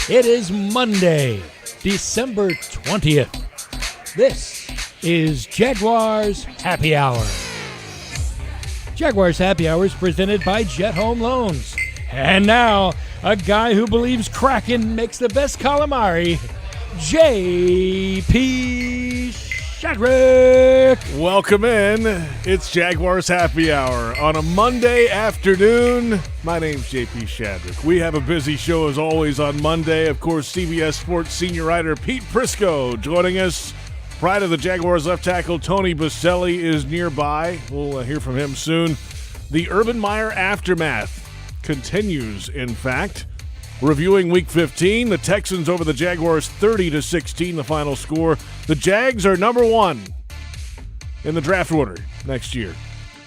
It is Monday, December 20th. This is Jaguars Happy Hour. Jaguars Happy Hour is presented by Jet Home Loans. And now, a guy who believes Kraken makes the best calamari, J.P. Shadrick. Welcome in. It's Jaguars Happy Hour on a Monday afternoon. My name's J.P. Shadrick. We have a busy show as always on Monday. Of course, CBS Sports senior writer Pete Prisco joining us. Pride of the Jaguars left tackle Tony Boselli is nearby. We'll hear from him soon. The Urban Meyer aftermath continues, in fact. Reviewing Week 15, the Texans over the Jaguars 30-16, the final score. The Jags are number one in the draft order next year.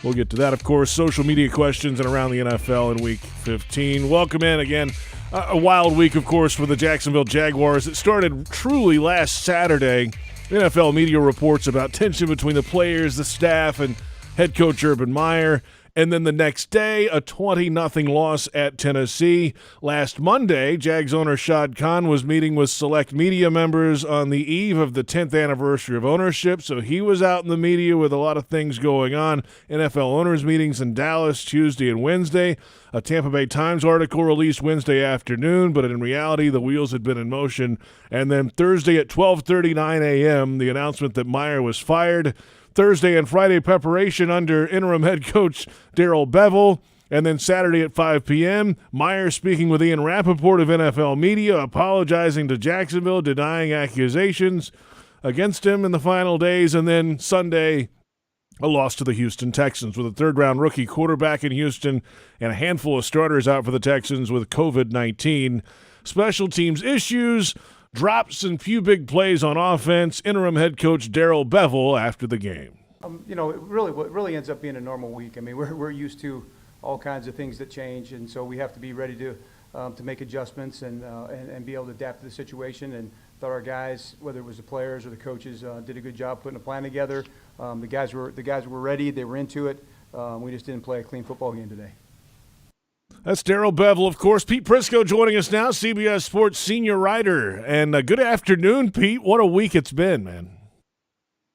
We'll get to that, of course. Social media questions and around the NFL in Week 15. Welcome in again. A wild week, of course, for the Jacksonville Jaguars. It started truly last Saturday. NFL media reports about tension between the players, the staff, and head coach Urban Meyer. And then the next day, a 20-0 loss at Tennessee. Last Monday, Jags owner Shad Khan was meeting with select media members on the eve of the 10th anniversary of ownership, so he was out in the media with a lot of things going on. NFL owners meetings in Dallas Tuesday and Wednesday. A Tampa Bay Times article released Wednesday afternoon, but in reality, the wheels had been in motion. And then Thursday at 12:39 a.m., the announcement that Meyer was fired. Thursday and Friday preparation under interim head coach Bevell. And then Saturday at 5 p.m., Meyer speaking with Ian Rappaport of NFL Media, apologizing to Jacksonville, denying accusations against him in the final days. And then Sunday, a loss to the Houston Texans with a third-round rookie quarterback in Houston and a handful of starters out for the Texans with COVID-19. Special teams issues, drops and few big plays on offense. Interim head coach Bevell after the game. It really ends up being a normal week. I mean, we're used to all kinds of things that change, and so we have to be ready to make adjustments and be able to adapt to the situation. And thought our guys, whether it was the players or the coaches, did a good job putting a plan together. The guys were ready. They were into it. We just didn't play a clean football game today. That's Bevell, of course. Pete Prisco joining us now, CBS Sports senior writer. And good afternoon, Pete. What a week it's been, man.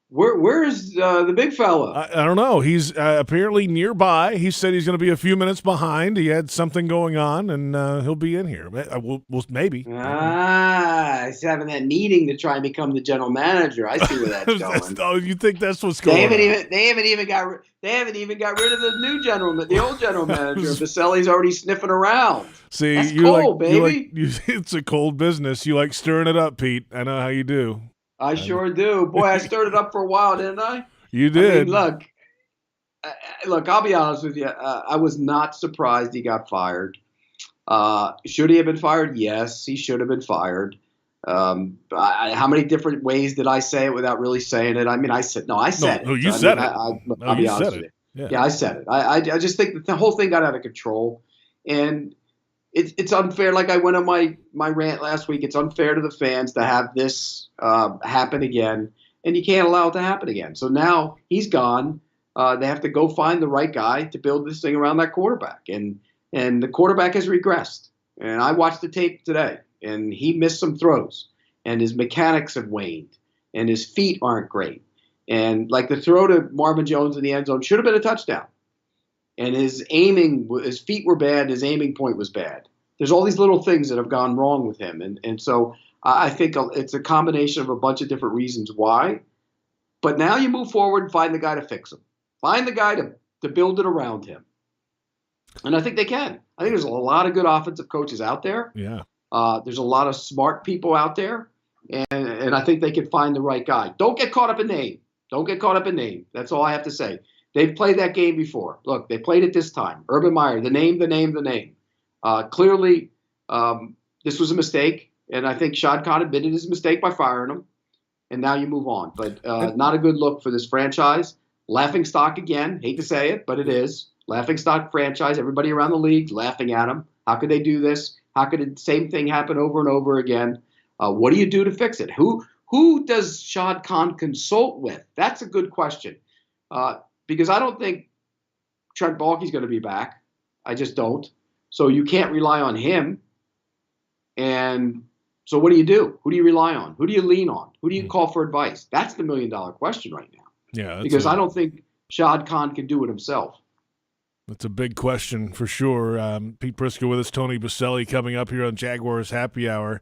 Where is the big fella? I don't know. He's apparently nearby. He said he's going to be a few minutes behind. He had something going on, and he'll be in here. We'll maybe. He's having that meeting to try and become the general manager. I see where that's going. Oh, you think that's what's going on? They haven't even got rid of the old general manager. Boselli's already sniffing around. See, that's cold, baby. It's a cold business. You like stirring it up, Pete. I know how you do. I sure do. Boy, I stirred it up for a while, didn't I? You did. I mean, look, I'll be honest with you. I was not surprised he got fired. Should he have been fired? Yes, he should have been fired. How many different ways did I say it without really saying it? I mean, I said it. No, you said it. I'll be honest with you. Yeah, I said it. I just think that the whole thing got out of control. And it's unfair. Like I went on my rant last week. It's unfair to the fans to have this happen again, and you can't allow it to happen again. So now he's gone. They have to go find the right guy to build this thing around that quarterback, and the quarterback has regressed. And I watched the tape today, and he missed some throws, and his mechanics have waned, and his feet aren't great. And like the throw to Marvin Jones in the end zone should have been a touchdown. And his feet were bad. His aiming point was bad. There's all these little things that have gone wrong with him. And so I think it's a combination of a bunch of different reasons why. But now you move forward and find the guy to fix him. Find the guy to build it around him. And I think they can. I think there's a lot of good offensive coaches out there. Yeah. There's a lot of smart people out there. And I think they can find the right guy. Don't get caught up in name. That's all I have to say. They've played that game before. Look, they played it this time. Urban Meyer, the name. Clearly, this was a mistake, and I think Shad Khan admitted his mistake by firing him, and now you move on. But not a good look for this franchise. Laughingstock again. Hate to say it, but it is. Laughingstock franchise. Everybody around the league laughing at him. How could they do this? How could the same thing happen over and over again? What do you do to fix it? Who does Shad Khan consult with? That's a good question. Because I don't think Trent Baalke's going to be back. I just don't. So you can't rely on him. And So what do you do? Who do you rely on? Who do you lean on? Who do you call for advice? That's the $1 million question right now. Yeah, because I don't think Shad Khan can do it himself. That's a big question for sure. Pete Prisco with us, Tony Boselli coming up here on Jaguars Happy Hour.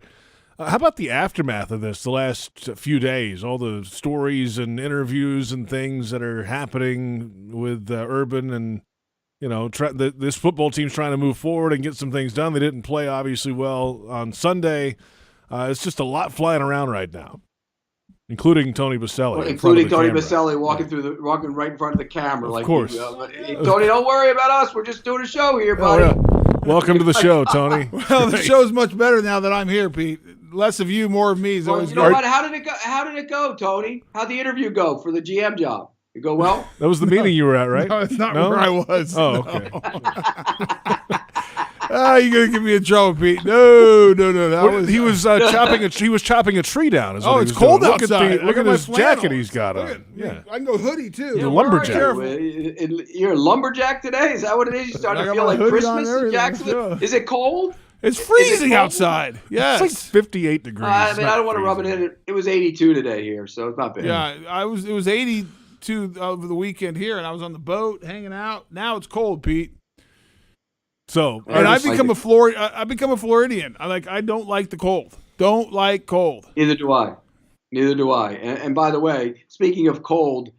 How about the aftermath of this, the last few days, all the stories and interviews and things that are happening with Urban and, this football team's trying to move forward and get some things done. They didn't play, obviously, well on Sunday. It's just a lot flying around right now, including Tony Boselli. Well, including Tony Boselli walking right in front of the camera. Of course. Tony, don't worry about us. We're just doing a show here, buddy. Oh, yeah. Welcome to the show, Tony. Well, the show's much better now that I'm here, Pete. Less of you, more of me. Well, you know what? How did it go, Tony? How'd the interview go for the GM job? It go well? That was the meeting you were at, right? No, it's not where I was. Oh, okay. You're gonna give me a trouble, Pete. No. He was chopping a tree down. Oh, it's cold doing. outside. Look at this jacket he's got on. Yeah, I can go hoodie too. He's a lumberjack. You're a lumberjack today? Is that what it is? You starting to feel like Christmas in Jacksonville? Is it cold? It's freezing outside. Yes. It's like 58 degrees. I don't want to rub it in. It was 82 today here, so it's not bad. Yeah, it was 82 over the weekend here, and I was on the boat hanging out. Now it's cold, Pete. So, and I've become a Floridian. I don't like the cold. Don't like cold. Neither do I. And by the way, speaking of cold,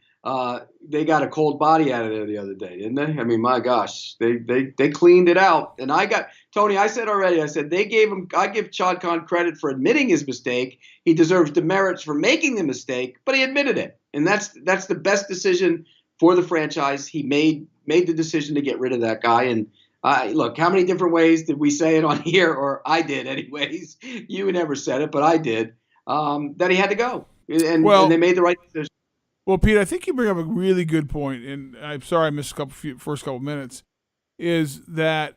they got a cold body out of there the other day, didn't they? I mean, my gosh, they cleaned it out. And Tony, I said I give Shad Khan credit for admitting his mistake. He deserves demerits for making the mistake, but he admitted it. And that's the best decision for the franchise. He made the decision to get rid of that guy. And look, how many different ways did we say it on here? Or I did anyways. You never said it, but I did. That he had to go. And they made the right decision. Well, Pete, I think you bring up a really good point, and I'm sorry I missed first couple minutes, is that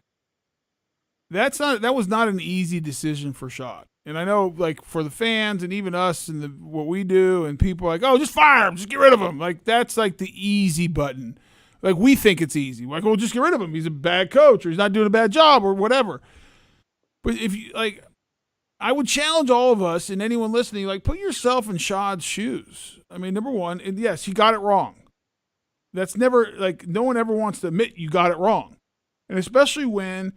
was not an easy decision for Shad. And I know, like, for the fans and even us and what we do, and people are like, oh, just fire him, just get rid of him. Like, that's like the easy button. Like, we think it's easy. Like, well, just get rid of him. He's a bad coach, or he's not doing a bad job, or whatever. But if you, like, I would challenge all of us and anyone listening, like, put yourself in Shad's shoes. I mean, number one, and yes, he got it wrong. That's never, like, no one ever wants to admit you got it wrong. And especially when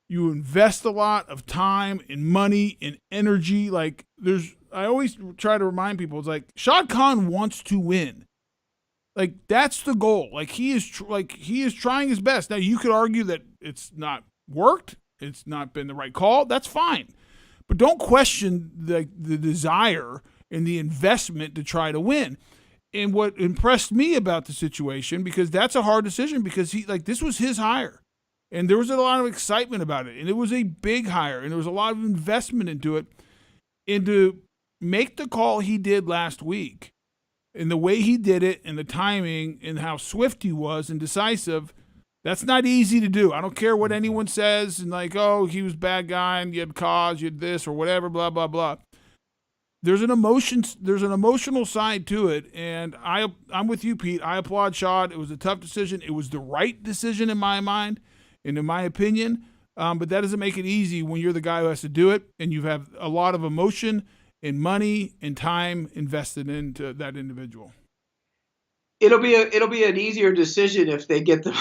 you invest a lot of time and money and energy. Like, I always try to remind people, it's like, Shad Khan wants to win. Like, that's the goal. Like, he is trying his best. Now, you could argue that it's not worked. It's not been the right call. That's fine. But don't question the desire and the investment to try to win. And what impressed me about the situation, because that's a hard decision, because this was his hire. And there was a lot of excitement about it. And it was a big hire. And there was a lot of investment into it. And to make the call he did last week, and the way he did it, and the timing, and how swift he was and decisive, that's not easy to do. I don't care what anyone says, and like, oh, he was a bad guy, and you had cause, you had this, or whatever, blah, blah, blah. There's an emotional side to it, and I'm with you, Pete. I applaud Shad. It was a tough decision. It was the right decision in my mind, and in my opinion, but that doesn't make it easy when you're the guy who has to do it, and you have a lot of emotion and money and time invested into that individual. It'll be an easier decision if they get the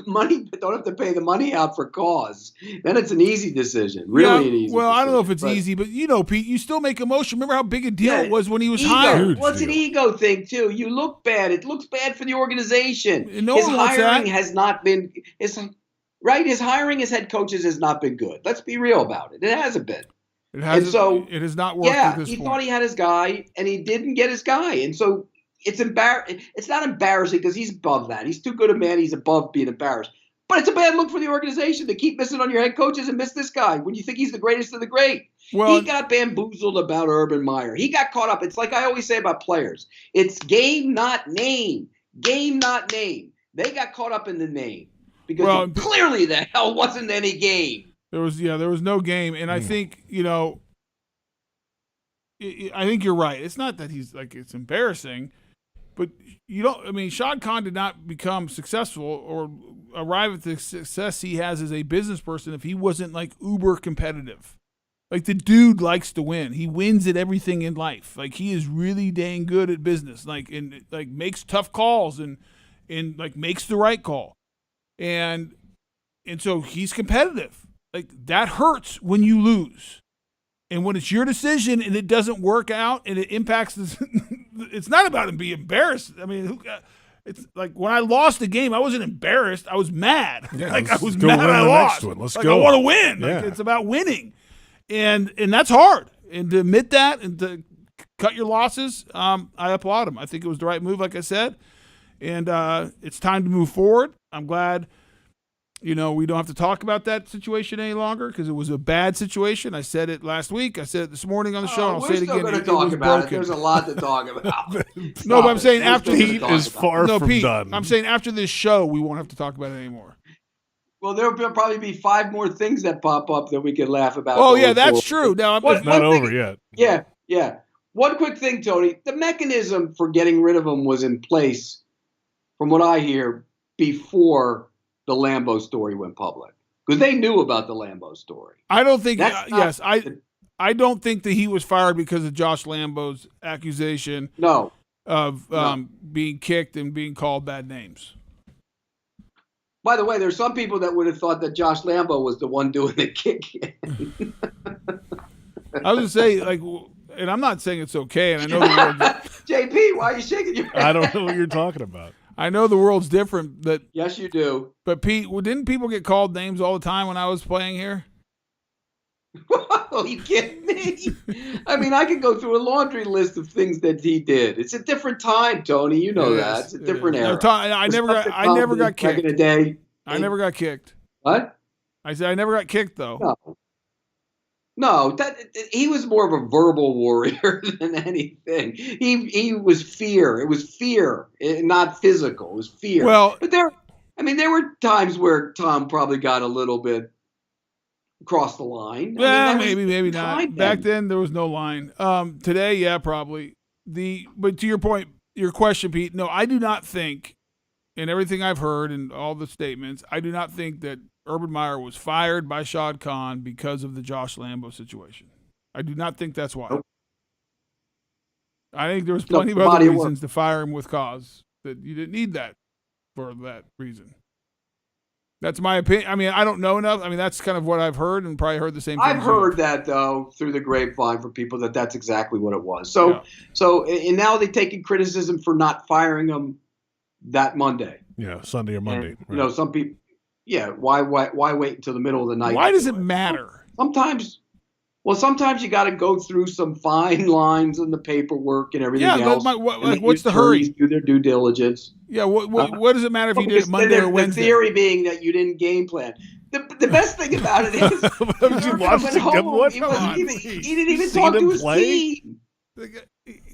money, but don't have to pay the money out for cause. Then it's an easy decision. Really an easy decision. I don't know if it's easy, but Pete, you still make emotion. Remember how big a deal it was when he was hired? Well, it's an ego thing too. You look bad. It looks bad for the organization. His hiring has not been his hiring as head coaches has not been good. Let's be real about it. It hasn't been. It has not worked at this point. He thought he had his guy, and he didn't get his guy, and so it's not embarrassing because he's above that. He's too good a man. He's above being embarrassed. But it's a bad look for the organization to keep missing on your head coaches and miss this guy when you think he's the greatest of the great. Well, he got bamboozled about Urban Meyer. He got caught up. It's like I always say about players. It's game, not name. Game, not name. They got caught up in the name because clearly the hell wasn't any game. There was no game. And I think, I think you're right. It's not that he's like, it's embarrassing. But Shad Khan did not become successful or arrive at the success he has as a business person if he wasn't like uber competitive. Like, the dude likes to win. He wins at everything in life. Like, he is really dang good at business. Like, and like makes tough calls and like makes the right call. And so he's competitive. Like, that hurts when you lose. And when it's your decision and it doesn't work out and it impacts this, it's not about him being embarrassed. I mean, it's like when I lost the game, I wasn't embarrassed. I was mad. Yeah, like, I was mad I lost. Let's like, go. I want to win. Yeah. Like, it's about winning. And that's hard. And to admit that and to cut your losses, I applaud him. I think it was the right move, like I said. And it's time to move forward. I'm glad, we don't have to talk about that situation any longer because it was a bad situation. I said it last week. I said it this morning on the show. I'll say it again. We're still going to talk about it. There's a lot to talk about. No, but I'm saying after Pete is far from Pete, done. I'm saying after this show, we won't have to talk about it anymore. Well, there'll probably be 5 more things that pop up that we can laugh about. Oh, yeah, that's true. Now, it's not over yet. Yeah. One quick thing, Tony. The mechanism for getting rid of him was in place, from what I hear, before the Lambo story went public. Because they knew about the Lambo story. I don't think, I don't think that he was fired because of Josh Lambo's accusation of being kicked and being called bad names. By the way, there's some people that would have thought that Josh Lambo was the one doing the kicking. I was going to say, like, and I'm not saying it's okay, and I know the world. JP, why are you shaking your head? I don't know what you're talking about. I know the world's different. Yes, you do. But, Pete, didn't people get called names all the time when I was playing here? Are you kidding me? I mean, I could go through a laundry list of things that he did. It's a different time, Tony. You know that. It's a different era. I never got kicked. Back in the day. I never got kicked. What? I said I never got kicked, though. No, he was more of a verbal warrior than anything. He was fear. It was fear, not physical. It was fear. Well, but there were times where Tom probably got a little bit across the line. Yeah, maybe not. Back then there was no line. Today, yeah, probably. But to your point, your question, Pete. No, I do not think, in everything I've heard and all the statements, I do not think that Urban Meyer was fired by Shad Khan because of the Josh Lambo situation. I do not think that's why. Nope. I think there was plenty of other reasons to fire him with cause, that you didn't need that for that reason. That's my opinion. I mean, I don't know enough. I mean, that's kind of what I've heard and probably heard the same thing. I've heard that, though, through the grapevine from people that's exactly what it was. So and now they're taking criticism for not firing him that Monday. Yeah, Sunday or Monday. And, right. Some people, why wait until the middle of the night? Why does it matter? Sometimes you got to go through some fine lines in the paperwork and everything else. What's the hurry? Do their due diligence. Yeah, what does it matter if you did it Monday or Wednesday? The theory being that you didn't game plan. The best thing about it is he didn't even talk to his team.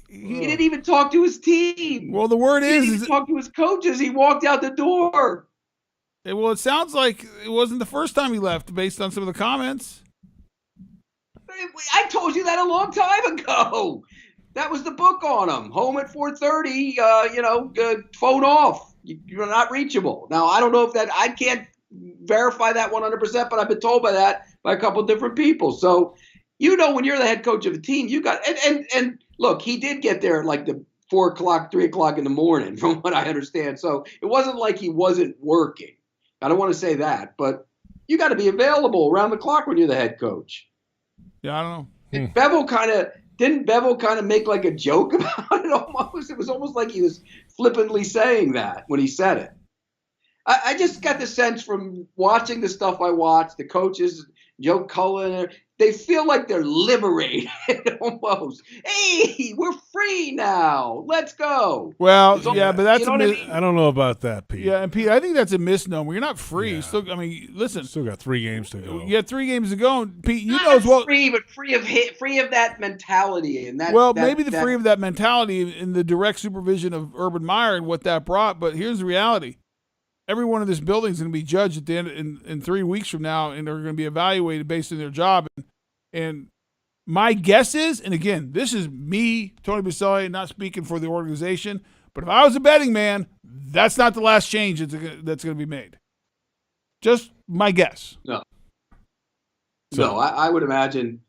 He didn't even talk to his team. Well, the word he didn't even talk to his coaches. He walked out the door. Well, it sounds like it wasn't the first time he left, based on some of the comments. I told you that a long time ago. That was the book on him. Home at 4:30. Phone off. You're not reachable. Now, I don't know if I can't verify that 100%, but I've been told by a couple of different people. So, when you're the head coach of a team, you got and look, he did get there at like the 4 o'clock, 3 o'clock in the morning, from what I understand. So it wasn't like he wasn't working. I don't want to say that, but you got to be available around the clock when you're the head coach. Yeah, I don't know. Didn't Bevell kind of make like a joke about it almost? It was almost like he was flippantly saying that when he said it. I just got the sense from watching the stuff I watched, the coaches, Joe Cullen, they feel like they're liberated almost. Hey, we're free now. Let's go. Well, but that's I don't know about that, Pete. Yeah, and Pete, I think that's a misnomer. You're not free. Yeah. Listen. Still got 3 games to go. You got 3 games to go. And Pete, free, but free of that mentality and that. Well, maybe free of that mentality in the direct supervision of Urban Meyer and what that brought. But here's the reality. Everyone in this building is going to be judged at the end in 3 weeks from now, and they're going to be evaluated based on their job. And my guess is, and again, this is me, Tony Boselli, not speaking for the organization, but if I was a betting man, that's not the last change that's going to be made. Just my guess. No, I would imagine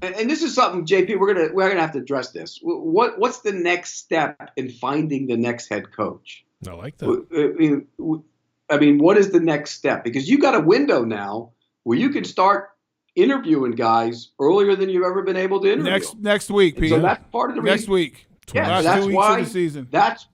And this is something, JP, we're gonna have to address this. What's the next step in finding the next head coach? I like that. I mean, what is the next step? Because you got a window now where you can start interviewing guys earlier than you've ever been able to interview. Next week, Pete. So that's part of the reason. Next week. Yeah, that's 2 weeks of the season. That's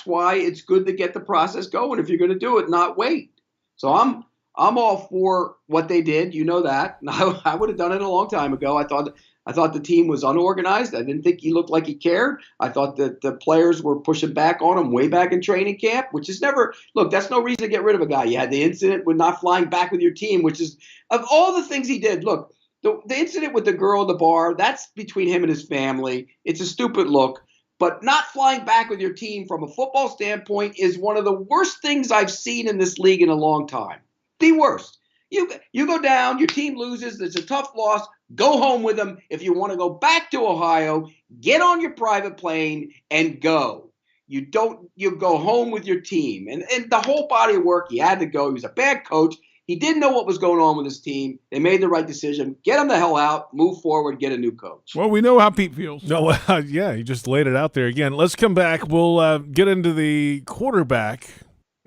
why it's good to get the process going if you're going to do it, not wait. So I'm all for what they did. You know that. I would have done it a long time ago. I thought the team was unorganized. I didn't think he looked like he cared. I thought that the players were pushing back on him way back in training camp, which is never – look, that's no reason to get rid of a guy. You had the incident with not flying back with your team, which is – of all the things he did, look, the incident with the girl at the bar, that's between him and his family. It's a stupid look. But not flying back with your team from a football standpoint is one of the worst things I've seen in this league in a long time. The worst. You go down, your team loses, it's a tough loss, go home with them. If you want to go back to Ohio, get on your private plane and go. You go home with your team. And the whole body of work, he had to go. He was a bad coach. He didn't know what was going on with his team. They made the right decision. Get him the hell out, move forward, get a new coach. Well, we know how Pete feels. No, yeah, you just laid it out there again. Let's come back. We'll get into the quarterback,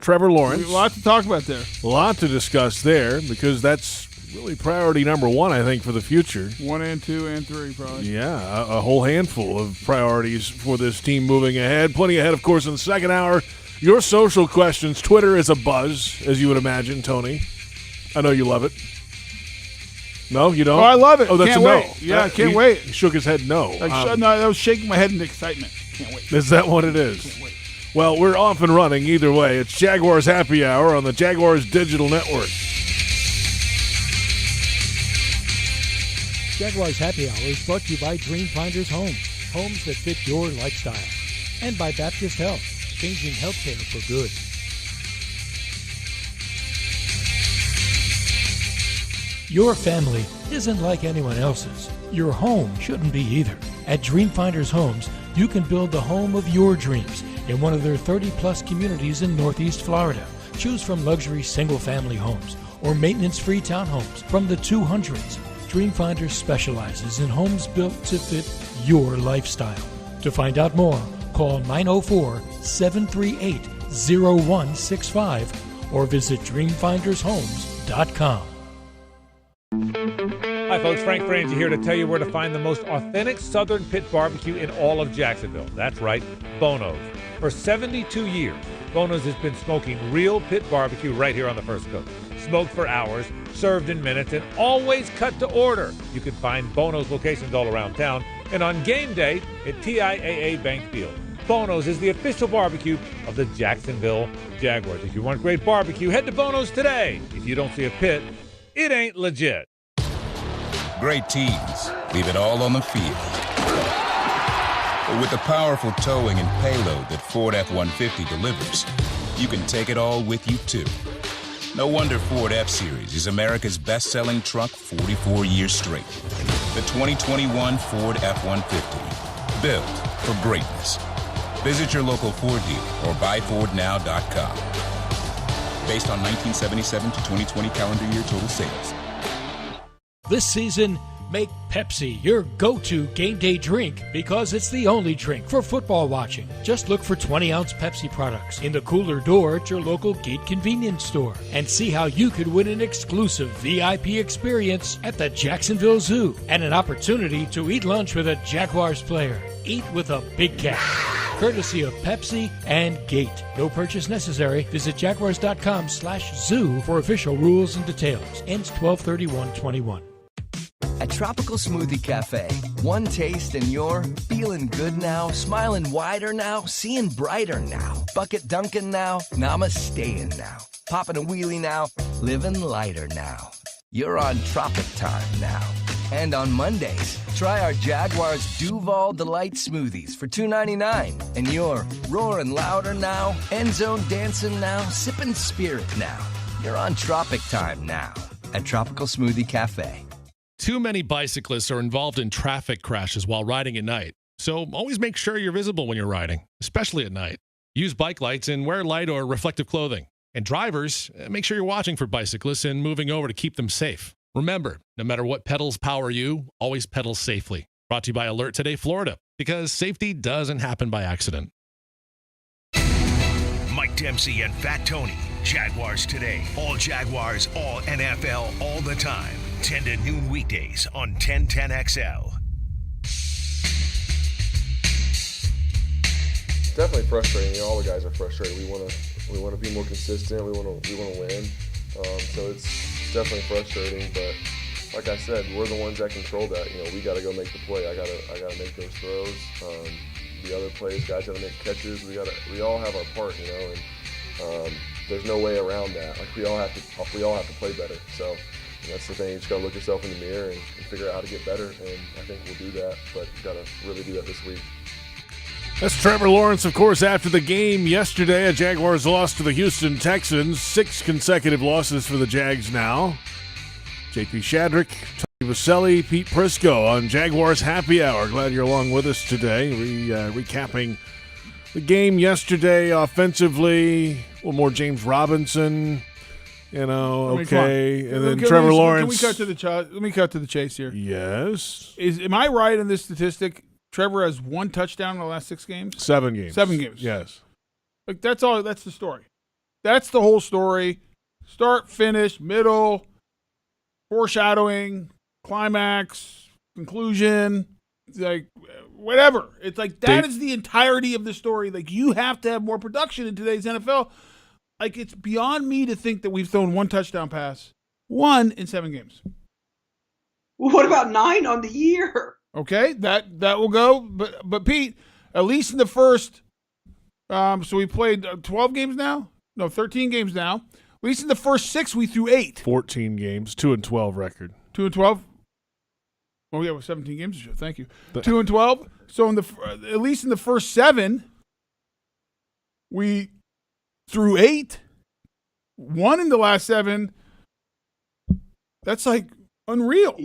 Trevor Lawrence. A lot to talk about there. A lot to discuss there because that's really priority number one, I think, for the future. 1 and 2 and 3, probably. Yeah, a whole handful of priorities for this team moving ahead. Plenty ahead, of course, in the second hour. Your social questions. Twitter is a buzz, as you would imagine, Tony. I know you love it. No, you don't? Oh, I love it. Oh, that's can't a no. wait. Yeah, I can't wait. He shook his head no. No, I was shaking my head in excitement. Can't wait. Is that what it is? Can't wait. Well, we're off and running either way. It's Jaguars Happy Hour on the Jaguars Digital Network. Jaguars Happy Hour is brought to you by Dreamfinders Homes, homes that fit your lifestyle. And by Baptist Health, changing healthcare for good. Your family isn't like anyone else's. Your home shouldn't be either. At Dreamfinders Homes, you can build the home of your dreams in one of their 30-plus communities in Northeast Florida. Choose from luxury single-family homes or maintenance-free townhomes from the 200s. Dreamfinders specializes in homes built to fit your lifestyle. To find out more, call 904-738-0165 or visit dreamfindershomes.com. Hi folks, Frank Frangie here to tell you where to find the most authentic Southern Pit barbecue in all of Jacksonville. That's right, Bono's. For 72 years, Bono's has been smoking real pit barbecue right here on the First Coast. Smoked for hours, served in minutes, and always cut to order. You can find Bono's locations all around town and on game day at TIAA Bank Field. Bono's is the official barbecue of the Jacksonville Jaguars. If you want great barbecue, head to Bono's today. If you don't see a pit, it ain't legit. Great teams leave it all on the field. But with the powerful towing and payload that Ford F-150 delivers, you can take it all with you, too. No wonder Ford F-Series is America's best-selling truck 44 years straight. The 2021 Ford F-150, built for greatness. Visit your local Ford dealer or buyfordnow.com. Based on 1977 to 2020 calendar year total sales. This season, make Pepsi your go-to game day drink because it's the only drink for football watching. Just look for 20-ounce Pepsi products in the cooler door at your local Gate convenience store and see how you could win an exclusive VIP experience at the Jacksonville Zoo and an opportunity to eat lunch with a Jaguars player. Eat with a big cat. Courtesy of Pepsi and Gate. No purchase necessary. Visit jaguars.com/zoo for official rules and details. Ends 12/31/21. At Tropical Smoothie Cafe, one taste and you're feeling good now, smiling wider now, seeing brighter now, bucket dunking now, namasteing now, popping a wheelie now, living lighter now. You're on Tropic Time now. And on Mondays, try our Jaguars Duval Delight Smoothies for $2.99. And you're roaring louder now, end zone dancing now, sipping spirit now. You're on Tropic Time now at Tropical Smoothie Cafe. Too many bicyclists are involved in traffic crashes while riding at night. So always make sure you're visible when you're riding, especially at night. Use bike lights and wear light or reflective clothing. And drivers, make sure you're watching for bicyclists and moving over to keep them safe. Remember, no matter what pedals power you, always pedal safely. Brought to you by Alert Today, Florida, because safety doesn't happen by accident. Mike Dempsey and Fat Tony, Jaguars Today. All Jaguars, all NFL, all the time. 10 to noon weekdays on 1010XL. It's definitely frustrating. All the guys are frustrated. We want to be more consistent. We want to win. So it's definitely frustrating. But like I said, we're the ones that control that. We got to go make the play. I gotta make those throws. The other plays, guys got to make catches. We all have our part, and there's no way around that. Like we all have to play better. So that's the thing. You just got to look yourself in the mirror and figure out how to get better. And I think we'll do that. But you got to really do that this week. That's Trevor Lawrence, of course, after the game yesterday. A Jaguars lost to the Houston Texans. 6 consecutive losses for the Jags now. JP Shadrick, Tony Boselli, Pete Prisco on Jaguars Happy Hour. Glad you're along with us today. Recapping the game yesterday offensively. A little more James Robinson, okay. And then Trevor Lawrence. Let me cut to the chase here. Yes. Am I right in this statistic? Trevor has 1 touchdown in the last 6 games? 7 games. 7 games. Yes. Like that's all. That's the story. That's the whole story. Start, finish, middle, foreshadowing, climax, conclusion, like whatever. It's like that is the entirety of the story. Like you have to have more production in today's NFL. Like it's beyond me to think that we've thrown 1 touchdown pass, 1 in 7 games. Well, what about 9 on the year? Okay, that will go. But Pete, at least in the first, so we played 12 games now? No, 13 games now. At least in the first 6, we threw 8. 14 games, 2-12 record. 2-12? Oh, yeah, with 17 games. Thank you. 2-12. So at least in the first 7, we threw 8. 1 in the last 7. That's like unreal.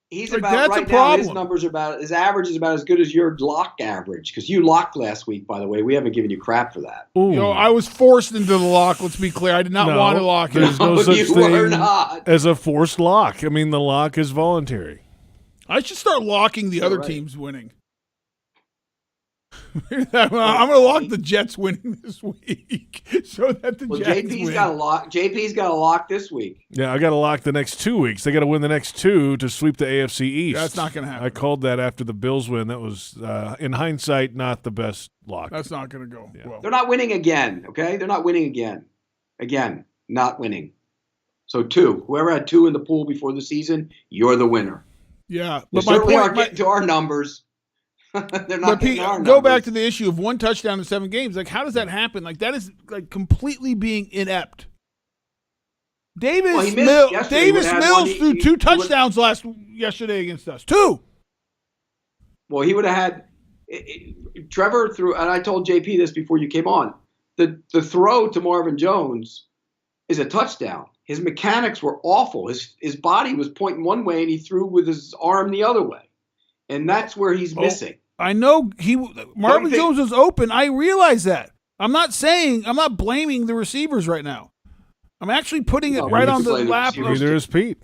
He's like, about that's right a now. problem. His average is about as good as your lock average. Because you locked last week, by the way. We haven't given you crap for that. I was forced into the lock. Let's be clear. I did not want to lock it. There's no such thing as a forced lock. I mean, the lock is voluntary. I should start locking the other teams winning. I'm going to lock the Jets winning this week so that the Jags JP's win. got a lock. JP's got a lock this week. Yeah, I got to lock the next 2 weeks. They got to win the next 2 to sweep the AFC East. That's not going to happen. I called that after the Bills win. That was, in hindsight, not the best lock. That's not going to go well. They're not winning again, okay? They're not winning again. Again, not winning. So 2. Whoever had 2 in the pool before the season, you're the winner. Yeah. But they certainly aren't getting to our numbers. They're not getting our numbers. Go back to the issue of 1 touchdown in 7 games. Like, how does that happen? Like, that is like completely being inept. Davis Mills threw 2 touchdowns yesterday against us. 2. Well, he would have had Trevor threw, and I told JP this before you came on. The throw to Marvin Jones is a touchdown. His mechanics were awful. His body was pointing one way, and he threw with his arm the other way, and that's where he's missing. I know Marvin Jones was open. I realize that. I'm not blaming the receivers right now. I'm actually putting it right on the lap. Neither is Pete.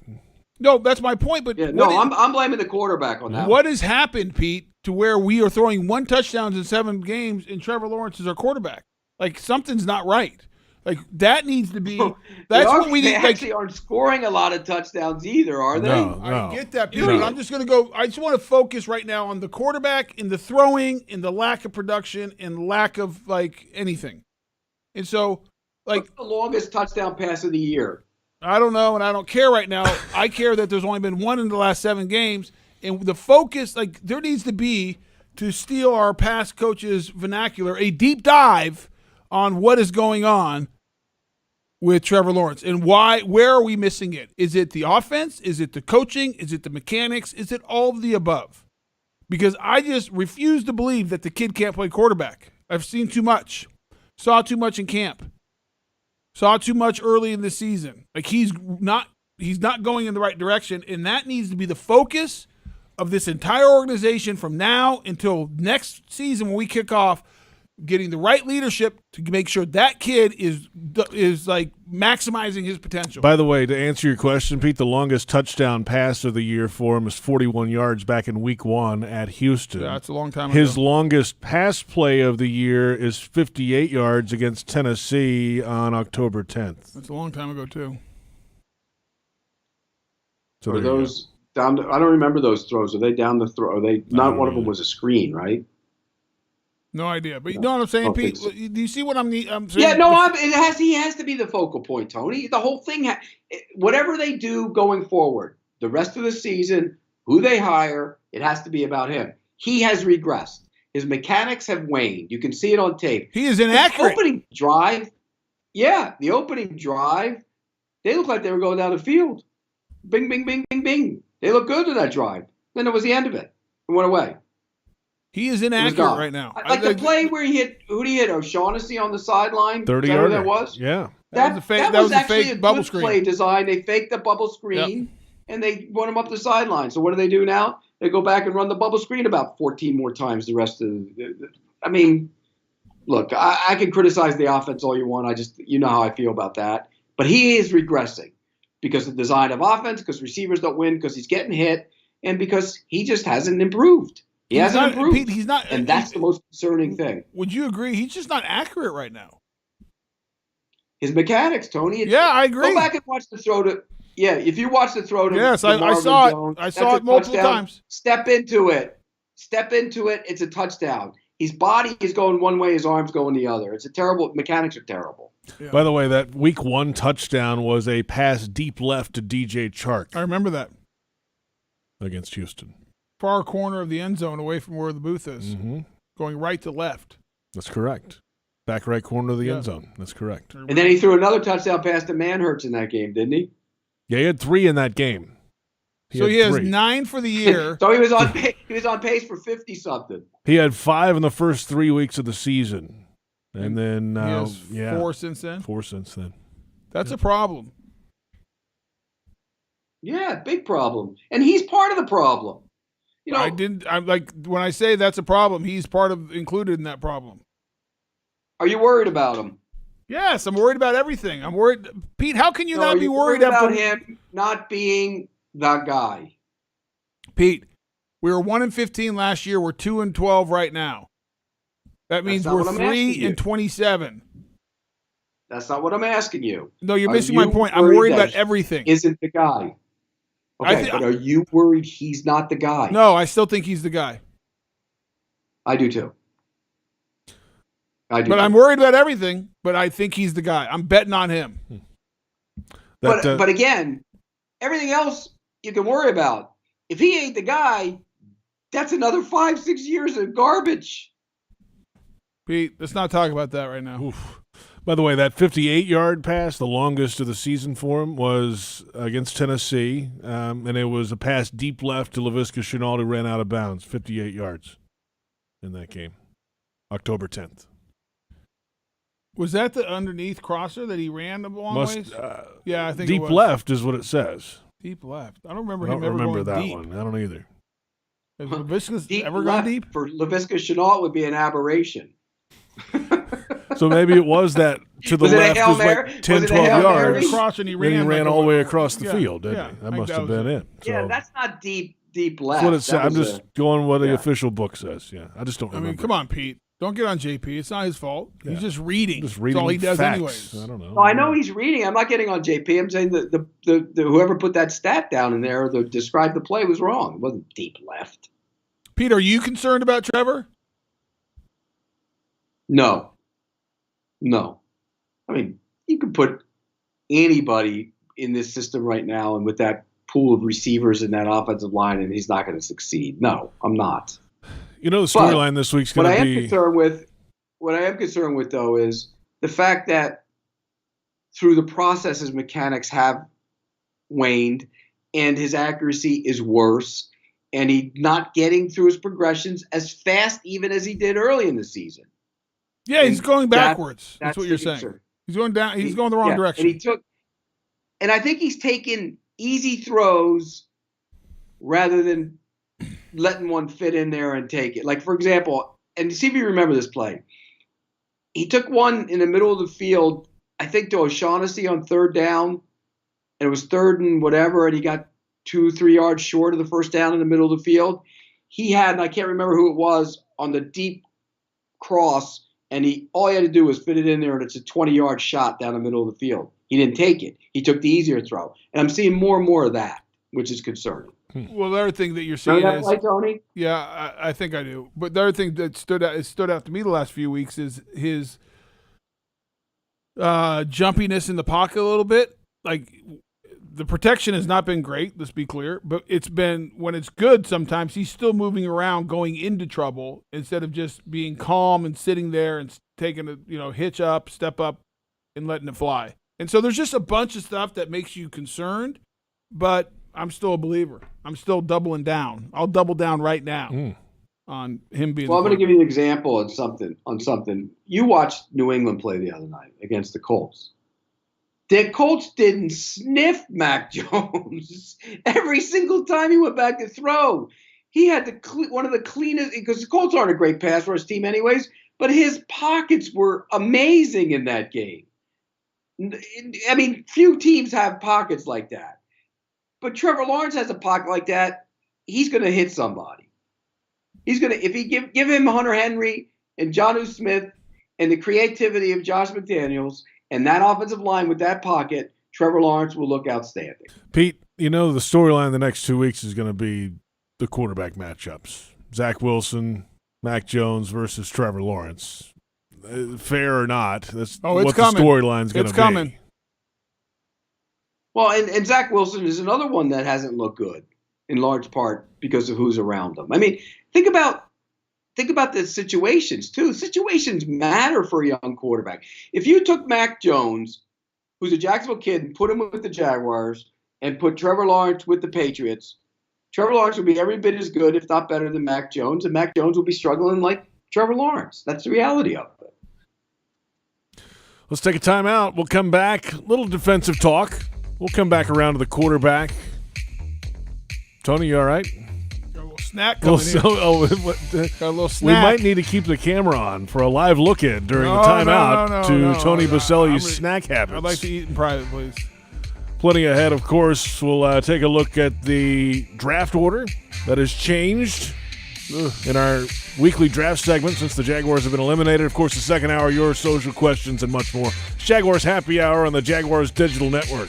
No, that's my point. But I'm blaming the quarterback on that. What has happened, Pete, to where we are throwing 1 touchdown in 7 games and Trevor Lawrence is our quarterback? Like something's not right. Like that needs to be. That's what we need. They actually aren't scoring a lot of touchdowns either, are they? No. I get that, Pete. But I'm just going to go. I just want to focus right now on the quarterback, in the throwing, in the lack of production, and lack of like anything. And so, like, what's the longest touchdown pass of the year? I don't know, and I don't care right now. I care that there's only been 1 in the last 7 games, and the focus, like, there needs to be, to steal our past coach's vernacular, a deep dive on what is going on with Trevor Lawrence and where are we missing it? Is it the offense? Is it the coaching? Is it the mechanics? Is it all of the above? Because I just refuse to believe that the kid can't play quarterback. I've seen too much. Saw too much in camp. Saw too much early in the season. Like he's not going in the right direction, and that needs to be the focus of this entire organization from now until next season when we kick off. getting the right leadership to make sure that kid is like maximizing his potential. By the way, to answer your question, Pete, the longest touchdown pass of the year for him is 41 yards back in Week 1 at Houston. Yeah, that's a long time ago. His longest pass play of the year is 58 yards against Tennessee on October 10th. That's a long time ago too. So are those down? I don't remember those throws. Are they down the throw? Are they not? One of them was a screen, right? No idea, but you know what I'm saying, Pete. So. Do you see what I'm saying? Yeah, no, he has to be the focal point, Tony. The whole thing, whatever they do going forward, the rest of the season, who they hire, it has to be about him. He has regressed. His mechanics have waned. You can see it on tape. He is inaccurate. The opening drive, they looked like they were going down the field. Bing, bing, bing, bing, bing. They looked good to that drive. Then it was the end of it. It went away. He is inaccurate right now. Like the play where he hit, who did he hit? O'Shaughnessy on the sideline? 30-yarder. That was? Yeah. That was actually a bubble good screen. play design. They faked the bubble screen, and they run him up the sideline. So what do now? They go back and run the bubble screen about 14 more times the rest of the – I mean, look, I can criticize the offense all you want. You know how I feel about that. But he is regressing because of the design of offense, because receivers don't win, because he's getting hit, and because he just hasn't improved. He hasn't improved. Pete, he's not, and that's the most concerning thing. Would you agree? He's just not accurate right now. His mechanics, Tony. Yeah, I agree. Go back and watch the throw to. Yeah, if you watch the throw to. Yes, I saw it. I saw it multiple times. Step into it. It's a touchdown. His body is going one way, his arm's going the other. It's a terrible. Mechanics are terrible. Yeah. By the way, that Week 1 touchdown was a pass deep left to DJ Chark. I remember that against Houston. Far corner of the end zone away from where the booth is, going right to left. That's correct. Back right corner of the end zone. That's correct. And then he threw another touchdown pass to Manhurts in that game, didn't he? Yeah, he had 3 in that game. He has 9 for the year. So he was on pace for 50-something. He had 5 in the first 3 weeks of the season. And then he has 4 since then? 4 since then. That's a problem. Yeah, big problem. And he's part of the problem. You know, I'm like, when I say that's a problem, he's included in that problem. Are you worried about him? Yes, I'm worried about everything. I'm worried. Pete, how can you not be worried about him not being the guy? Pete, we were 1-15 last year. We're 2-12 right now. That means we're 3-27. That's not what I'm asking you. No, you're missing my point. I'm worried about everything. Isn't the guy? Okay, but are you worried he's not the guy? No, I still think he's the guy. I do too. I'm worried about everything, but I think he's the guy. I'm betting on him. But again, everything else you can worry about. If he ain't the guy, that's another 5-6 years of garbage. Pete, let's not talk about that right now. Oof. By the way, that 58-yard pass, the longest of the season for him, was against Tennessee, and it was a pass deep left to Laviska Shenault, who ran out of bounds, 58 yards in that game, October 10th. Was that the underneath crosser that he ran a long ways? Yeah, I think deep it was. Left is what it says. Deep left. I don't remember him ever going that deep. one. I don't either. Has Laviska ever gone gone deep? For Laviska Shenault would be an aberration. So maybe it was that to the left was like 10, 12 yards. Across and he ran all the way across the field, didn't he? That must have been it. So, yeah, that's not deep left. That's what it said. I'm just going what the official book says. Yeah, I just don't remember. I mean, come on, Pete. Don't get on JP. It's not his fault. Yeah. He's just reading. Just reading That's all he does facts. anyways. I don't know. No, I know he's reading. I'm not getting on JP. I'm saying the whoever put that stat down in there to describe the play was wrong. It wasn't deep left. Pete, are you concerned about Trevor? No. I mean, you can put anybody in this system right now and with that pool of receivers in that offensive line, and he's not going to succeed. No, I'm not. You know, the storyline this week's going to be. What I am concerned with, though, is the fact that through the process, his mechanics have waned, and his accuracy is worse, and he's not getting through his progressions as fast even as he did early in the season. Yeah, he's going backwards. That's what you're saying. Concern. He's going down. He's going the wrong direction. And I think he's taken easy throws rather than letting one fit in there and take it. Like, for example, and see if you remember this play. he took one in the middle of the field, I think to O'Shaughnessy on third down, and it was third and whatever, and he got 2-3 yards short of the first down in the middle of the field. He had, and I can't remember who it was, on the deep cross, and all he had to do was fit it in there, and it's a 20-yard shot down the middle of the field. He didn't take it. He took the easier throw. And I'm seeing more and more of that, which is concerning. Well, the other thing that you're seeing Remember that is, play, Tony? Yeah, I think I do. But the other thing that stood out to me the last few weeks is his jumpiness in the pocket a little bit. Like, the protection has not been great, let's be clear, but it's been, when it's good sometimes, he's still moving around going into trouble instead of just being calm and sitting there and taking a, hitch up, step up, and letting it fly. And so there's just a bunch of stuff that makes you concerned, but I'm still a believer. I'm still doubling down. I'll double down right now on him being. Well, I'm going to give you an example on something. You watched New England play the other night against the Colts. The Colts didn't sniff Mac Jones every single time he went back to throw. He had one of the cleanest, because the Colts aren't a great pass rush team anyways, but his pockets were amazing in that game. I mean, few teams have pockets like that. But Trevor Lawrence has a pocket like that. He's going to hit somebody. He's going to, if he give him Hunter Henry and Jonnu Smith and the creativity of Josh McDaniels and that offensive line with that pocket, Trevor Lawrence will look outstanding. Pete, the storyline the next 2 weeks is going to be the quarterback matchups. Zach Wilson, Mac Jones versus Trevor Lawrence. Fair or not, that's what the storyline's going to be. It's coming. Well, and Zach Wilson is another one that hasn't looked good, in large part because of who's around him. I mean, think about the situations, too. Situations matter for a young quarterback. If you took Mac Jones, who's a Jacksonville kid, and put him with the Jaguars and put Trevor Lawrence with the Patriots, Trevor Lawrence would be every bit as good, if not better, than Mac Jones, and Mac Jones will be struggling like Trevor Lawrence. That's the reality of it. Let's take a timeout. We'll come back. A little defensive talk. We'll come back around to the quarterback. Tony, you all right? Got a little snack coming in. Got a little snack. We might need to keep the camera on for a live look-in during the timeout to Tony Boselli's snack habits. I'd like to eat in private, please. Plenty ahead, of course. We'll take a look at the draft order that has changed in our weekly draft segment since the Jaguars have been eliminated. Of course, the second hour, your social questions and much more. It's Jaguars Happy Hour on the Jaguars Digital Network.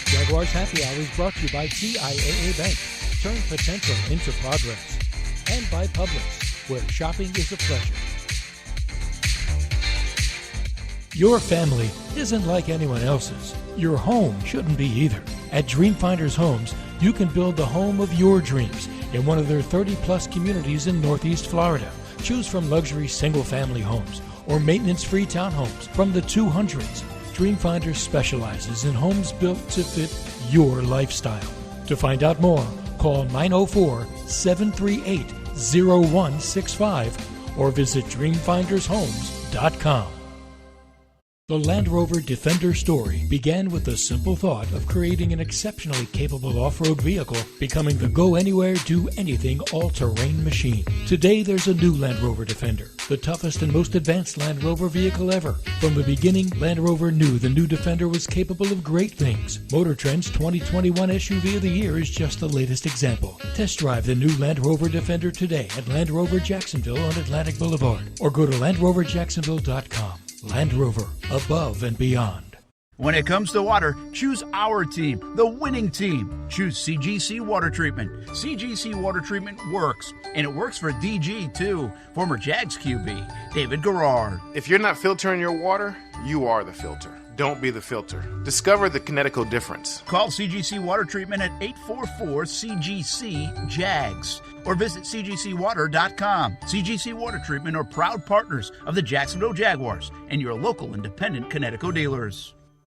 Jaguars Happy Hour is brought to you by TIAA Bank. Turn potential into progress. And by Publix, where shopping is a pleasure. Your family isn't like anyone else's. Your home shouldn't be either. At Dreamfinders Homes, you can build the home of your dreams in one of their 30-plus communities in Northeast Florida. Choose from luxury single-family homes or maintenance-free townhomes from the 200s. Dreamfinders specializes in homes built to fit your lifestyle. To find out more, call 904-738-0165 or visit dreamfindershomes.com. The Land Rover Defender story began with the simple thought of creating an exceptionally capable off-road vehicle, becoming the go-anywhere, do-anything all-terrain machine. Today, there's a new Land Rover Defender, the toughest and most advanced Land Rover vehicle ever. From the beginning, Land Rover knew the new Defender was capable of great things. Motor Trend's 2021 SUV of the Year is just the latest example. Test drive the new Land Rover Defender today at Land Rover Jacksonville on Atlantic Boulevard, or go to LandRoverJacksonville.com. Land Rover, above and beyond. When it comes to water, choose our team, the winning team. Choose CGC Water Treatment. CGC Water Treatment works, and it works for DG too, former Jags QB, David Garrard. If you're not filtering your water, you are the filter. Don't be the filter. Discover the Kinetico difference. Call CGC Water Treatment at 844-CGC-JAGS or visit cgcwater.com. CGC Water Treatment are proud partners of the Jacksonville Jaguars and your local independent Kinetico dealers.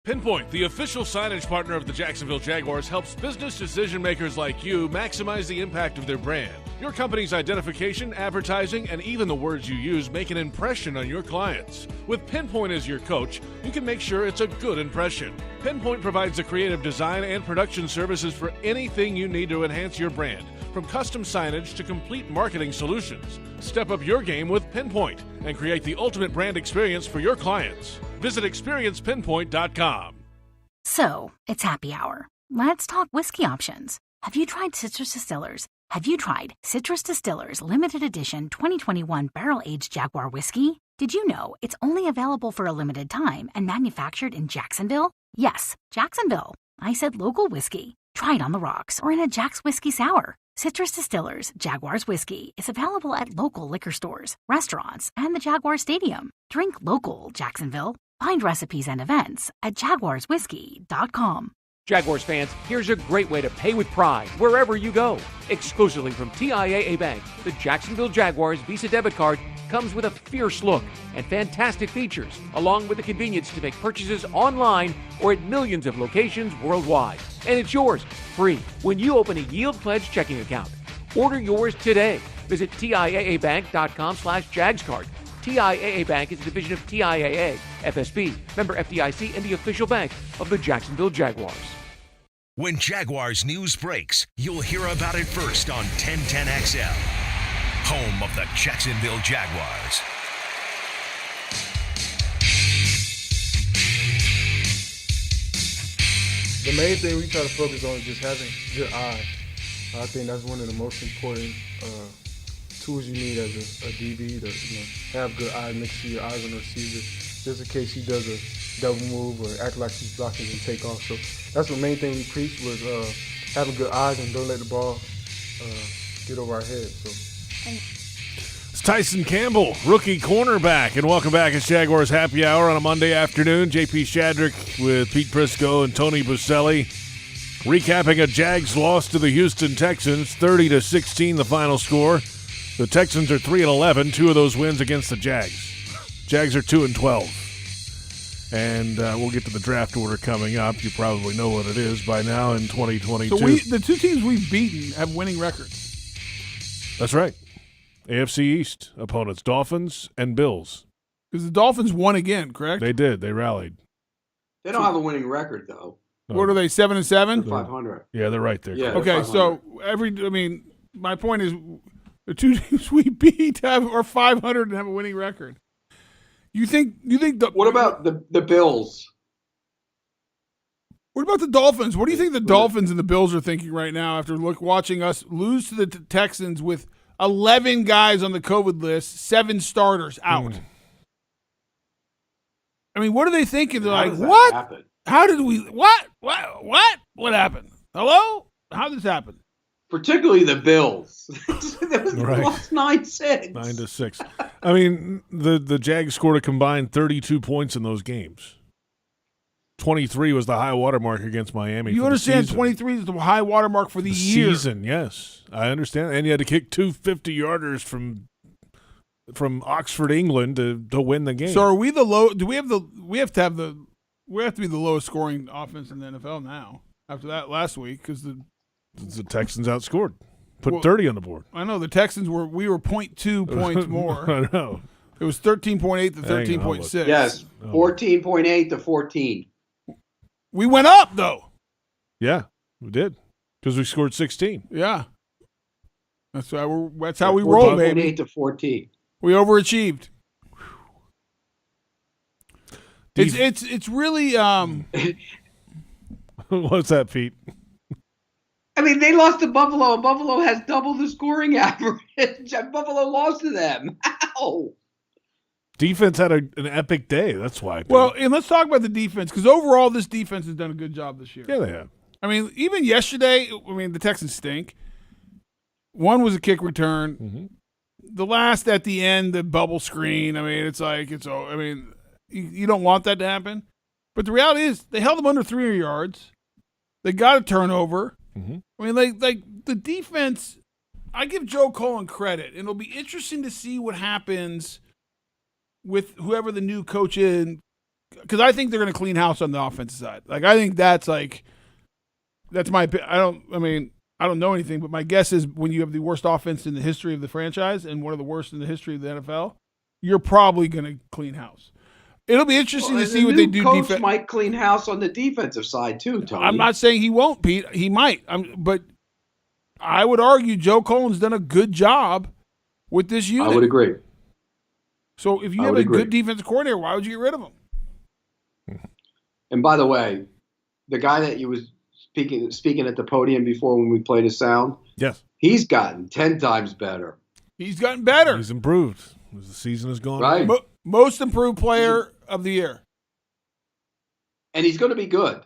Pinpoint, the official signage partner of the Jacksonville Jaguars, helps business decision makers like you maximize the impact of their brand. Your company's identification, advertising, and even the words you use make an impression on your clients. With Pinpoint as your coach, you can make sure it's a good impression. Pinpoint provides the creative design and production services for anything you need to enhance your brand, From custom signage to complete marketing solutions, step up your game with Pinpoint and create the ultimate brand experience for your clients. Visit experiencepinpoint.com. So, it's happy hour. Let's talk whiskey options. Have you tried Citrus Distillers? Have you tried Citrus Distillers Limited Edition 2021 Barrel-Aged Jaguar Whiskey? Did you know it's only available for a limited time and manufactured in Jacksonville? Yes, Jacksonville. I said local whiskey. Try it on the rocks or in a Jack's Whiskey Sour. Citrus Distillers Jaguars Whiskey is available at local liquor stores, restaurants, and the Jaguar Stadium. Drink local, Jacksonville. Find recipes and events at jaguarswhiskey.com. Jaguars fans, here's a great way to pay with pride wherever you go. Exclusively from TIAA Bank, the Jacksonville Jaguars Visa debit card comes with a fierce look and fantastic features, along with the convenience to make purchases online or at millions of locations worldwide. And it's yours, free, when you open a Yield Pledge checking account. Order yours today. Visit TIAABank.com/JagsCard. TIAA Bank is a division of TIAA, FSB, member FDIC, and the official bank of the Jacksonville Jaguars. When Jaguars news breaks, you'll hear about it first on 1010XL, home of the Jacksonville Jaguars. The main thing we try to focus on is just having good eye. I think that's one of the most important tools you need as a DB to have good eye, make sure your eyes on the receiver, just in case he does a double move or act like he's blocking and take off. So that's the main thing we preach was having good eyes and don't let the ball get over our heads. It's Tyson Campbell, rookie cornerback, and welcome back. It's Jaguars Happy Hour on a Monday afternoon. JP Shadrick with Pete Prisco and Tony Boselli recapping a Jags loss to the Houston Texans, 30-16 the final score. The Texans are 3-11, two of those wins against the Jags. Jags are 2-12. And we'll get to the draft order coming up. You probably know what it is by now in 2022. So the two teams we've beaten have winning records. That's right. AFC East opponents, Dolphins and Bills. Because the Dolphins won again, correct? They did. They rallied. They don't have a winning record, though. No. What are they, 7-7? 500. Yeah, they're right there. Yeah, okay, so my point is the two teams we beat are 500 and have a winning record. What about the Bills? What about the Dolphins? What do you think the Dolphins and the Bills are thinking right now after watching us lose to the Texans with 11 guys on the COVID list, 7 starters out? I mean, what are they thinking? They're like, what? Happen? How did we? What? What happened? Hello? How did this happen? Particularly the Bills. That was lost 9-6. 9-6. I mean, the Jags scored a combined 32 points in those games. 23 was the high water mark against Miami. You understand 23 is the high water mark for the year. Season, yes. I understand. And you had to kick 2 50-yarders from Oxford, England to win the game. So are we the low? Do we have the? We have to be the lowest scoring offense in the NFL now after that last week because the Texans outscored. Put 30 on the board. I know the Texans were 0.2 points more. I know. It was 13.8 to 13.6. Yes, 14.8 to 14. We went up though. Yeah, we did because we scored 16. Yeah, that's how we roll, baby. 14.8 to 14. We overachieved. It's really What's that, Pete? I mean, they lost to Buffalo, and Buffalo has double the scoring average. Buffalo lost to them. How? Defense had an epic day. That's why. Well, and let's talk about the defense because overall, this defense has done a good job this year. Yeah, they have. I mean, even yesterday, the Texans stink. One was a kick return. Mm-hmm. The last at the end, the bubble screen. I mean, you don't want that to happen. But the reality is, they held them under 300 yards. They got a turnover. Mm-hmm. I mean, like the defense. I give Joe Cullen credit, and it'll be interesting to see what happens with whoever the new coach is, because I think they're going to clean house on the offensive side. Like, I think that's my. I don't know anything, but my guess is when you have the worst offense in the history of the franchise and one of the worst in the history of the NFL, you're probably going to clean house. It'll be interesting to see what they do. Coach might clean house on the defensive side too, Tony. I'm not saying he won't, Pete. He might. But I would argue Joe Colin's done a good job with this unit. I would agree. So if you have a good defensive coordinator, why would you get rid of him? And by the way, the guy that you was speaking at the podium before when we played his sound, yes, he's gotten 10 times better. He's gotten better. He's improved as the season has gone right. on. Most improved player of the year. And he's going to be good.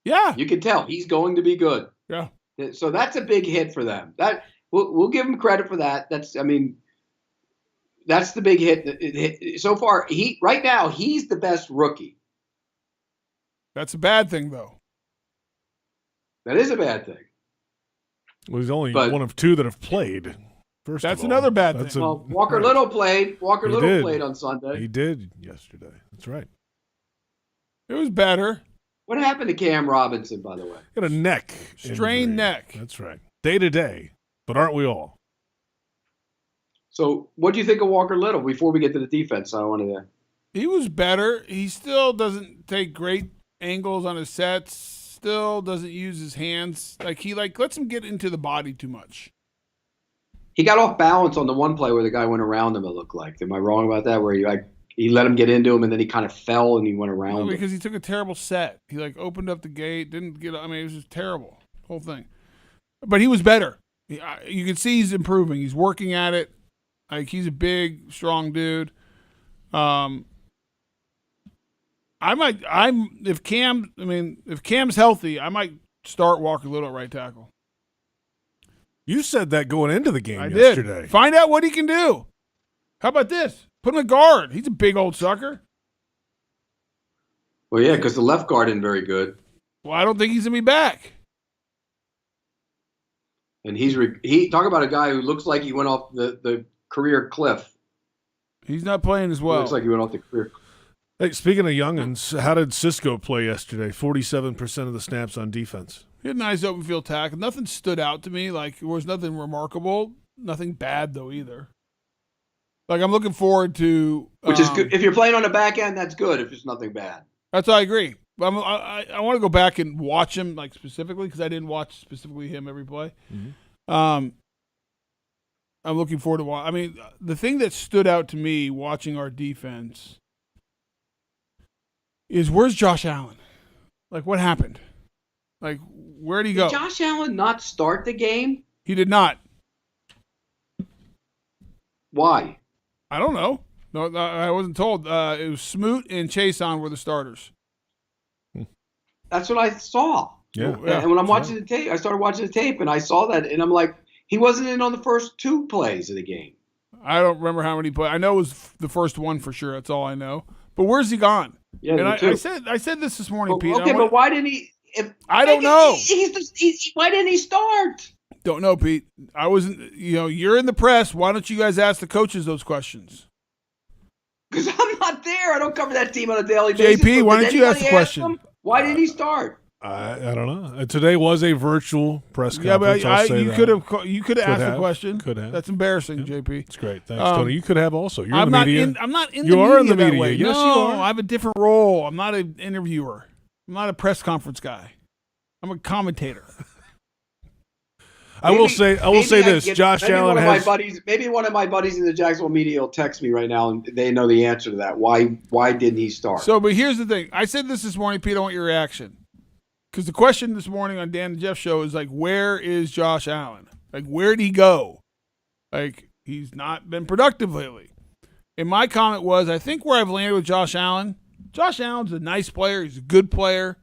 Yeah. You can tell he's going to be good. Yeah. So that's a big hit for them. That we'll give him credit for that. That's the big hit. So far, right now he's the best rookie. That's a bad thing, though. That is a bad thing. Well, he's only one of two that have played. That's another bad thing. Well, Walker Little played. Walker Little played on Sunday. He did yesterday. That's right. It was better. What happened to Cam Robinson, by the way? Got a neck. Strained neck. That's right. Day to day. But aren't we all? So what do you think of Walker Little before we get to the defense? I wanted to. He was better. He still doesn't take great angles on his sets. Still doesn't use his hands. He lets him get into the body too much. He got off balance on the one play where the guy went around him, it looked like. Am I wrong about that? Where he let him get into him and then he kind of fell and he went around him. Because he took a terrible set. He opened up the gate, didn't get. It was just terrible, whole thing. But he was better. You can see he's improving. He's working at it. He's a big, strong dude. If Cam's healthy, I might start Walker Little at right tackle. You said that going into the game yesterday. Find out what he can do. How about this? Put him at guard. He's a big old sucker. Well, yeah, because the left guard isn't very good. Well, I don't think he's going to be back. And he talk about a guy who looks like he went off the career cliff. He's not playing as well. He looks like he went off the career cliff. Hey, speaking of youngins, how did Cisco play yesterday? 47% of the snaps on defense. He had a nice open field tackle. Nothing stood out to me. There was nothing remarkable. Nothing bad, though, either. I'm looking forward to... Which is good. If you're playing on the back end, that's good if it's nothing bad. That's I agree. I want to go back and watch him, specifically, because I didn't watch specifically him every play. Mm-hmm. I'm looking forward to the thing that stood out to me watching our defense is where's Josh Allen? What happened? Where'd he go? Did Josh Allen not start the game? He did not. Why? I don't know. No, I wasn't told. It was Smoot and Chason were the starters. That's what I saw. Yeah. And when I'm watching the tape, I started watching the tape, and I saw that, and I'm like, he wasn't in on the first two plays of the game. I don't remember how many plays. I know it was the first one for sure. That's all I know. But where's he gone? Yeah, and I said this morning, Pete. Okay, but why didn't he? I don't know. Why didn't he start? Don't know, Pete. I wasn't. You're in the press. Why don't you guys ask the coaches those questions? Because I'm not there. I don't cover that team on a daily basis. JP, why don't you ask the question? Why didn't he start? I don't know. Today was a virtual press conference. Yeah, but you could have asked the question. Could have. That's embarrassing, JP. It's great. Thanks, Tony. You could have also. You're I'm in the media. I'm not in you the are media in the that media. way. Yes, no, you are. I have a different role. I'm not an interviewer. I'm not a press conference guy. I'm a commentator. I will say this. Josh Allen has. Maybe one of my buddies in the Jacksonville media will text me right now, and they know the answer to that. Why didn't he start? But here's the thing. I said this morning, Pete. I want your reaction. Because the question this morning on Dan and Jeff's show is where is Josh Allen? Where did he go? He's not been productive lately. And my comment was, I think where I've landed with Josh Allen's a nice player. He's a good player.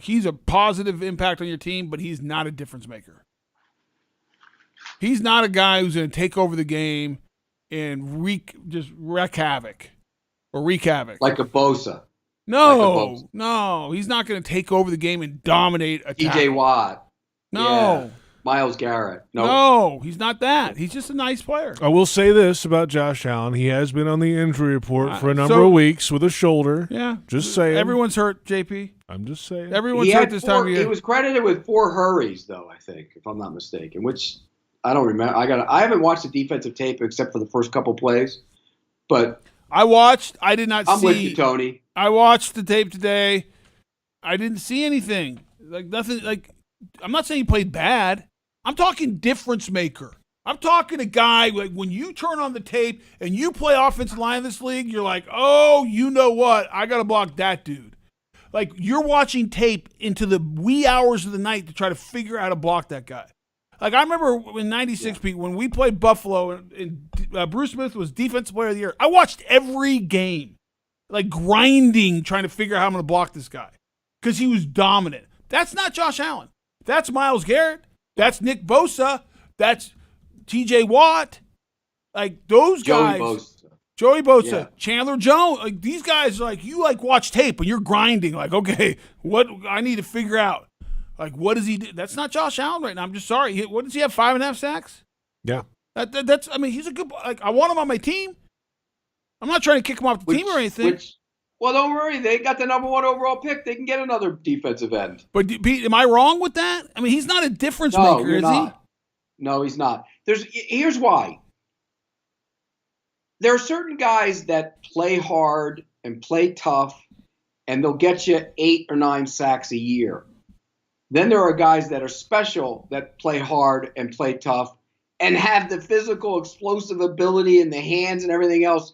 He's a positive impact on your team, but he's not a difference maker. He's not a guy who's going to take over the game and wreak havoc. Like a Bosa. No, he's not going to take over the game and dominate a T.J. Watt. No. Yeah. Myles Garrett. No, he's not that. He's just a nice player. I will say this about Josh Allen. He has been on the injury report for a number of weeks with a shoulder. Yeah. Just saying. Everyone's hurt, JP. I'm just saying. Everyone's hurt this time of year. He was credited with 4 hurries, though, I think, if I'm not mistaken, which I don't remember. I haven't watched the defensive tape except for the first couple plays, but I watched. I did not see. I'm with you, Tony. I watched the tape today. I didn't see anything. Nothing. I'm not saying he played bad. I'm talking difference maker. I'm talking a guy, like, when you turn on the tape and you play offensive line in this league, you're like, oh, you know what? I got to block that dude. Like, you're watching tape into the wee hours of the night to try to figure out how to block that guy. Like, I remember in 96, Pete, when we played Buffalo and Bruce Smith was Defensive Player of the Year, I watched every game, like, grinding, trying to figure out how I'm going to block this guy because he was dominant. That's not Josh Allen. That's Myles Garrett. That's Nick Bosa. That's T.J. Watt. Like, those guys. Joey Bosa. Yeah. Chandler Jones. Like, these guys, like, you, like, watch tape and you're grinding. Like, okay, what I need to figure out. Like, what does he do? That's not Josh Allen right now. I'm just sorry. What does he have, 5.5 sacks? Yeah. That's. I mean, he's a good, like, I want him on my team. I'm not trying to kick him off the team or anything. Well, don't worry. They got the number 1 overall pick. They can get another defensive end. But, Pete, am I wrong with that? I mean, he's not a difference maker, is he? No, he's not. Here's why. There are certain guys that play hard and play tough, and they'll get you 8 or 9 sacks a year. Then there are guys that are special that play hard and play tough and have the physical explosive ability in the hands and everything else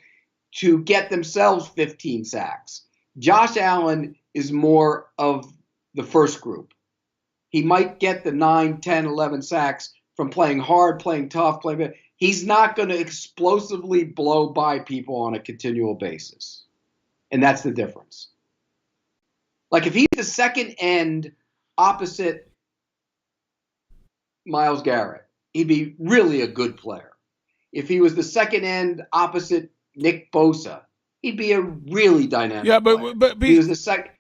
to get themselves 15 sacks. Josh Allen is more of the first group. He might get the 9, 10, 11 sacks from playing hard, playing tough, playing good. He's not going to explosively blow by people on a continual basis. And that's the difference. Like, if he's the second end opposite Myles Garrett, he'd be really a good player. If he was the second end opposite Nick Bosa, he'd be a really dynamic player. But he was the second.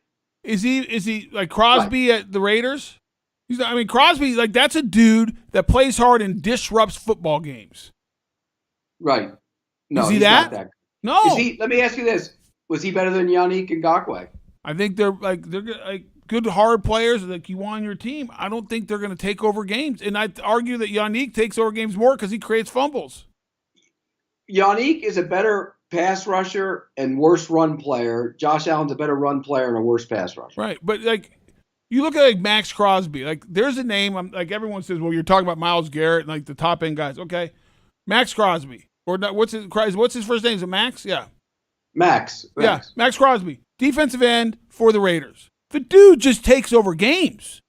Is he like Crosby at the Raiders? Crosby, like, that's a dude that plays hard and disrupts football games. Right. No, is he he's that? Not that. No. Let me ask you this. Was he better than Yannick Ngakoue? I think they're good hard players like you want on your team. I don't think they're going to take over games. And I'd argue that Yannick takes over games more because he creates fumbles. Yannick is a better pass rusher and worse run player. Josh Allen's a better run player and a worse pass rusher. Right. But, like, you look at, like, Max Crosby. Like, there's a name. Like, everyone says, well, you're talking about Myles Garrett and, like, the top end guys. Okay, Max Crosby, or not, what's his first name? Is it Max? Yeah, Max. Yeah, Max Crosby, defensive end for the Raiders. The dude just takes over games.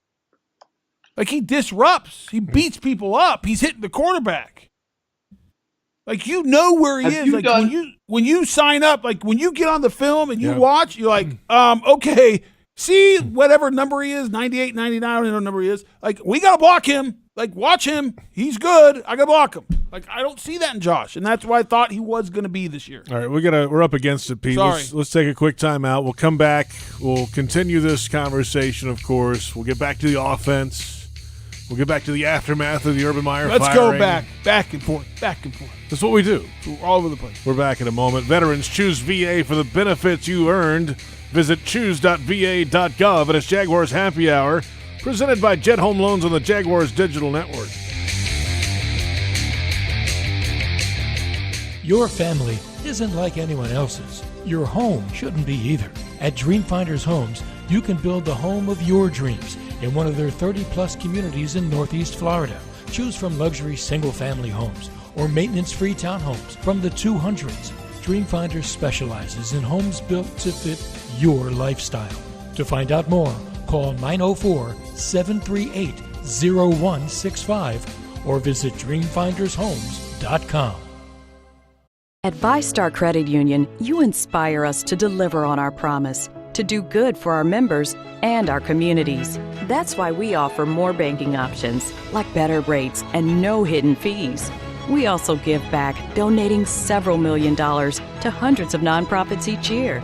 Like, he disrupts. He beats people up. He's hitting the quarterback. Like, you know where he is. Like, when you sign up, like, when you get on the film and you watch, you're like, okay. See whatever number he is, 98, 99, I don't know what number he is. Like, we got to block him. Like, watch him. He's good. I got to block him. Like, I don't see that in Josh, and that's what I thought he was going to be this year. All right, we're up against it, Pete. Sorry. Let's take a quick timeout. We'll come back. We'll continue this conversation, of course. We'll get back to the offense. We'll get back to the aftermath of the Urban Meyer firing. Let's go back and forth. That's what we do. We're all over the place. We're back in a moment. Veterans, choose VA for the benefits you earned. Visit choose.va.gov, and it's Jaguars Happy Hour, presented by Jet Home Loans on the Jaguars Digital Network. Your family isn't like anyone else's. Your home shouldn't be either. At Dreamfinders Homes, you can build the home of your dreams in one of their 30-plus communities in Northeast Florida. Choose from luxury single-family homes or maintenance-free townhomes from the 200s. Dreamfinders specializes in homes built to fit your lifestyle. To find out more, call 904-738-0165 or visit dreamfindershomes.com. At ViStar Credit Union, you inspire us to deliver on our promise, to do good for our members and our communities. That's why we offer more banking options, like better rates and no hidden fees. We also give back, donating several $1 million to hundreds of nonprofits each year.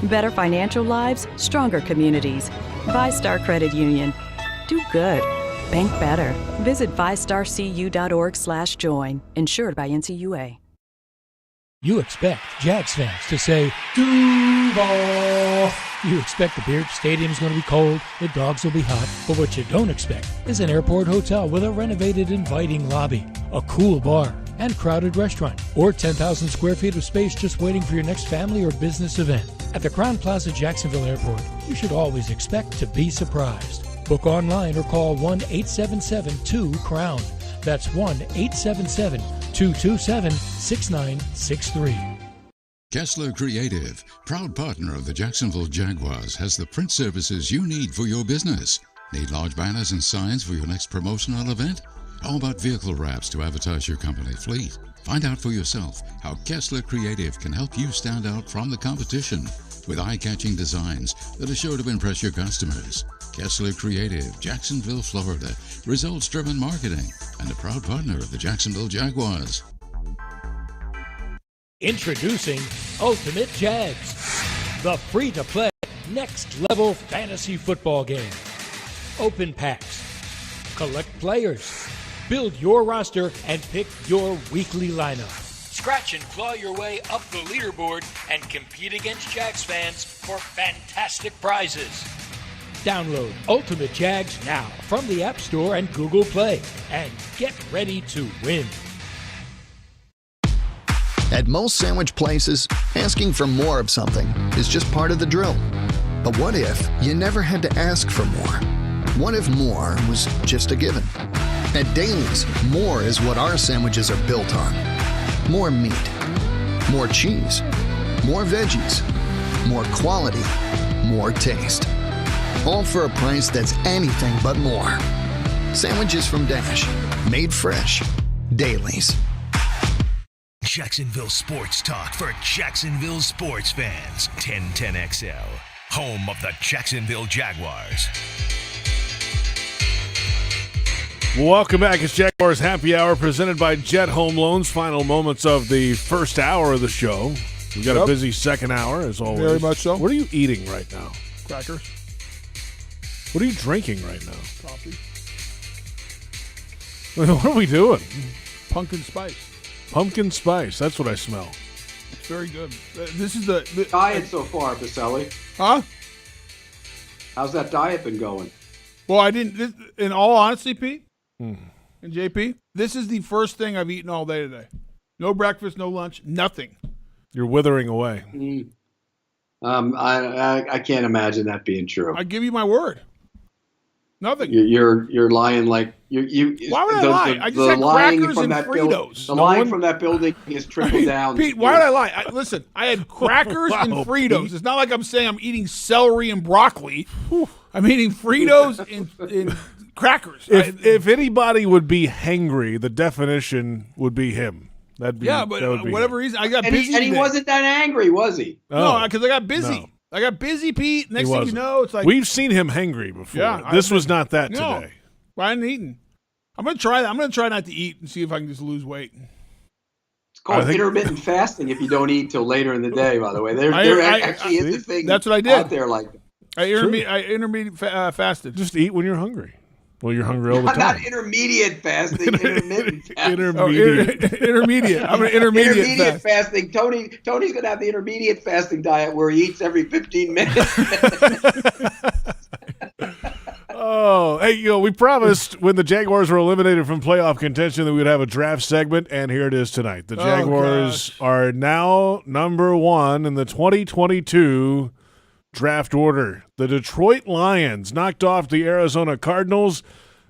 Better financial lives, stronger communities. ViStar Credit Union. Do good. Bank better. Visit vistarcu.org/join. Insured by NCUA. You expect Jags fans to say, Duval. You expect the Beard Stadium's going to be cold, the dogs will be hot, but what you don't expect is an airport hotel with a renovated, inviting lobby, a cool bar, and crowded restaurant, or 10,000 square feet of space just waiting for your next family or business event. At the Crowne Plaza Jacksonville Airport, you should always expect to be surprised. Book online or call 1-877-2-CROWN. That's 1-877-227-6963. Kessler Creative, proud partner of the Jacksonville Jaguars, has the print services you need for your business. Need large banners and signs for your next promotional event? How about vehicle wraps to advertise your company fleet? Find out for yourself how Kessler Creative can help you stand out from the competition with eye-catching designs that are sure to impress your customers. Kessler Creative, Jacksonville, Florida. Results-driven marketing and a proud partner of the Jacksonville Jaguars. Introducing Ultimate Jags, the free-to-play next-level fantasy football game. Open packs, collect players, build your roster, and pick your weekly lineup. Scratch and claw your way up the leaderboard and compete against Jags fans for fantastic prizes. Download Ultimate Jags now from the App Store and Google Play and get ready to win. At most sandwich places, asking for more of something is just part of the drill. But what if you never had to ask for more? What if more was just a given? At Daly's, more is what our sandwiches are built on. More meat, more cheese, more veggies, more quality, more taste. All for a price that's anything but more. Sandwiches from Dash, made fresh. Daly's. Jacksonville Sports Talk for Jacksonville sports fans. 1010XL, home of the Jacksonville Jaguars. Welcome back. It's Jaguars Happy Hour presented by Jet Home Loans. Final moments of the first hour of the show. We've got a busy second hour, as always. Very much so. What are you eating right now? Crackers. What are you drinking right now? Coffee. What are we doing? Pumpkin spice. Pumpkin spice. That's what I smell. It's very good. This is the diet so far, Boselli. Huh? How's that diet been going? Well, I didn't. In all honesty, Pete and JP, this is the first thing I've eaten all day today. No breakfast, no lunch, nothing. You're withering away. I can't imagine that being true. I give you my word. Nothing. You're lying like you. Why would I lie? I just had crackers and Fritos. The line from that building is trickled down. Pete, why would I lie? Listen, I had crackers and Fritos. Pete. It's not like I'm saying I'm eating celery and broccoli. I'm eating Fritos and crackers. If anybody would be hangry, the definition would be him. That'd be but whatever reason, I got busy. And he wasn't that angry, was he? No, because I got busy. No. I got busy, Pete. Next thing you know, it's like we've seen him hangry before. Yeah, this was not that today. I hadn't eaten. I'm gonna try that. I'm gonna try not to eat and see if I can just lose weight. It's called intermittent fasting if you don't eat till later in the day. By the way, there actually is a thing. That's what I did out there like that. I intermittent fasted. Just eat when you're hungry. Well, you're hungry all the time. Not intermediate fasting, intermittent fasting. Intermediate. I'm an intermediate fasting. Tony's going to have the intermediate fasting diet where he eats every 15 minutes. Oh, hey, we promised when the Jaguars were eliminated from playoff contention that we would have a draft segment, and here it is tonight. The Jaguars are now number 1 in the 2022 draft order. The Detroit Lions knocked off the Arizona Cardinals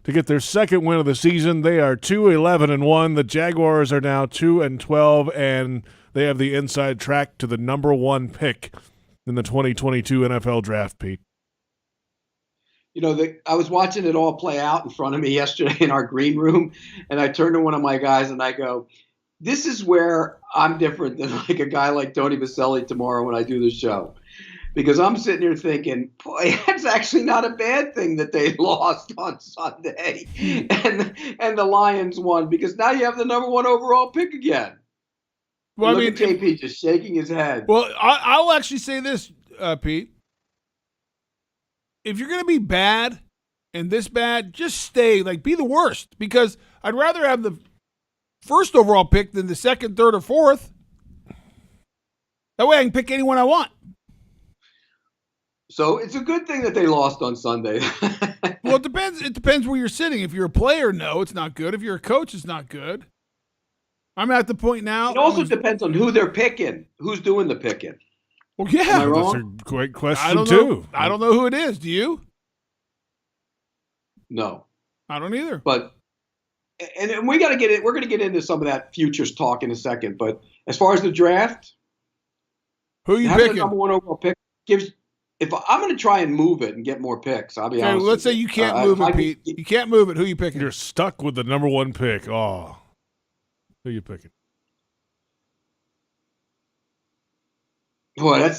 to get their second win of the season. They are 2-11-1. The Jaguars are now 2-12, and they have the inside track to the number 1 pick in the 2022 NFL draft, Pete. I was watching it all play out in front of me yesterday in our green room, and I turned to one of my guys and I go, this is where I'm different than like a guy like Tony Boselli tomorrow when I do the show. Because I'm sitting here thinking, boy, that's actually not a bad thing that they lost on Sunday and the Lions won, because now you have the number 1 overall pick again. Well, look at JP just shaking his head. Well, I'll actually say this, Pete. If you're going to be bad and this bad, just stay, be the worst. Because I'd rather have the first overall pick than the second, third, or fourth. That way I can pick anyone I want. So it's a good thing that they lost on Sunday. Well, it depends. It depends where you're sitting. If you're a player, no, it's not good. If you're a coach, it's not good. I'm at the point now. It also depends on who they're picking. Who's doing the picking? Well, yeah. That's a great question, too. I don't know who it is. Do you? No. I don't either. But and we got to get it. We're going to get into some of that futures talk in a second. But as far as the draft, who you having picking? The number 1 overall pick gives. If I'm going to try and move it and get more picks, I'll be honest. Let's say you can't move it, Pete. You can't move it. Who you picking? You're stuck with the number 1 pick. Oh, who you picking? Boy,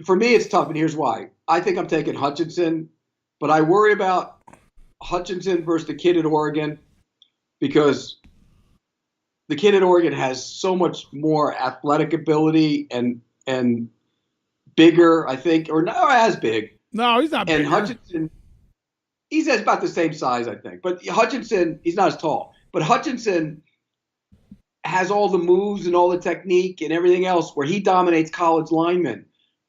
for me. It's tough, and here's why. I think I'm taking Hutchinson, but I worry about Hutchinson versus the kid at Oregon because the kid at Oregon has so much more athletic ability and bigger, I think, or not as big. No, he's not big. And Hutchinson, he's about the same size, I think. But Hutchinson, he's not as tall. But Hutchinson has all the moves and all the technique and everything else where he dominates college linemen.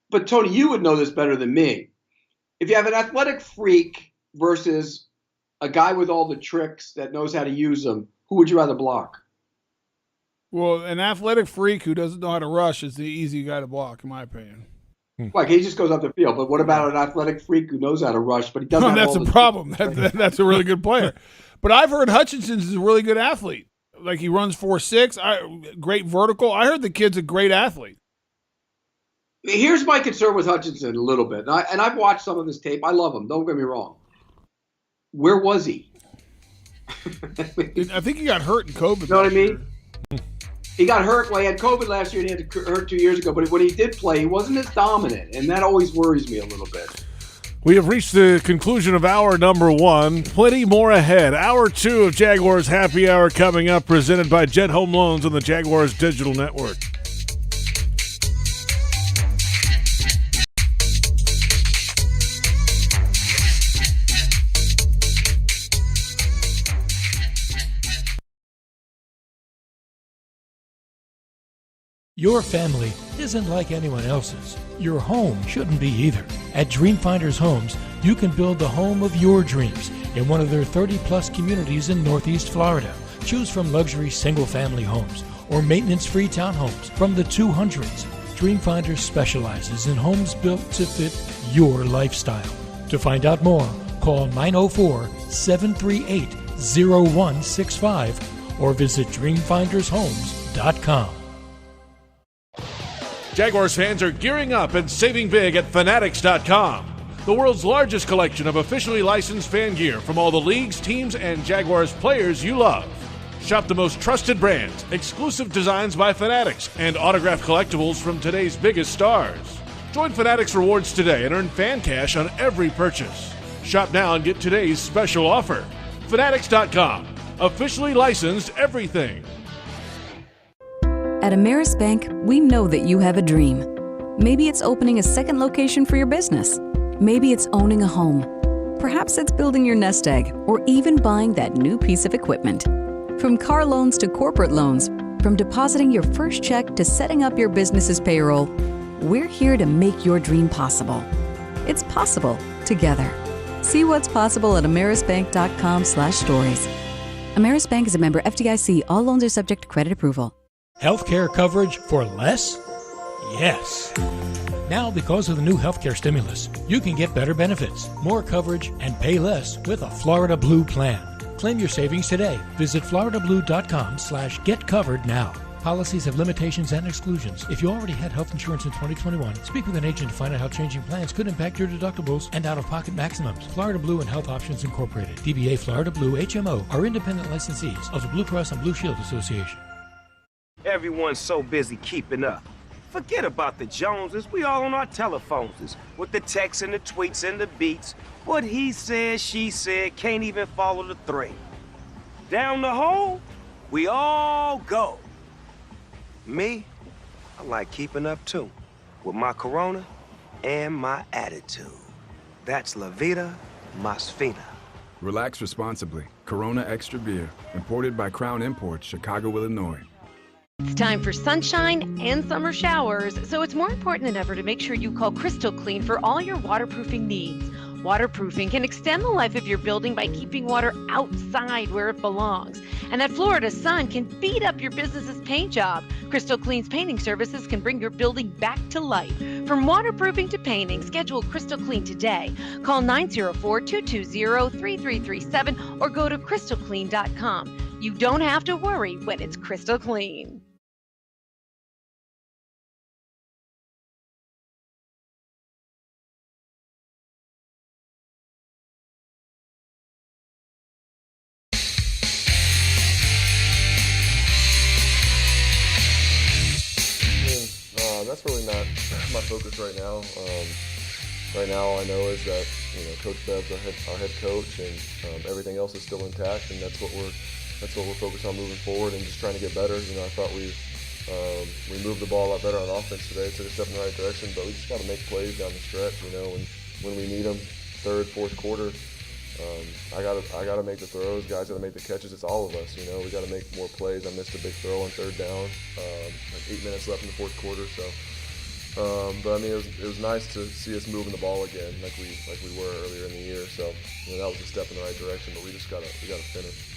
But, Tony, you would know this better than me. If you have an athletic freak versus a guy with all the tricks that knows how to use them, who would you rather block? Well, an athletic freak who doesn't know how to rush is the easy guy to block, in my opinion. Like, he just goes up the field. But what about an athletic freak who knows how to rush, but he doesn't have that's all a the problem. That's a really good player. But I've heard Hutchinson's a really good athlete. Like, he runs 4.6, great vertical. I heard the kid's a great athlete. Here's my concern with Hutchinson a little bit. And I've watched some of his tape. I love him. Don't get me wrong. Where was he? I think he got hurt in COVID. You know what I mean? He got hurt. Well, he had COVID last year and he had hurt 2 years ago. But when he did play, he wasn't as dominant. And that always worries me a little bit. We have reached the conclusion of hour number 1. Plenty more ahead. Hour 2 of Jaguars Happy Hour coming up, presented by Jet Home Loans on the Jaguars Digital Network. Your family isn't like anyone else's. Your home shouldn't be either. At Dreamfinders Homes, you can build the home of your dreams in one of their 30-plus communities in Northeast Florida. Choose from luxury single-family homes or maintenance-free townhomes from the 200s. Dreamfinders specializes in homes built to fit your lifestyle. To find out more, call 904-738-0165 or visit dreamfindershomes.com. Jaguars fans are gearing up and saving big at Fanatics.com, the world's largest collection of officially licensed fan gear from all the leagues, teams, and Jaguars players you love. Shop the most trusted brands, exclusive designs by Fanatics, and autographed collectibles from today's biggest stars. Join Fanatics Rewards today and earn fan cash on every purchase. Shop now and get today's special offer. Fanatics.com, officially licensed everything. At Ameris Bank, we know that you have a dream. Maybe it's opening a second location for your business. Maybe it's owning a home. Perhaps it's building your nest egg or even buying that new piece of equipment. From car loans to corporate loans, from depositing your first check to setting up your business's payroll, we're here to make your dream possible. It's possible together. See what's possible at amerisbank.com/stories. Ameris Bank is a member FDIC. All loans are subject to credit approval. Healthcare coverage for less? Yes. Now, because of the new healthcare stimulus, you can get better benefits, more coverage, and pay less with a Florida Blue plan. Claim your savings today. Visit floridablue.com/getcovered now. Policies have limitations and exclusions. If you already had health insurance in 2021, speak with an agent to find out how changing plans could impact your deductibles and out-of-pocket maximums. Florida Blue and Health Options Incorporated, DBA Florida Blue HMO, are independent licensees of the Blue Cross and Blue Shield Association. Everyone's so busy keeping up. Forget about the Joneses. We all on our telephones with the texts and the tweets and the beats. What he said, she said, can't even follow the thread. Down the hole, we all go. Me, I like keeping up too, with my Corona and my attitude. That's La Vida Más Fina. Relax responsibly. Corona Extra Beer, imported by Crown Imports, Chicago, Illinois. It's time for sunshine and summer showers, so it's more important than ever to make sure you call Crystal Clean for all your waterproofing needs. Waterproofing can extend the life of your building by keeping water outside where it belongs. And that Florida sun can beat up your business's paint job. Crystal Clean's painting services can bring your building back to life. From waterproofing to painting, schedule Crystal Clean today. Call 904-220-3337 or go to crystalclean.com. You don't have to worry when it's crystal clean. That's really not my focus right now. Right now, all I know is that Coach Bev's our head coach, and everything else is still intact, and that's what we're focused on moving forward and just trying to get better. I thought we moved the ball a lot better on offense today, took a step in the right direction, but we just got to make plays down the stretch. When we need them, third, fourth quarter. I gotta make the throws. Guys gotta make the catches. It's all of us. We gotta make more plays. I missed a big throw on third down. Like 8 minutes left in the fourth quarter. So, but I mean, it was nice to see us moving the ball again, like we were earlier in the year. So, that was a step in the right direction. But we gotta finish.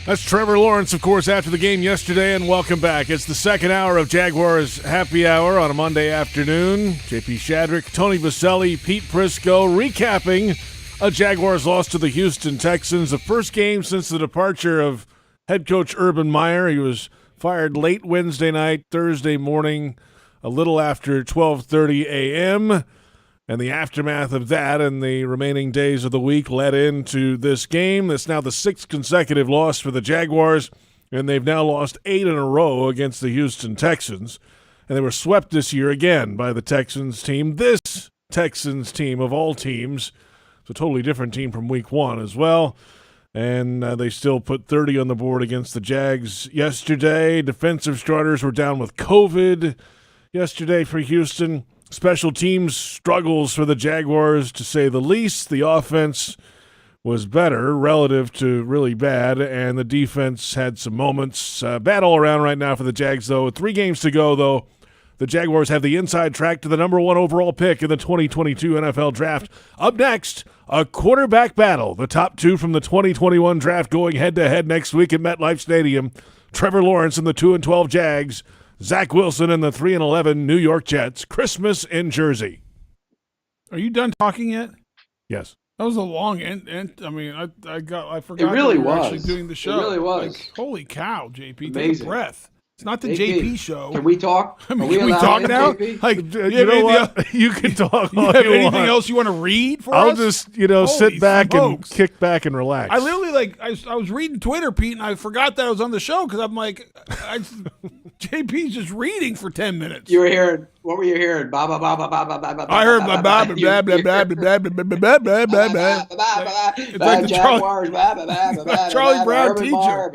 That's Trevor Lawrence, of course, after the game yesterday, and welcome back. It's the second hour of Jaguars Happy Hour on a Monday afternoon. JP Shadrick, Tony Boselli, Pete Prisco recapping a Jaguars loss to the Houston Texans, the first game since the departure of head coach Urban Meyer. He was fired late Wednesday night, Thursday morning, a little after 12:30 a.m., and the aftermath of that and the remaining days of the week led into this game. That's now the sixth consecutive loss for the Jaguars, and they've now lost 8 in a row against the Houston Texans. And they were swept this year again by the Texans team. This Texans team of all teams, it's a totally different team from week one as well. And they still put 30 on the board against the Jags yesterday. Defensive starters were down with COVID yesterday for Houston. Special teams struggles for the Jaguars, to say the least. The offense was better relative to really bad, and the defense had some moments. Bad all around right now for the Jags, though. 3 games to go, though. The Jaguars have the inside track to the number 1 overall pick in the 2022 NFL Draft. Up next, a quarterback battle. The top 2 from the 2021 draft going head-to-head next week at MetLife Stadium. Trevor Lawrence and the 2-12 Jags. Zach Wilson and the 3-11 New York Jets. Christmas in Jersey. Are you done talking yet? Yes. That was a long end. I mean, I forgot. It really that we were was actually doing the show. It really was. Like, holy cow, JP! Amazing. Take a breath. It's not the JP show. Can we talk? I mean, can we talk now? JP? Like, you know what? You can talk. You have anything else you want to read for us? I'll just, sit back and kick back and relax. I literally, I was reading Twitter, Pete, and I forgot that I was on the show because I'm like, JP's just reading for 10 minutes. You were hearing, what were you hearing? Ba, ba, ba, ba, ba, ba, ba, ba, I heard blah, blah, blah, blah, blah, blah, blah, blah, blah, blah, blah, blah. It's like the Charlie Brown teacher.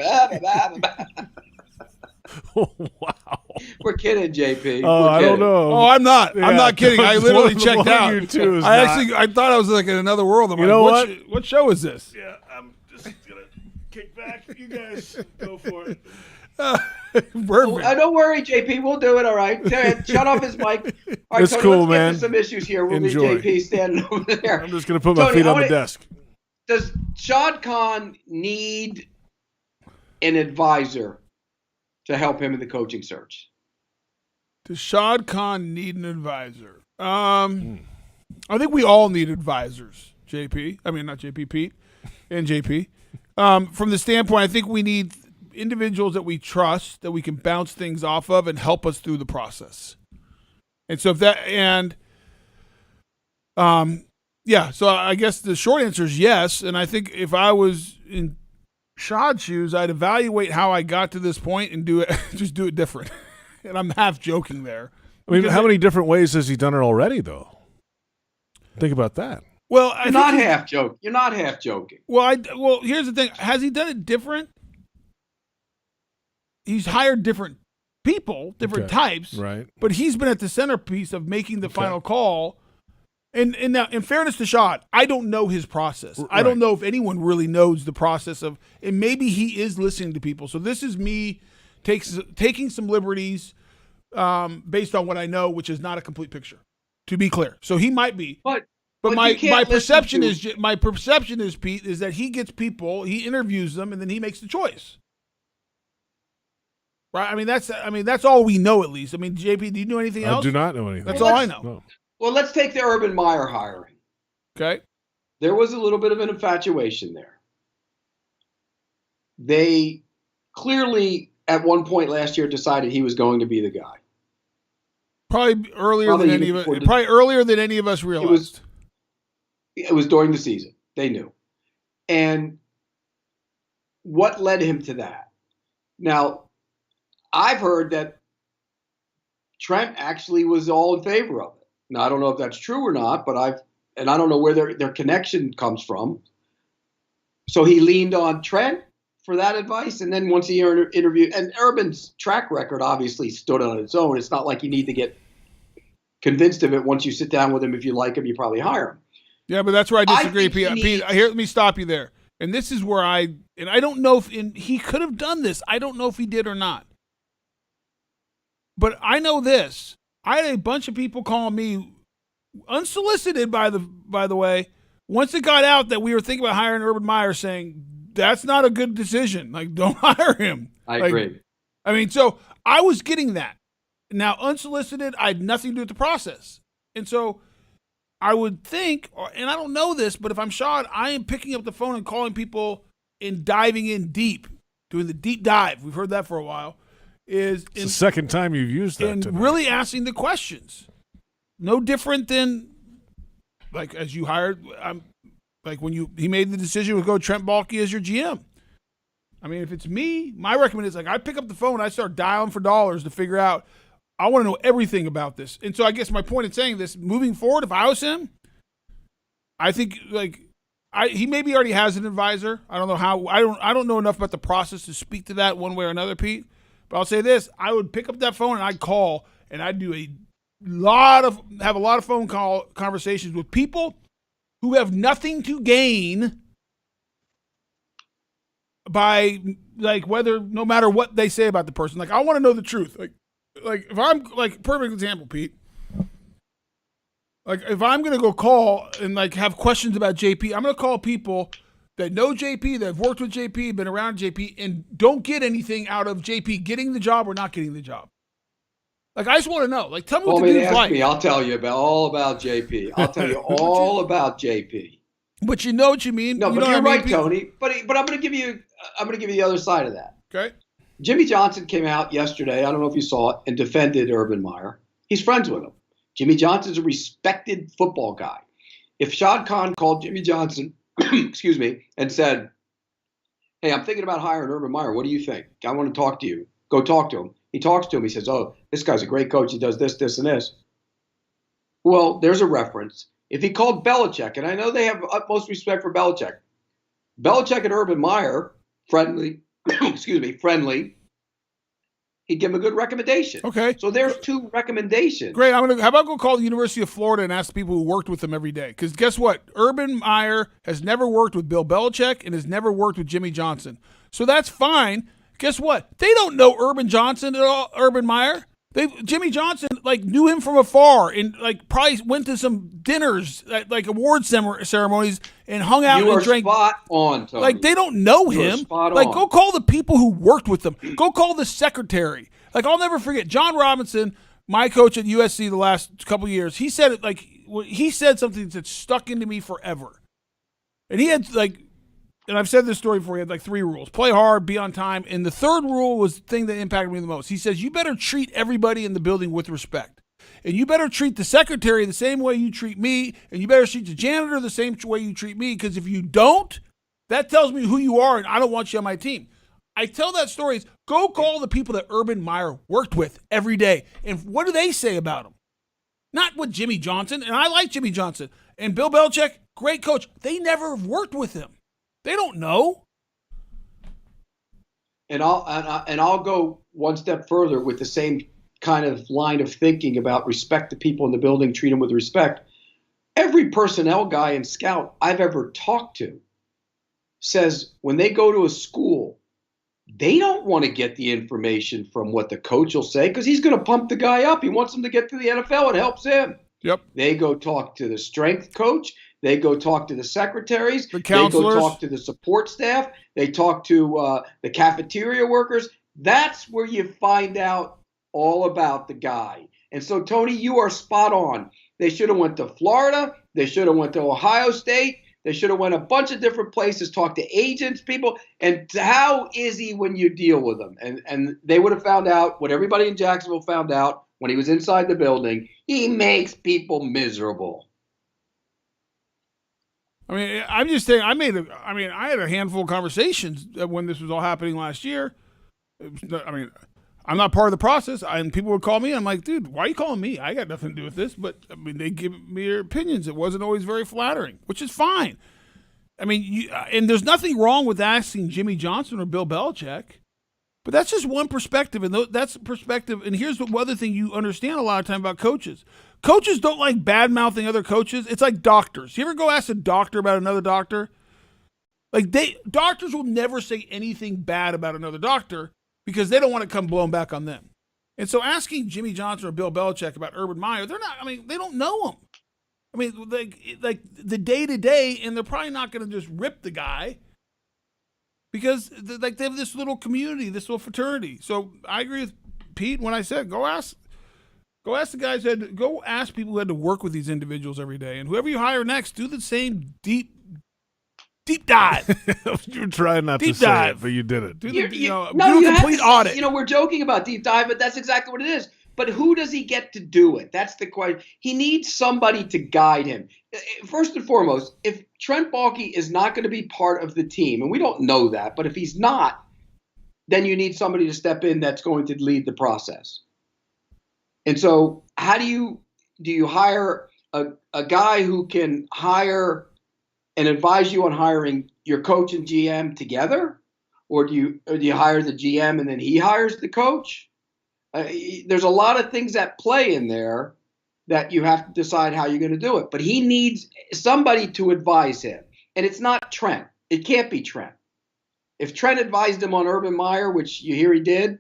Oh, wow. We're kidding, JP. I don't know. Oh, I'm not. Yeah, I'm not kidding. I literally checked out. I thought I was like in another world. I'm you know what show is this? Yeah, I'm just going to kick back. You guys go for it. Perfect. Don't worry, JP. We'll do it. All right. Shut off his mic. All right, it's Tony, cool, let's man. get to some issues here. We'll Enjoy. be JP standing over there. I'm just going to put my feet on the desk. Does Shad Khan need an advisor to help him in the coaching search? Does Shad Khan need an advisor? I think we all need advisors, JP. I mean, not JP, Pete, and JP. From the standpoint, I think we need individuals that we trust, that we can bounce things off of and help us through the process. And so so I guess the short answer is yes. And I think if I was in Shad's shoes, I'd evaluate how I got to this point and just do it different. And I'm half joking there. I mean, how many different ways has he done it already, though? Think about that. Well, You're not half joking. Well, here's the thing. Has he done it different? He's hired different people, different types. Right. But he's been at the centerpiece of making the final call. And now, in fairness to Shad, I don't know his process. I don't know if anyone really knows the process of, and maybe he is listening to people. So this is me taking some liberties based on what I know, which is not a complete picture, to be clear. So he might be. But But my perception is Pete, is that he gets people, he interviews them, and then he makes the choice. Right? I mean that's all we know at least. I mean, JP, do you know anything else? I do not know anything. That's all I know. No. Well, let's take the Urban Meyer hiring. Okay. There was a little bit of an infatuation there. They clearly, at one point last year, decided he was going to be the guy. Probably earlier than any of us realized. It was during the season. They knew. And what led him to that? Now, I've heard that Trent actually was all in favor of it. Now, I don't know if that's true or not, but I don't know where their connection comes from. So he leaned on Trent for that advice, and then once he interviewed, and Urban's track record obviously stood on its own. It's not like you need to get convinced of it. Once you sit down with him, if you like him, you probably hire him. Yeah, but that's where I disagree, Pete. Let me stop you there. And this is where I don't know if he could have done this. I don't know if he did or not. But I know this. I had a bunch of people calling me unsolicited, by the way, once it got out that we were thinking about hiring Urban Meyer, saying that's not a good decision. Like, don't hire him. I agree. I mean, so I was getting that. Now, unsolicited, I had nothing to do with the process. And so I would think, and I don't know this, but if I'm Shad, I am picking up the phone and calling people and diving in deep, doing the deep dive. We've heard that for a while. It's the second time you've used that. And tonight. Really asking the questions. No different than, like, as you hired, like when he made the decision to go Trent Baalke as your GM. I mean, if it's me, my recommendation is, like, I pick up the phone, I start dialing for dollars to figure out, I want to know everything about this. And so I guess my point in saying this, moving forward, if I was him, I think, like, he maybe already has an advisor. I don't know how. I don't know enough about the process to speak to that one way or another, Pete. But I'll say this: I would pick up that phone and I'd call and I'd do have a lot of phone call conversations with people who have nothing to gain by, like, no matter what they say about the person. Like, I want to know the truth. Like if I'm, like, perfect example, Pete. Like, if I'm going to go call and, like, have questions about JP, I'm going to call people that know JP, that have worked with JP, been around JP, and don't get anything out of JP getting the job or not getting the job. Like, I just want to know. Like, tell me what the dude's like. I'll tell you all about JP. I'll tell you all about JP. But you know what you mean. No, but you're right, Tony. But I'm going to give you the other side of that. Okay. Jimmy Johnson came out yesterday. I don't know if you saw it, and defended Urban Meyer. He's friends with him. Jimmy Johnson's a respected football guy. If Shad Khan called Jimmy Johnson, excuse me, and said, "Hey, I'm thinking about hiring Urban Meyer. What do you think? I want to talk to you." Go talk to him. He talks to him. He says, "Oh, this guy's a great coach. He does this, this, and this." Well, there's a reference. If he called Belichick, and I know they have utmost respect for Belichick. Belichick and Urban Meyer, friendly, friendly. He'd give him a good recommendation. Okay. So there's two recommendations. Great. How about go call the University of Florida and ask the people who worked with him every day? Because guess what? Urban Meyer has never worked with Bill Belichick and has never worked with Jimmy Johnson. So that's fine. Guess what? They don't know Urban Johnson at all, Urban Meyer. Jimmy Johnson, like, knew him from afar and, like, probably went to some dinners, like award ceremonies, and hung out and drank. You are spot on, Tony. Like, they don't know him. Like, go call the people who worked with him. Go call the secretary. Like, I'll never forget John Robinson, my coach at USC the last couple of years. He said it, like, he said something that stuck into me forever. And he had, like, and I've said this story before, he had, like, 3 rules. Play hard, be on time. And the third rule was the thing that impacted me the most. He says, you better treat everybody in the building with respect. And you better treat the secretary the same way you treat me. And you better treat the janitor the same way you treat me. Because if you don't, that tells me who you are, and I don't want you on my team. I tell that story is, go call the people that Urban Meyer worked with every day. And what do they say about him? Not with Jimmy Johnson. And I like Jimmy Johnson. And Bill Belichick, great coach. They never worked with him. They don't know. And I'll go one step further with the same kind of line of thinking about respect the people in the building, treat them with respect. Every personnel guy and scout I've ever talked to says when they go to a school, they don't want to get the information from what the coach will say because he's going to pump the guy up. He wants him to get to the NFL. It helps him. Yep. They go talk to the strength coach. They go talk to the secretaries. The counselors. They go talk to the support staff. They talk to the cafeteria workers. That's where you find out all about the guy. And so, Tony, you are spot on. They should have went to Florida. They should have went to Ohio State. They should have went a bunch of different places, talked to agents, people. And how is he when you deal with him? And they would have found out what everybody in Jacksonville found out when he was inside the building. He makes people miserable. I mean, I'm just saying. I had a handful of conversations when this was all happening last year. I'm not part of the process, and people would call me. I'm like, dude, why are you calling me? I got nothing to do with this. But I mean, they give me their opinions. It wasn't always very flattering, which is fine. I mean, and there's nothing wrong with asking Jimmy Johnson or Bill Belichick, but that's just one perspective, and that's perspective. And here's the other thing you understand a lot of time about coaches. Coaches don't like bad-mouthing other coaches. It's like doctors. You ever go ask a doctor about another doctor? Like doctors will never say anything bad about another doctor because they don't want to come blown back on them. And so asking Jimmy Johnson or Bill Belichick about Urban Meyer, they don't know him. I mean, like the day-to-day, and they're probably not going to just rip the guy because they have this little community, this little fraternity. So I agree with Pete when I said go ask the guys go ask people who had to work with these individuals every day, and whoever you hire next, do the same deep dive. You were trying not deep to say dive. it, but you did it. Do a complete audit. We're joking about deep dive, but that's exactly what it is. But who does he get to do it? That's the question. He needs somebody to guide him. First and foremost, if Trent Baalke is not going to be part of the team, and we don't know that, but if he's not, then you need somebody to step in that's going to lead the process. And so how do you hire a guy who can hire and advise you on hiring your coach and GM together? Or do you hire the GM and then he hires the coach? There's a lot of things at play in there that you have to decide how you're going to do it. But he needs somebody to advise him. And it's not Trent. It can't be Trent. If Trent advised him on Urban Meyer, which you hear he did,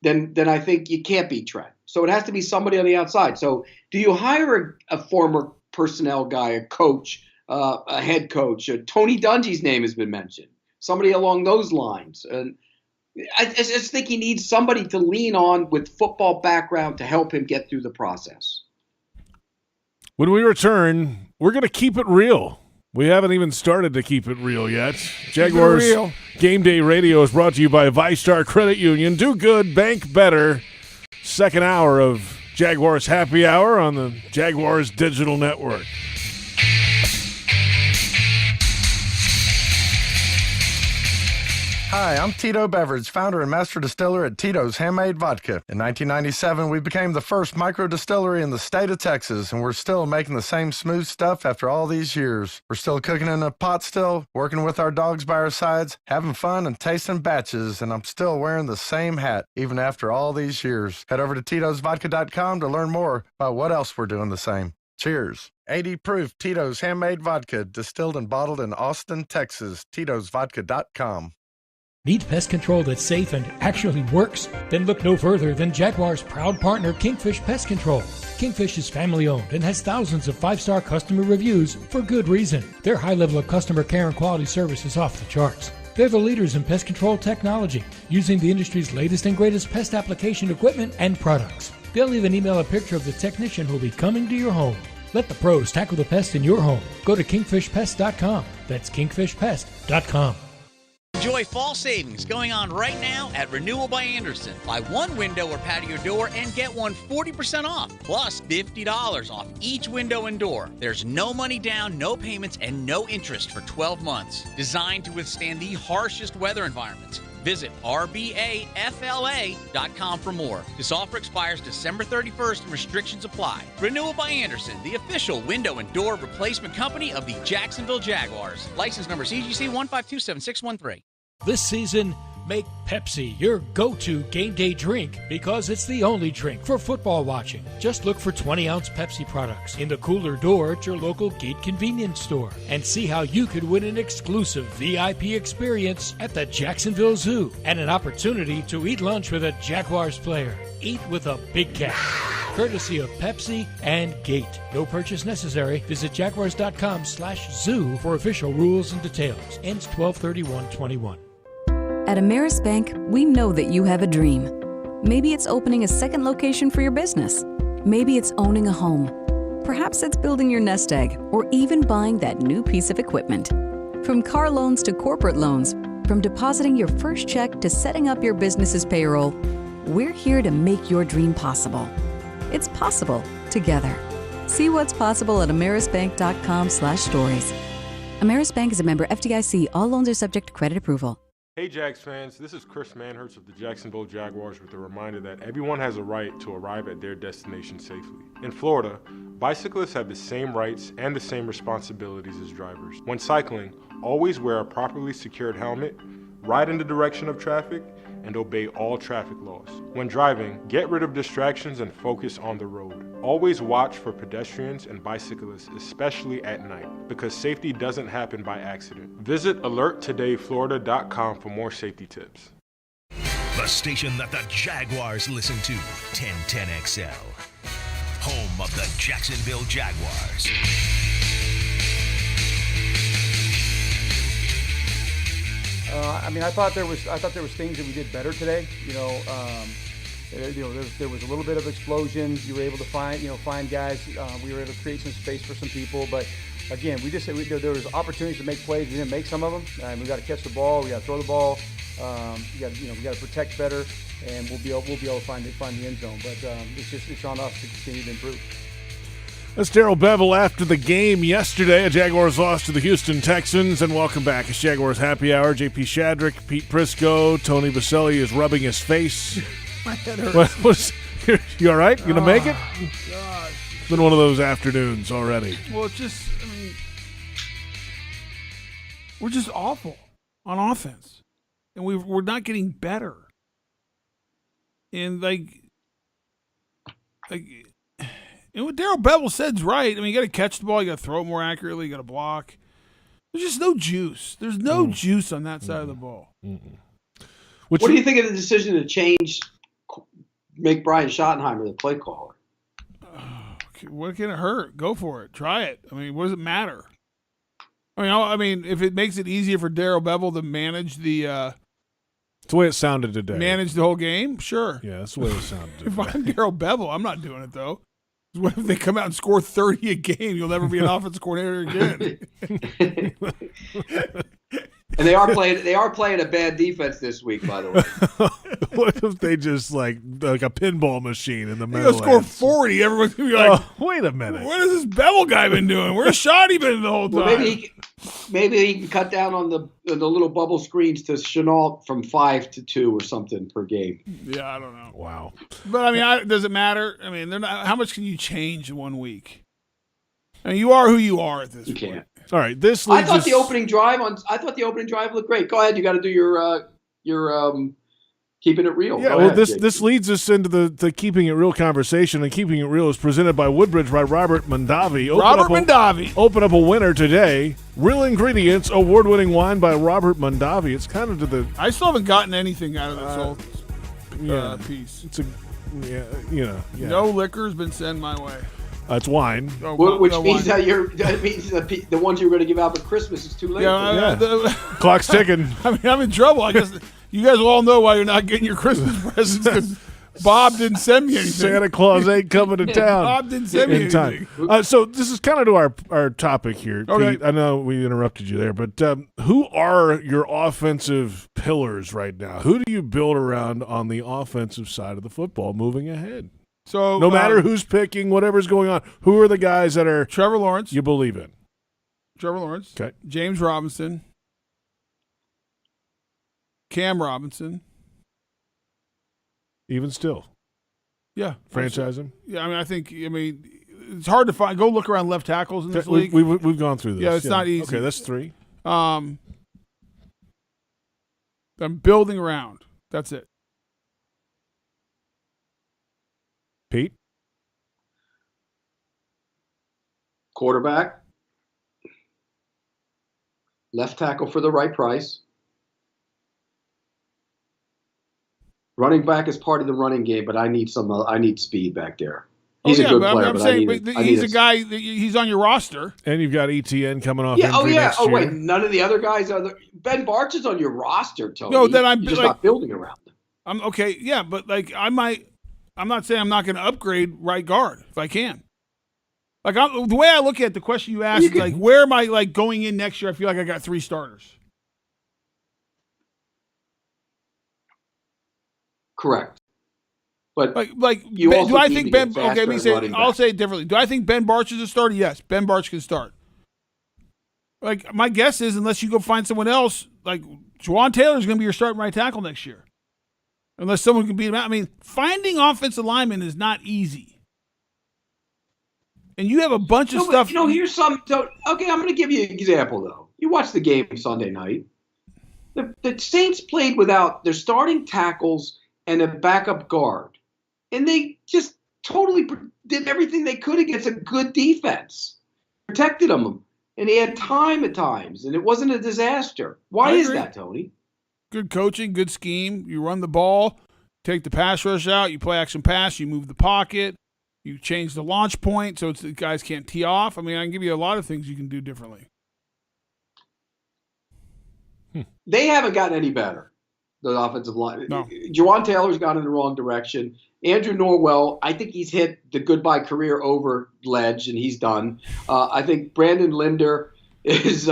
then I think you can't be Trent. So it has to be somebody on the outside. So do you hire a former personnel guy, a coach, a head coach? Tony Dungy's name has been mentioned. Somebody along those lines. And I just think he needs somebody to lean on with football background to help him get through the process. When we return, we're going to keep it real. We haven't even started to keep it real yet. Jaguars Game Day Radio is brought to you by VyStar Credit Union. Do good, bank better. Second hour of Jaguars Happy Hour on the Jaguars Digital Network. Hi, I'm Tito Beverage, founder and master distiller at Tito's Handmade Vodka. In 1997, we became the first micro distillery in the state of Texas, and we're still making the same smooth stuff after all these years. We're still cooking in a pot still, working with our dogs by our sides, having fun and tasting batches, and I'm still wearing the same hat, even after all these years. Head over to Tito'sVodka.com to learn more about what else we're doing the same. Cheers. 80 proof Tito's Handmade Vodka, distilled and bottled in Austin, Texas. Tito'sVodka.com. Need pest control that's safe and actually works? Then look no further than Jaguar's proud partner, Kingfish Pest Control. Kingfish is family-owned and has thousands of 5-star customer reviews for good reason. Their high level of customer care and quality service is off the charts. They're the leaders in pest control technology, using the industry's latest and greatest pest application equipment and products. They'll even email a picture of the technician who'll be coming to your home. Let the pros tackle the pest in your home. Go to kingfishpest.com. That's kingfishpest.com. Enjoy fall savings going on right now at Renewal by Anderson. Buy one window or patio door and get one 40% off, plus $50 off each window and door. There's no money down, no payments, and no interest for 12 months. Designed to withstand the harshest weather environments. Visit rbafla.com for more. This offer expires December 31st and restrictions apply. Renewal by Anderson, the official window and door replacement company of the Jacksonville Jaguars. License number CGC 1527613. This season, make Pepsi your go-to game day drink because it's the only drink for football watching. Just look for 20-ounce Pepsi products in the cooler door at your local Gate convenience store and see how you could win an exclusive VIP experience at the Jacksonville Zoo and an opportunity to eat lunch with a Jaguars player. Eat with a big cat. courtesy of Pepsi and Gate. No purchase necessary. Visit jaguars.com/zoo for official rules and details. Ends 12/31/21. At Ameris Bank, we know that you have a dream. Maybe it's opening a second location for your business. Maybe it's owning a home. Perhaps it's building your nest egg or even buying that new piece of equipment. From car loans to corporate loans, from depositing your first check to setting up your business's payroll, we're here to make your dream possible. It's possible together. See what's possible at amerisbank.com/stories. Ameris Bank is a member FDIC. All loans are subject to credit approval. Hey Jags fans, this is Chris Manhertz of the Jacksonville Jaguars with a reminder that everyone has a right to arrive at their destination safely. In Florida, bicyclists have the same rights and the same responsibilities as drivers. When cycling, always wear a properly secured helmet, ride in the direction of traffic, and obey all traffic laws. When driving, get rid of distractions and focus on the road. Always watch for pedestrians and bicyclists, especially at night, because safety doesn't happen by accident. Visit alerttodayflorida.com for more safety tips. The station that the Jaguars listen to, 1010XL. Home of the Jacksonville Jaguars. I thought there was things that we did better today. There was a little bit of explosion. You were able to find guys. We were able to create some space for some people. But again, there was opportunities to make plays. We didn't make some of them. We got to catch the ball. We got to throw the ball. We got to protect better, and we'll be able to find the end zone. But it's on us to continue to improve. That's Daryl Bevell after the game yesterday. A Jaguars lost to the Houston Texans. And welcome back. It's Jaguars Happy Hour. JP Shadrick, Pete Prisco, Tony Boselli is rubbing his face. My head hurts. You all right? You going to make it? Gosh. It's been one of those afternoons already. Well, we're just awful on offense. And we're not getting better. And and what Daryl Bevell said's right. You got to catch the ball. You got to throw it more accurately. You got to block. There's just no juice. There's no juice on that side of the ball. What do you think of the decision to make Brian Schottenheimer the play caller? What can it hurt? Go for it. Try it. What does it matter? If it makes it easier for Daryl Bevell to manage the it's the way it sounded today. Manage the whole game? Sure. Yeah, that's the way it sounded today. If I'm Daryl Bevell, I'm not doing it, though. What if they come out and score 30 a game? You'll never be an offensive coordinator again. And they are playing a bad defense this week, by the way. What if they just like a pinball machine in the middle? They'll score 40. Everyone's gonna be like, "Wait a minute, what has this Bevell guy been doing? Where's Shoddy been the whole time?" Well, maybe he can cut down on the little bubble screens to Chenault from 5 to 2 or something per game. Yeah, I don't know. Wow. But does it matter? They're not. How much can you change in 1 week? You are who you are at this point. You can't. All right, this. I thought the opening drive looked great. Go ahead, you got to do your keeping it real. Yeah, well, this leads us into the keeping it real conversation, and keeping it real is presented by Woodbridge by Robert Mondavi. Open up a winner today. Real Ingredients, award-winning wine by Robert Mondavi. It's kind of to the. I still haven't gotten anything out of this whole piece. It's No liquor's been sent my way. It's wine. Which means that the ones you're going to give out for Christmas is too late. Clock's ticking. I'm in trouble. I guess you guys will all know why you're not getting your Christmas presents because Bob didn't send me anything. Santa Claus ain't coming to town. Bob didn't send me anything. So this is kind of to our topic here, okay. Pete. I know we interrupted you there, but who are your offensive pillars right now? Who do you build around on the offensive side of the football moving ahead? So no matter who's picking, whatever's going on, who are the guys that are Trevor Lawrence you believe in? Trevor Lawrence. Okay. James Robinson. Cam Robinson. Even still. Yeah. Franchise him? Yeah, I think it's hard to find. Go look around left tackles in this league. We've gone through this. Yeah, it's not easy. Okay, that's 3. I'm building around. That's it. Pete? Quarterback. Left tackle for the right price. Running back is part of the running game, but I need speed back there. He's a good player, I'm but saying he's a guy. He's on your roster, and you've got ETN coming off. Yeah. Injury next year. Wait, none of the other guys are. Ben Barch is on your roster, Tony. No, that I'm You're just not building around him. I'm okay. Yeah, but like I'm not saying I'm not going to upgrade right guard if I can. Like the way I look at the question you asked, is like where am I like going in next year? I feel like I got 3 starters. Correct. But do I think Ben? Okay, let me say. I'll say it differently. Do I think Ben Barch is a starter? Yes, Ben Barch can start. Like my guess is, unless you go find someone else, like Juwan Taylor is going to be your starting right tackle next year, unless someone can beat him out. I mean, finding offensive linemen is not easy, and you have a bunch of stuff. Here's some. Okay, I'm going to give you an example though. You watched the game Sunday night. The Saints played without their starting tackles and a backup guard. And they just totally did everything they could against a good defense. Protected them. And he had time at times. And it wasn't a disaster. Why is that, Tony? Good coaching, good scheme. You run the ball, take the pass rush out, you play action pass, you move the pocket, you change the launch point so the guys can't tee off. I mean, I can give you a lot of things you can do differently. They haven't gotten any better, the offensive line. No. Juwan Taylor's gone in the wrong direction. Andrew Norwell, I think he's hit the goodbye career over ledge, and he's done. I think Brandon Linder is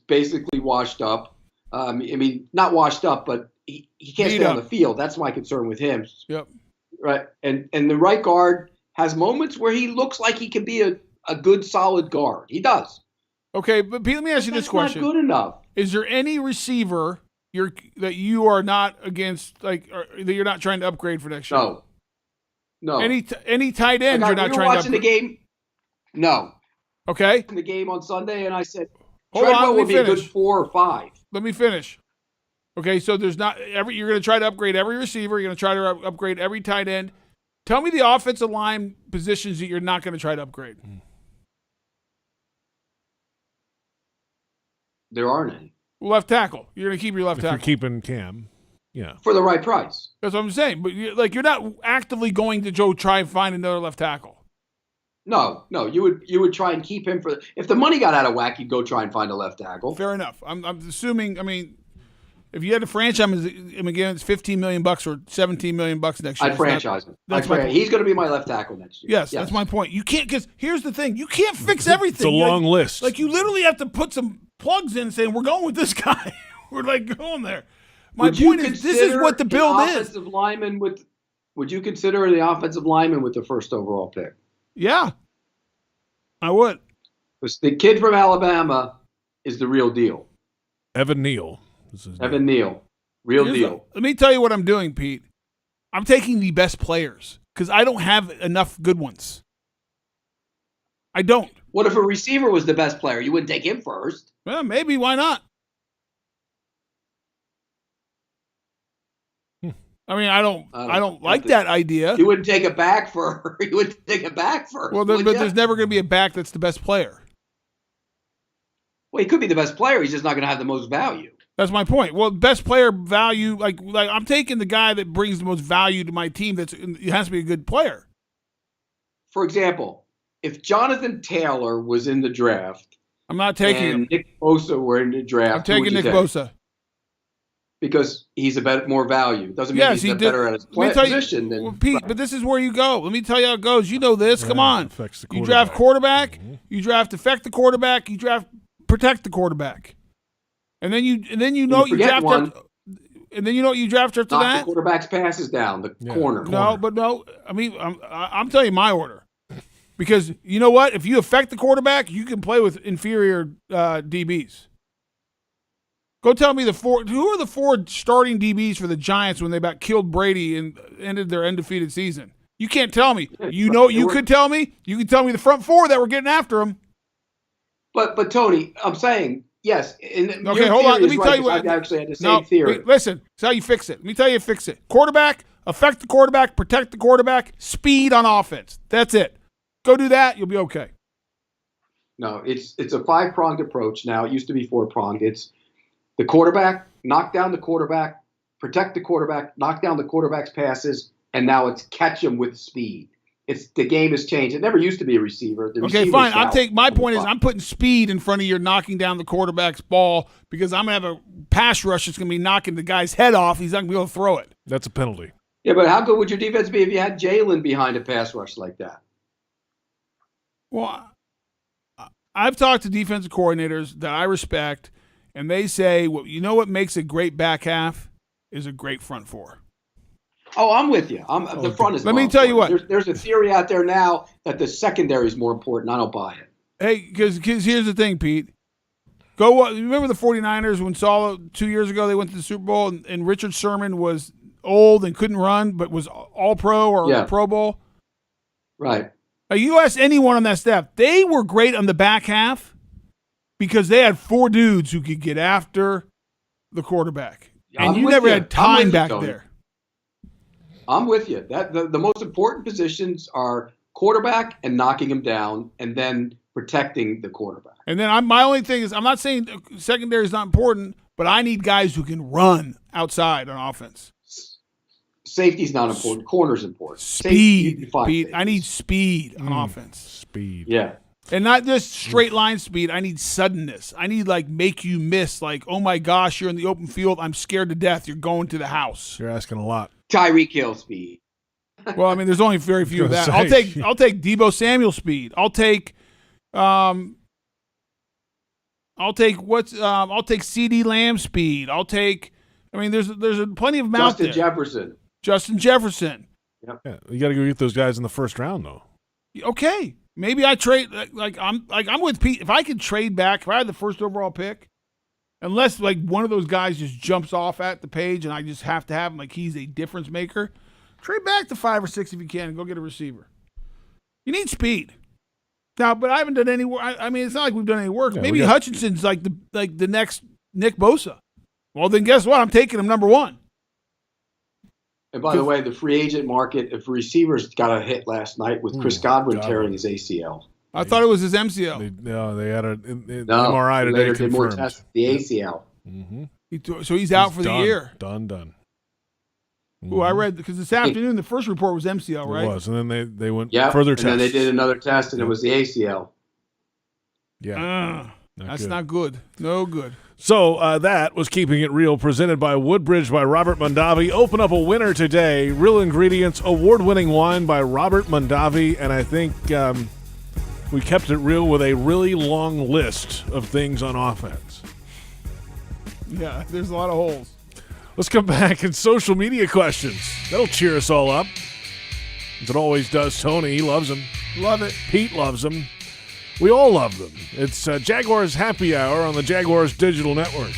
basically washed up. I mean, not washed up, but he can't stay on the field. That's my concern with him. Yep. Right. And the right guard has moments where he looks like he can be a good, solid guard. He does. Okay, but Pete, let me ask you this question. Not good enough. Is there any receiver that you are not against, like, or that you're not trying to upgrade for next year? No. Any tight end you're not trying to upgrade? Watching the game? No. Okay. In the game on Sunday, and I said, Treadwell would be a good 4 or 5. Let me finish. Okay, so there's not you're going to try to upgrade every receiver. You're going to try to upgrade every tight end. Tell me the offensive line positions that you're not going to try to upgrade. There aren't any. Left tackle. You're going to keep your left tackle. You're keeping Cam. Yeah. For the right price. That's what I'm saying. But you're not actively going to go try and find another left tackle. No. You would try and keep him if the money got out of whack, you'd go try and find a left tackle. Fair enough. I'm assuming. I mean, if you had to franchise him again, it's $15 million or $17 million next year. I'd franchise him. He's going to be my left tackle next year. Yes, that's my point. You can't, because here's the thing: you can't fix everything. It's a long list. Like you literally have to put some plugs in saying we're going with this guy. We're like going there. My point is, this is what the build is. Would you consider the offensive lineman with the first overall pick? Yeah, I would. Because the kid from Alabama is the real deal. Evan Neal. Evan Neal. Real deal. Let me tell you what I'm doing, Pete. I'm taking the best players because I don't have enough good ones. I don't. What if a receiver was the best player? You wouldn't take him first. Well, maybe. Why not? I mean, I don't like that idea. You wouldn't take a back for. You wouldn't take a back first. Well, but there's never going to be a back that's the best player. Well, he could be the best player. He's just not going to have the most value. That's my point. Well, best player value, like I'm taking the guy that brings the most value to my team. It has to be a good player. For example, if Jonathan Taylor was in the draft, I'm not taking him. Nick Bosa were in the draft. I'm taking Nick Bosa because he's more value. Doesn't mean he's better at his position than Pete. But this is where you go. Let me tell you how it goes. You know this. Come on. You draft quarterback. Mm-hmm. You draft affect the quarterback. You draft protect the quarterback. And then you know what you draft after, and then you know what you draft after that. The quarterback's passes down the corner. No. I mean, I'm telling you my order, because you know what? If you affect the quarterback, you can play with inferior DBs. Go tell me who are the 4 starting DBs for the Giants when they about killed Brady and ended their undefeated season? You can't tell me. You could tell me. You can tell me the front 4 that were getting after him. But Tony, I'm saying. Yes. Okay, hold on. Let me tell you what. I actually had the same theory. Listen, it's how you fix it. Let me tell you how you fix it. Quarterback, affect the quarterback, protect the quarterback, speed on offense. That's it. Go do that. You'll be okay. No, it's a 5-pronged approach now. It used to be 4-pronged. It's the quarterback, knock down the quarterback, protect the quarterback, knock down the quarterback's passes, and now it's catch him with speed. the game has changed. It never used to be a receiver. Okay, fine. My point is I'm putting speed in front of your knocking down the quarterback's ball because I'm going to have a pass rush that's going to be knocking the guy's head off. He's not going to be able to throw it. That's a penalty. Yeah, but how good would your defense be if you had Jalen behind a pass rush like that? Well, I've talked to defensive coordinators that I respect, and they say, well, you know what makes a great back half is a great front four. Oh, I'm with you. The front is. Let me tell you what. There's a theory out there now that the secondary is more important. I don't buy it. Hey, because here's the thing, Pete. Remember the 49ers when Saul 2 years ago they went to the Super Bowl and Richard Sherman was old and couldn't run but was All-Pro or Pro Bowl? Right. You ask anyone on that staff, they were great on the back half because they had 4 dudes who could get after the quarterback. And you never had time back there. I'm with you. That the most important positions are quarterback and knocking him down, and then protecting the quarterback. And then my only thing is, I'm not saying secondary is not important, but I need guys who can run outside on offense. Safety's not important. Corner's important. Speed, Pete. I need speed on offense. Speed. Yeah. And not just straight line speed. I need suddenness. I need make you miss. Like, oh my gosh, you're in the open field. I'm scared to death. You're going to the house. You're asking a lot. Tyreek Hill speed. Well, I mean, there's only very few of that. I'll take Debo Samuel speed. I'll take CeeDee Lamb speed. There's plenty of them out there. Justin Jefferson. Yep. Yeah, you got to go get those guys in the first round though. Okay. Maybe I trade I'm with Pete. If I could trade back, if I had the first overall pick, unless one of those guys just jumps off at the page and I just have to have him he's a difference maker, trade back to 5 or 6 if you can and go get a receiver. You need speed. Now, but I haven't done any work. I mean, it's not like we've done any work. Yeah, maybe Hutchinson's the next Nick Bosa. Well, then guess what? I'm taking him number 1. And by the way, the free agent market, if receivers got a hit last night with Chris Godwin tearing his ACL. I thought it was his MCL. They had an MRI today. Later did more tests. The ACL. Mm-hmm. So he's out for the year. Done. Mm-hmm. Oh, I read because this afternoon the first report was MCL, right? It was, and then they went further tests. And then they did another test, and it was the ACL. Yeah, that's not good. No good. So that was Keeping It Real, presented by Woodbridge by Robert Mondavi. Open up a winner today. Real Ingredients, award-winning wine by Robert Mondavi, and I think we kept it real with a really long list of things on offense. Yeah, there's a lot of holes. Let's come back and social media questions. That'll cheer us all up. As it always does. Tony, he loves them. Love it. Pete loves them. We all love them. It's Jaguars Happy Hour on the Jaguars Digital Network.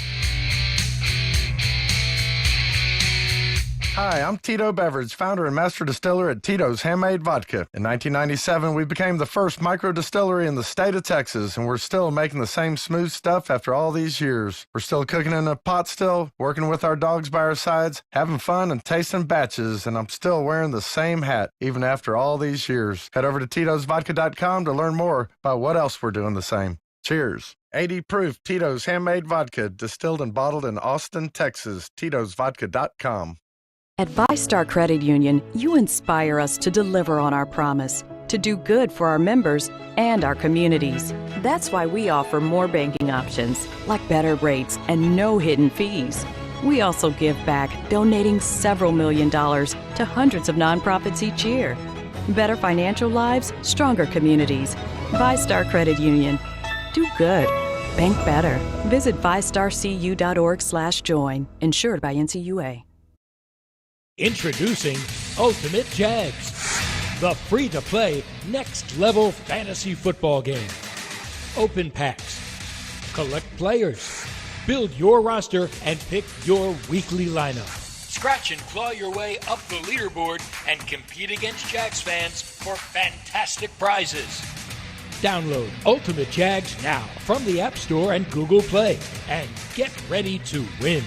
Hi, I'm Tito Beverage, founder and master distiller at Tito's Handmade Vodka. In 1997, we became the first micro distillery in the state of Texas, and we're still making the same smooth stuff after all these years. We're still cooking in a pot still, working with our dogs by our sides, having fun and tasting batches, and I'm still wearing the same hat even after all these years. Head over to Tito'sVodka.com to learn more about what else we're doing the same. Cheers. 80 proof Tito's Handmade Vodka, distilled and bottled in Austin, Texas. Tito'sVodka.com. At VyStar Credit Union, you inspire us to deliver on our promise, to do good for our members and our communities. That's why we offer more banking options, like better rates and no hidden fees. We also give back, donating several $1 million to hundreds of nonprofits each year. Better financial lives, stronger communities. VyStar Credit Union. Do good. Bank better. Visit VyStarCU.org/join. Insured by NCUA. Introducing Ultimate Jags, the free-to-play next-level fantasy football game. Open packs, collect players, build your roster, and pick your weekly lineup. Scratch and claw your way up the leaderboard and compete against Jags fans for fantastic prizes. Download Ultimate Jags now from the App Store and Google Play and get ready to win.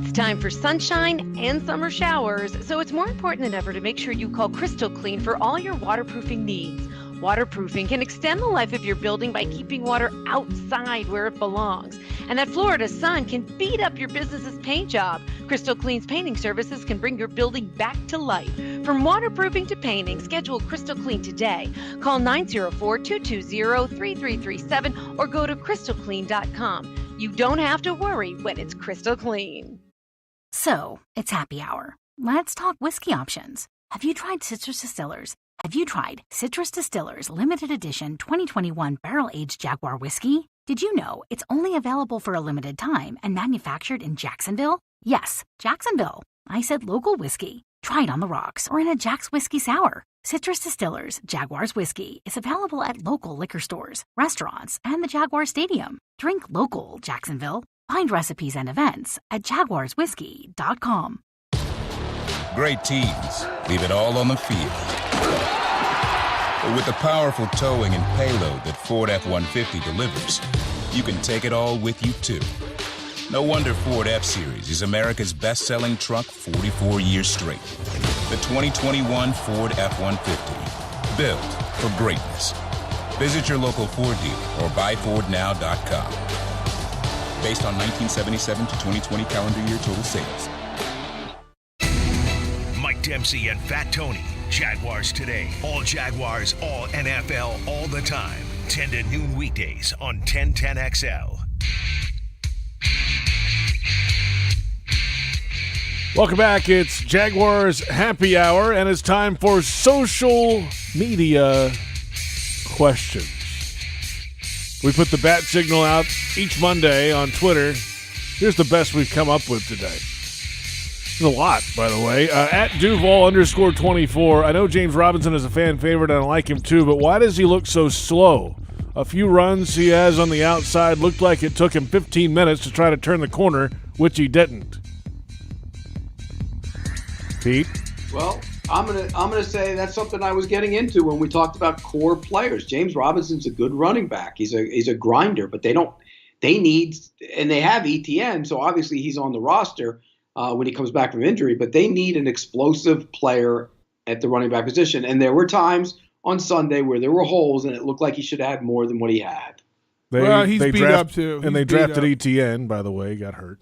It's time for sunshine and summer showers, so it's more important than ever to make sure you call Crystal Clean for all your waterproofing needs. Waterproofing can extend the life of your building by keeping water outside where it belongs. And that Florida sun can beat up your business's paint job. Crystal Clean's painting services can bring your building back to life. From waterproofing to painting, schedule Crystal Clean today. Call 904-220-3337 or go to crystalclean.com. You don't have to worry when it's crystal clean. So, it's happy hour. Let's talk whiskey options. Have you tried Citrus Distillers? Have you tried Citrus Distillers Limited Edition 2021 Barrel-Aged Jaguar Whiskey? Did you know it's only available for a limited time and manufactured in Jacksonville? Yes, Jacksonville. I said local whiskey. Try it on the rocks or in a Jack's Whiskey Sour. Citrus Distillers Jaguars Whiskey is available at local liquor stores, restaurants, and the Jaguar Stadium. Drink local, Jacksonville. Find recipes and events at jaguarswhiskey.com. Great teams leave it all on the field. But with the powerful towing and payload that Ford F-150 delivers, you can take it all with you, too. No wonder Ford F-Series is America's best-selling truck 44 years straight. The 2021 Ford F-150, built for greatness. Visit your local Ford dealer or buyfordnow.com. Based on 1977 to 2020 calendar year total sales. Mike Dempsey and Fat Tony. Jaguars Today. All Jaguars, all NFL, all the time. 10 to noon weekdays on 1010XL. Welcome back. It's Jaguars Happy Hour, and it's time for social media questions. We put the bat signal out each Monday on Twitter. Here's the best we've come up with today. There's a lot, by the way. At Duval_24. I know James Robinson is a fan favorite, and I like him too, but why does he look so slow? A few runs he has on the outside looked like it took him 15 minutes to try to turn the corner, which he didn't. Pete? Well, I'm gonna say that's something I was getting into when we talked about core players. James Robinson's a good running back. He's a grinder, but they need, and they have ETN, so obviously he's on the roster when he comes back from injury, but they need an explosive player at the running back position. And there were times on Sunday where there were holes, and it looked like he should have had more than what he had. He's beat up too. And they drafted ETN, by the way, got hurt.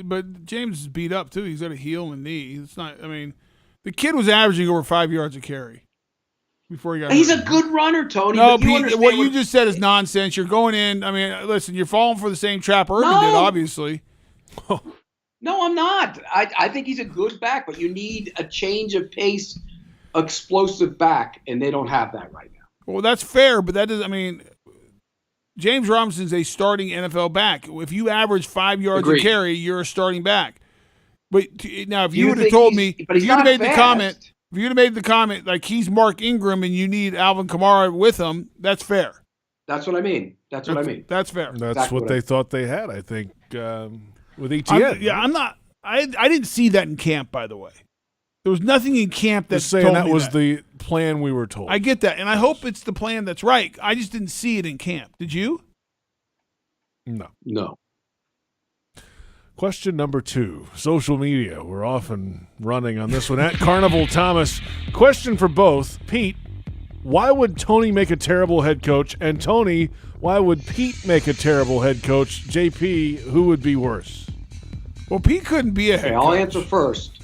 But James is beat up too. He's got a heel and knee. It's not. I mean, the kid was averaging over 5 yards a carry before he got. He's hurt. a good runner, Tony. No, but what you just said is nonsense. You're going in. I mean, listen, you're falling for the same trap Urban did, obviously. No, I'm not. I think he's a good back, but you need a change of pace, explosive back, and they don't have that right now. Well, that's fair, but that doesn't. I mean, James Robinson's a starting NFL back. If you average 5 yards a carry, you're a starting back. But now, if you would have told me, if you'd have made the comment like he's Mark Ingram and you need Alvin Kamara with him, that's fair. That's what I mean. That's what I mean. That's fair. That's exactly what they thought they had, I think, with ETN. I'm not. I didn't see that in camp, by the way. There was nothing in camp that saying told that me was the plan we were told. I get that, and I hope it's the plan that's right. I just didn't see it in camp. Did you? No. Question number 2. Social media. We're often running on this one. At Carnival Thomas. Question for both. Pete, why would Tony make a terrible head coach? And Tony, why would Pete make a terrible head coach? JP, who would be worse? Well, Pete couldn't be a head coach. I'll answer first.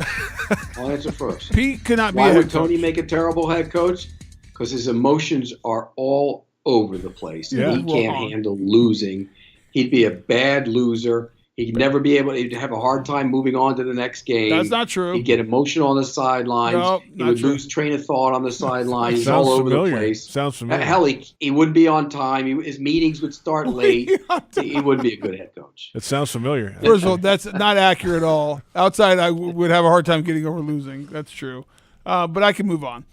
Pete could not be a head coach. Why would Tony make a terrible head coach? Because his emotions are all over the place. Yeah. And he can't handle losing. He'd be a bad loser. He'd never be able to. He'd have a hard time moving on to the next game. That's not true. He'd get emotional on the sidelines. No, he would lose train of thought on the sidelines. He's all over the place. Sounds familiar. Hell, he wouldn't be on time. His meetings would start late. He wouldn't be a good head coach. It sounds familiar. First of all, that's not accurate at all. Outside, I would have a hard time getting over losing. That's true. But I can move on.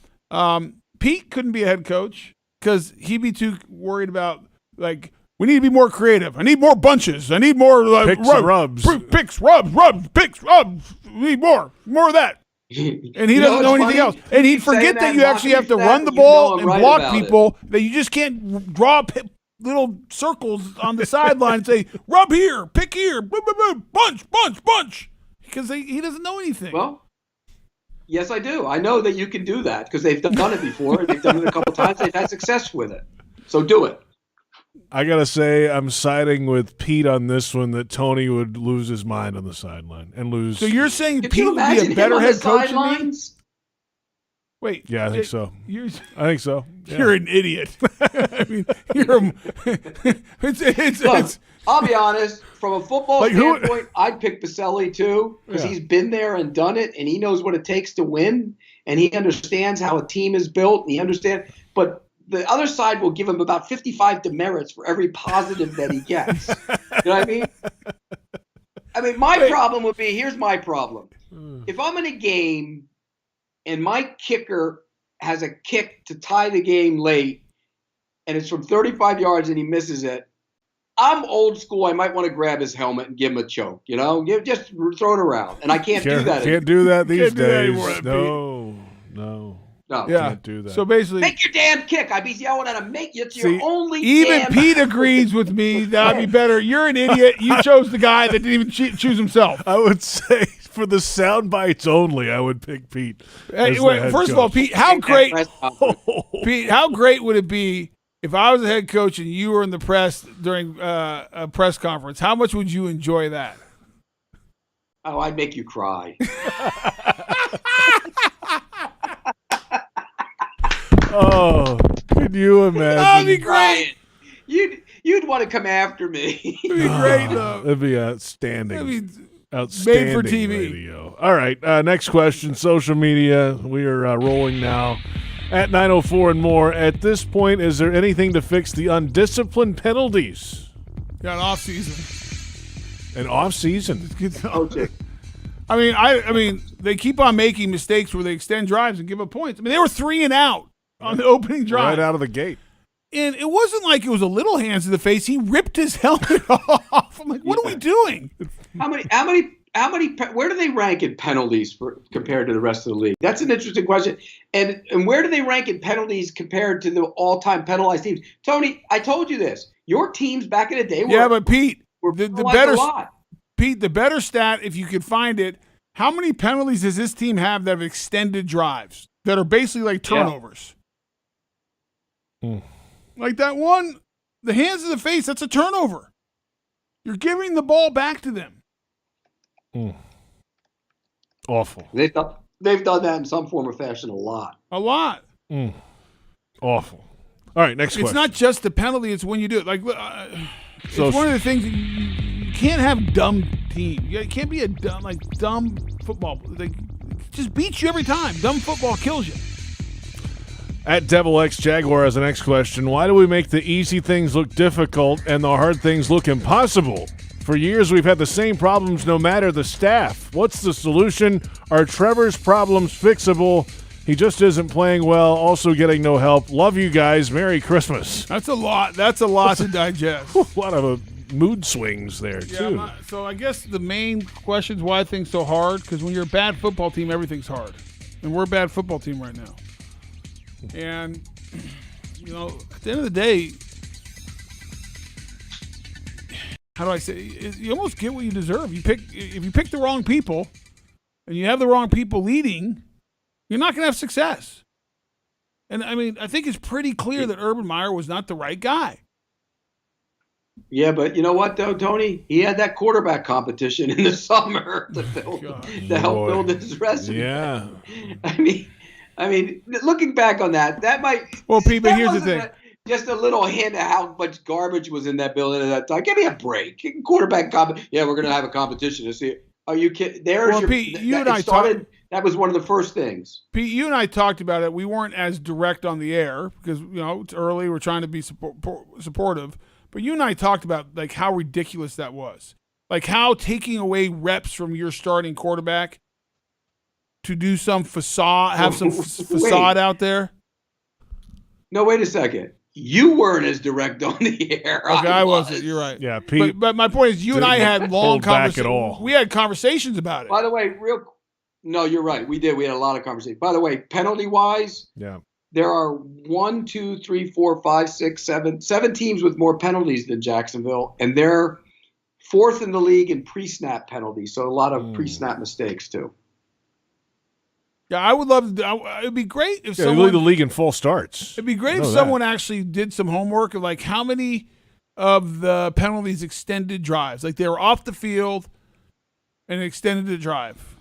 Pete couldn't be a head coach because he'd be too worried about, like, we need to be more creative. I need more bunches. I need more picks and rubs. Picks, rubs, picks, rubs. We need more of that. And he doesn't know anything else. And he'd forget that you actually have to run the ball and block people, that you just can't draw little circles on the sideline and say, rub here, pick here, bunch. Because he doesn't know anything. Well, Yes, I do. I know that you can do that because they've done it before. They've done it a couple times. They've had success with it. So do it. I got to say, I'm siding with Pete on this one that Tony would lose his mind on the sideline and lose. So you're saying Could Pete you would be a imagine better him on head the coach than me? sidelines? Wait. Yeah, I think so. I think so. Yeah. You're an idiot. I mean, you're. It's I'll be honest. From a football standpoint, I'd pick Boselli too because he's been there and done it, and he knows what it takes to win, and he understands how a team is built, and he understands. But the other side will give him about 55 demerits for every positive that he gets. You know what I mean? I mean, my problem would be, here's my problem. If I'm in a game and my kicker has a kick to tie the game late, and it's from 35 yards and he misses it, I'm old school. I might want to grab his helmet and give him a choke, just throw it around. And I can't do that. Can't do that these days. No. Can't do that. So basically, make your damn kick. I'd be yelling at him, it's your only even damn Pete agrees with me. That'd be better. You're an idiot. You chose the guy that didn't even choose himself. I would say for the sound bites only, I would pick Pete. Hey, first of all, Pete, how great would it be if I was a head coach and you were in the press during a press conference? How much would you enjoy that? Oh, I'd make you cry. Oh, could you imagine? That'd be great. You'd want to come after me. It'd be great, though. That'd be outstanding. That'd be outstanding made for TV. Radio. All right, next question. Social media. We are rolling now at 9:04 and more. At this point, is there anything to fix the undisciplined penalties? Yeah, an off season. An off season. I mean, they keep on making mistakes where they extend drives and give up points. I mean, they were 3 and out on the opening drive. Right out of the gate. And it wasn't like it was a little hands to the face. He ripped his helmet off. I'm like, what are we doing? How many? Where do they rank in penalties compared to the rest of the league? That's an interesting question. And where do they rank in penalties compared to the all-time penalized teams? Tony, I told you this. Your teams back in the day were. Yeah, but Pete, the better a lot. Pete, the better stat, if you could find it, how many penalties does this team have that have extended drives that are basically like turnovers? Like that one, the hands to the face, that's a turnover. You're giving the ball back to them. Awful. They've done that in some form or fashion a lot. A lot. Awful. All right, next question. It's not just the penalty, it's when you do it. Like, it's one of the things you can't have dumb team. You can't be a dumb football. They just beats you every time. Dumb football kills you. At Devil X Jaguar has the next question. Why do we make the easy things look difficult and the hard things look impossible? For years, we've had the same problems no matter the staff. What's the solution? Are Trevor's problems fixable? He just isn't playing well, also getting no help. Love you guys. Merry Christmas. That's a lot. That's a lot to digest. A lot of mood swings there, too. So I guess the main question is why things so hard, because when you're a bad football team, everything's hard. And we're a bad football team right now. And, at the end of the day, how do I say? You almost get what you deserve. If you pick the wrong people and you have the wrong people leading, you're not going to have success. And, I think it's pretty clear that Urban Meyer was not the right guy. Yeah, but you know what, though, Tony? He had that quarterback competition in the summer to help build his resume. Yeah. I mean, looking back on that might. Well, Pete, but here's the thing. Just a little hint of how much garbage was in that building at that time. Give me a break. Quarterback competition. Yeah, we're going to have a competition to see. Are you kidding? Pete, you and I started. That was one of the first things. Pete, you and I talked about it. We weren't as direct on the air because it's early. We're trying to be supportive. But you and I talked about like how ridiculous that was. Like how taking away reps from your starting quarterback to do some facade, have some facade out there. No, wait a second. You weren't as direct on the air. Okay, I wasn't. You're right. Yeah, Pete. But my point is, you and I had long conversations. We had conversations about it. By the way, no, you're right. We did. We had a lot of conversations. By the way, penalty-wise, there are 1, 2, 3, 4, 5, 6, 7 teams with more penalties than Jacksonville, and they're fourth in the league in pre-snap penalties. So a lot of pre-snap mistakes too. Yeah, I would love to. It'd be great if They someone lead the league in false starts. It'd be great if someone actually did some homework of like how many of the penalties extended drives, like they were off the field and extended the drive.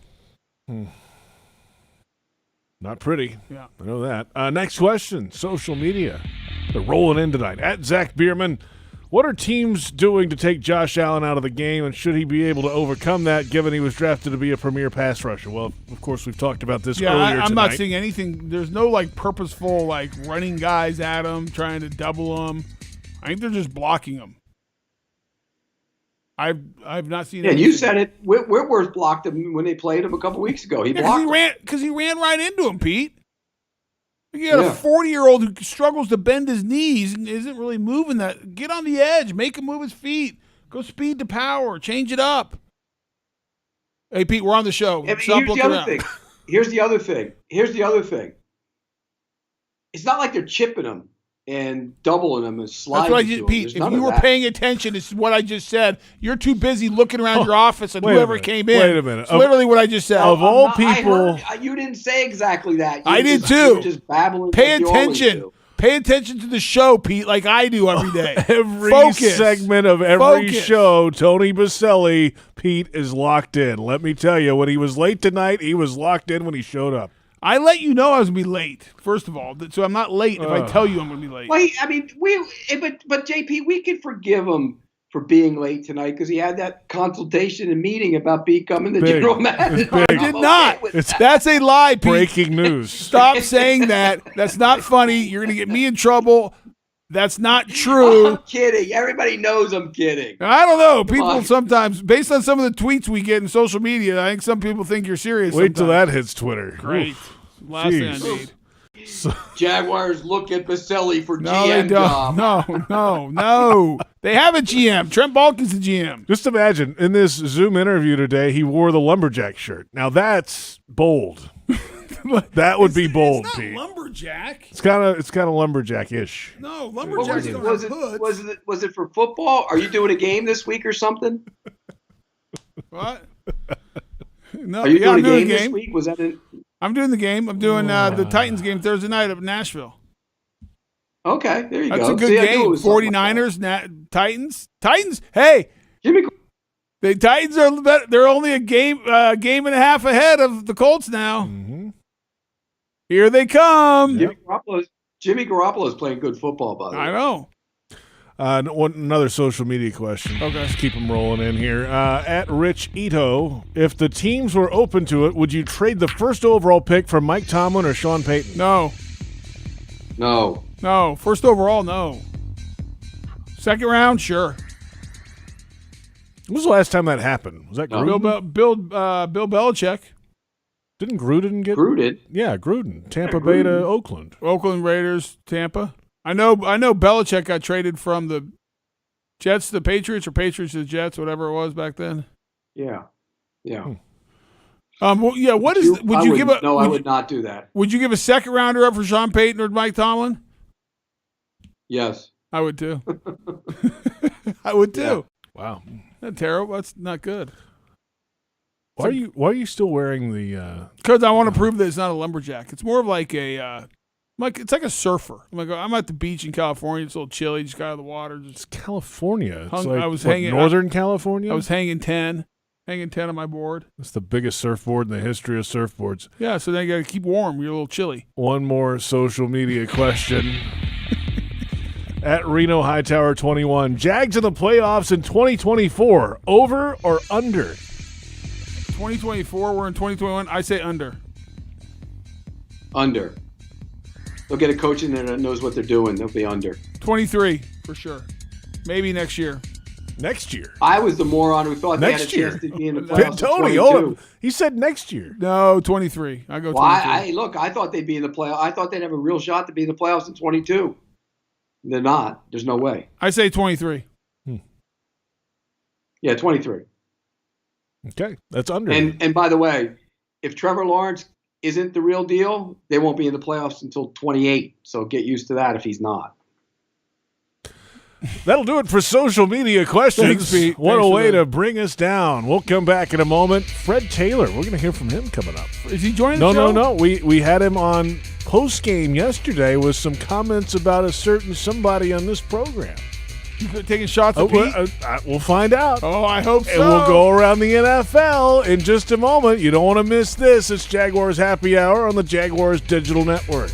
Not pretty. Yeah, I know that. Next question: social media. They're rolling in tonight. At Zach Bierman, what are teams doing to take Josh Allen out of the game, and should he be able to overcome that, given he was drafted to be a premier pass rusher? Well, of course, we've talked about this earlier tonight. I'm not seeing anything. There's no like purposeful like running guys at him, trying to double him. I think they're just blocking him. I've not seen. Yeah, you said it. Whitworth blocked him when they played him a couple weeks ago. He blocked him. Because he ran right into him, Pete. You got a 40-year-old who struggles to bend his knees and isn't really moving that. Get on the edge. Make him move his feet. Go speed to power. Change it up. Hey, Pete, we're on the show. Here's the other thing. Here's the other thing. It's not like they're chipping him and doubling him and sliding. That's what Pete, if you were paying attention, this is what I just said. You're too busy looking around your office and whoever came in. Wait a minute. It's literally what I just said. Of all people. You didn't say exactly that. I did too. You were just babbling. Pay attention. Pay attention to the show, Pete, like I do every day. Every segment of every show, Tony Boselli, Pete is locked in. Let me tell you, when he was late tonight, he was locked in when he showed up. I let you know I was going to be late, first of all, so I'm not late if I tell you I'm going to be late. Well, but JP, we can forgive him for being late tonight because he had that consultation and meeting about becoming the general manager. I did not. That's a lie, Pete. Breaking news. Stop saying that. That's not funny. You're going to get me in trouble. That's not true. I'm kidding. Everybody knows I'm kidding. I don't know. People sometimes, based on some of the tweets we get in social media, I think some people think you're serious. Wait till that hits Twitter. Great. Last thing I need. Jaguars look at Boselli for No, GM they don't. job. No. They have a GM. Trent Balkin's the GM. Just imagine, in this Zoom interview today, he wore the lumberjack shirt. Now that's bold. That would be bold, it's not Pete. Lumberjack. It's kind of lumberjack-ish. No, lumberjacks don't was have hoods. Was it for football? Are you doing a game this week or something? What? No, Are you doing I'm a game this week? Was that it? I'm doing the game. I'm doing the Titans game Thursday night up in Nashville. Okay, there you go. That's a good game. 49ers, Titans. Titans, hey. The Titans they're only a game and a half ahead of the Colts now. Mm-hmm. Here they come. Jimmy Garoppolo is playing good football, by the way. I know. Another social media question. Okay. Just keep them rolling in here. At Rich Ito, if the teams were open to it, would you trade the first overall pick for Mike Tomlin or Sean Payton? No. First overall, no. Second round, sure. When was the last time that happened? Was that Gruden? Bill Belichick. Didn't Gruden get Gruden? Yeah, Gruden. Tampa Bay to Oakland. Oakland Raiders, Tampa. I know Belichick got traded from the Jets to the Patriots or Patriots to the Jets, whatever it was back then. Yeah. Well, yeah. What is? Would you give a? No, I would not do that. Would you give a second rounder up for Sean Payton or Mike Tomlin? Yes, I would too. I would too. Yeah. Wow, not terrible. That's not good. Why are you still wearing the? Because I want to prove that it's not a lumberjack. It's more of like a. It's like a surfer. I'm at the beach in California. It's a little chilly. Just got out of the water. It's California. It's I was hanging Northern California. I was hanging 10 on my board. It's the biggest surfboard in the history of surfboards. Yeah, so then you got to keep warm. You're a little chilly. One more social media question. At Reno Hightower 21, Jags in the playoffs in 2024, over or under? 2024, we're in 2021. I say under. Under. They'll get a coach in there that knows what they're doing. They'll be under. 23, for sure. Maybe next year. Next year? I was the moron who thought they had a chance to be in the playoffs. Tony, hold up. He said next year. No, 23. I go 23. I thought they'd be in the playoffs. I thought they'd have a real shot to be in the playoffs in 22. They're not. There's no way. I say 23. Yeah, 23. Okay, that's under. And by the way, if Trevor Lawrence isn't the real deal, they won't be in the playoffs until 28. So get used to that if he's not. That'll do it for social media questions. Thanks, Pete. What Thanks a for way that. to bring us down. We'll come back in a moment. Fred Taylor, we're going to hear from him coming up. Is he joining the show? No. We had him on post-game yesterday with some comments about a certain somebody on this program. You taking shots at Pete? We'll find out. Oh, I hope so. And we'll go around the NFL in just a moment. You don't want to miss this. It's Jaguars Happy Hour on the Jaguars Digital Network.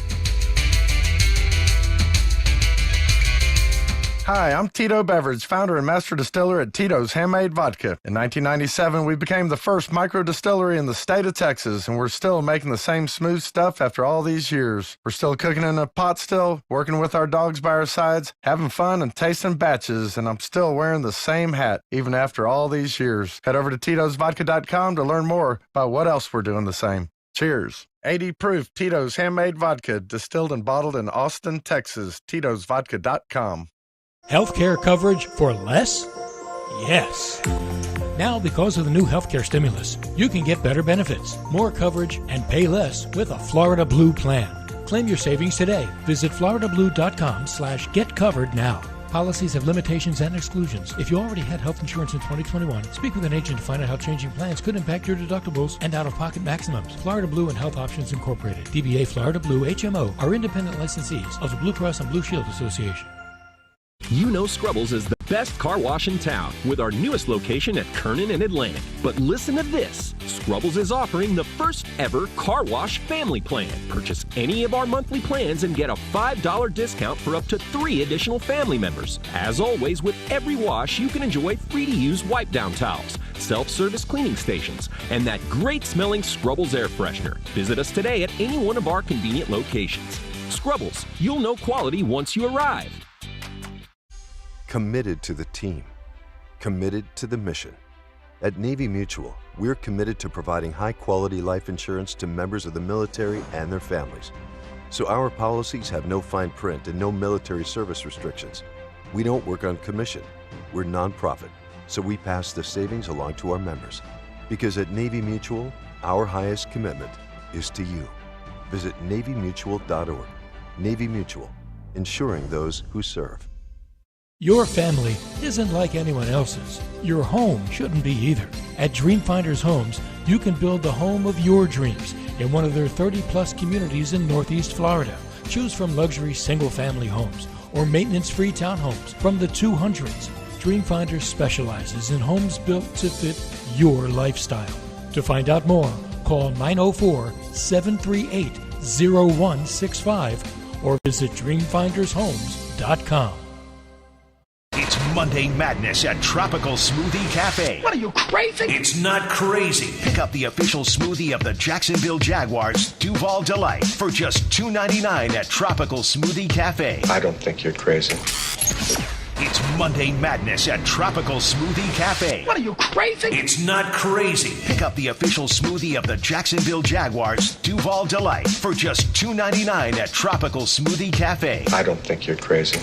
Hi, I'm Tito Beverage, founder and master distiller at Tito's Handmade Vodka. In 1997, we became the first micro distillery in the state of Texas, and we're still making the same smooth stuff after all these years. We're still cooking in a pot still, working with our dogs by our sides, having fun and tasting batches, and I'm still wearing the same hat even after all these years. Head over to Tito'sVodka.com to learn more about what else we're doing the same. Cheers. 80 proof Tito's Handmade Vodka, distilled and bottled in Austin, Texas. Tito'sVodka.com. Healthcare coverage for less? Yes. Now, because of the new healthcare stimulus, you can get better benefits, more coverage, and pay less with a Florida Blue plan. Claim your savings today. Visit floridablu.com/getcovered now. Policies have limitations and exclusions. If you already had health insurance in 2021, speak with an agent to find out how changing plans could impact your deductibles and out-of-pocket maximums. Florida Blue and Health Options Incorporated, DBA Florida Blue HMO, are independent licensees of the Blue Cross and Blue Shield Association. You know Scrubbles is the best car wash in town with our newest location at Kernan and Atlantic. But listen to this. Scrubbles is offering the first ever car wash family plan. Purchase any of our monthly plans and get a $5 discount for up to 3 additional family members. As always, with every wash, you can enjoy free-to-use wipe-down towels, self-service cleaning stations, and that great-smelling Scrubbles air freshener. Visit us today at any one of our convenient locations. Scrubbles, you'll know quality once you arrive. Committed to the team, committed to the mission. At Navy Mutual, we're committed to providing high-quality life insurance to members of the military and their families. So our policies have no fine print and no military service restrictions. We don't work on commission. We're nonprofit, so we pass the savings along to our members. Because at Navy Mutual, our highest commitment is to you. Visit NavyMutual.org. Navy Mutual, insuring those who serve. Your family isn't like anyone else's. Your home shouldn't be either. At Dreamfinders Homes, you can build the home of your dreams in one of their 30-plus communities in Northeast Florida. Choose from luxury single-family homes or maintenance-free townhomes from the 200s. Dreamfinders specializes in homes built to fit your lifestyle. To find out more, call 904-738-0165 or visit dreamfindershomes.com. It's Monday Madness at Tropical Smoothie Cafe. What are you, crazy? It's not crazy. Pick up the official smoothie of the Jacksonville Jaguars, Duval Delight, for just $2.99 at Tropical Smoothie Cafe. I don't think you're crazy. It's Monday Madness at Tropical Smoothie Cafe. What are you, crazy? It's not crazy. Pick up the official smoothie of the Jacksonville Jaguars, Duval Delight, for just $2.99 at Tropical Smoothie Cafe. I don't think you're crazy.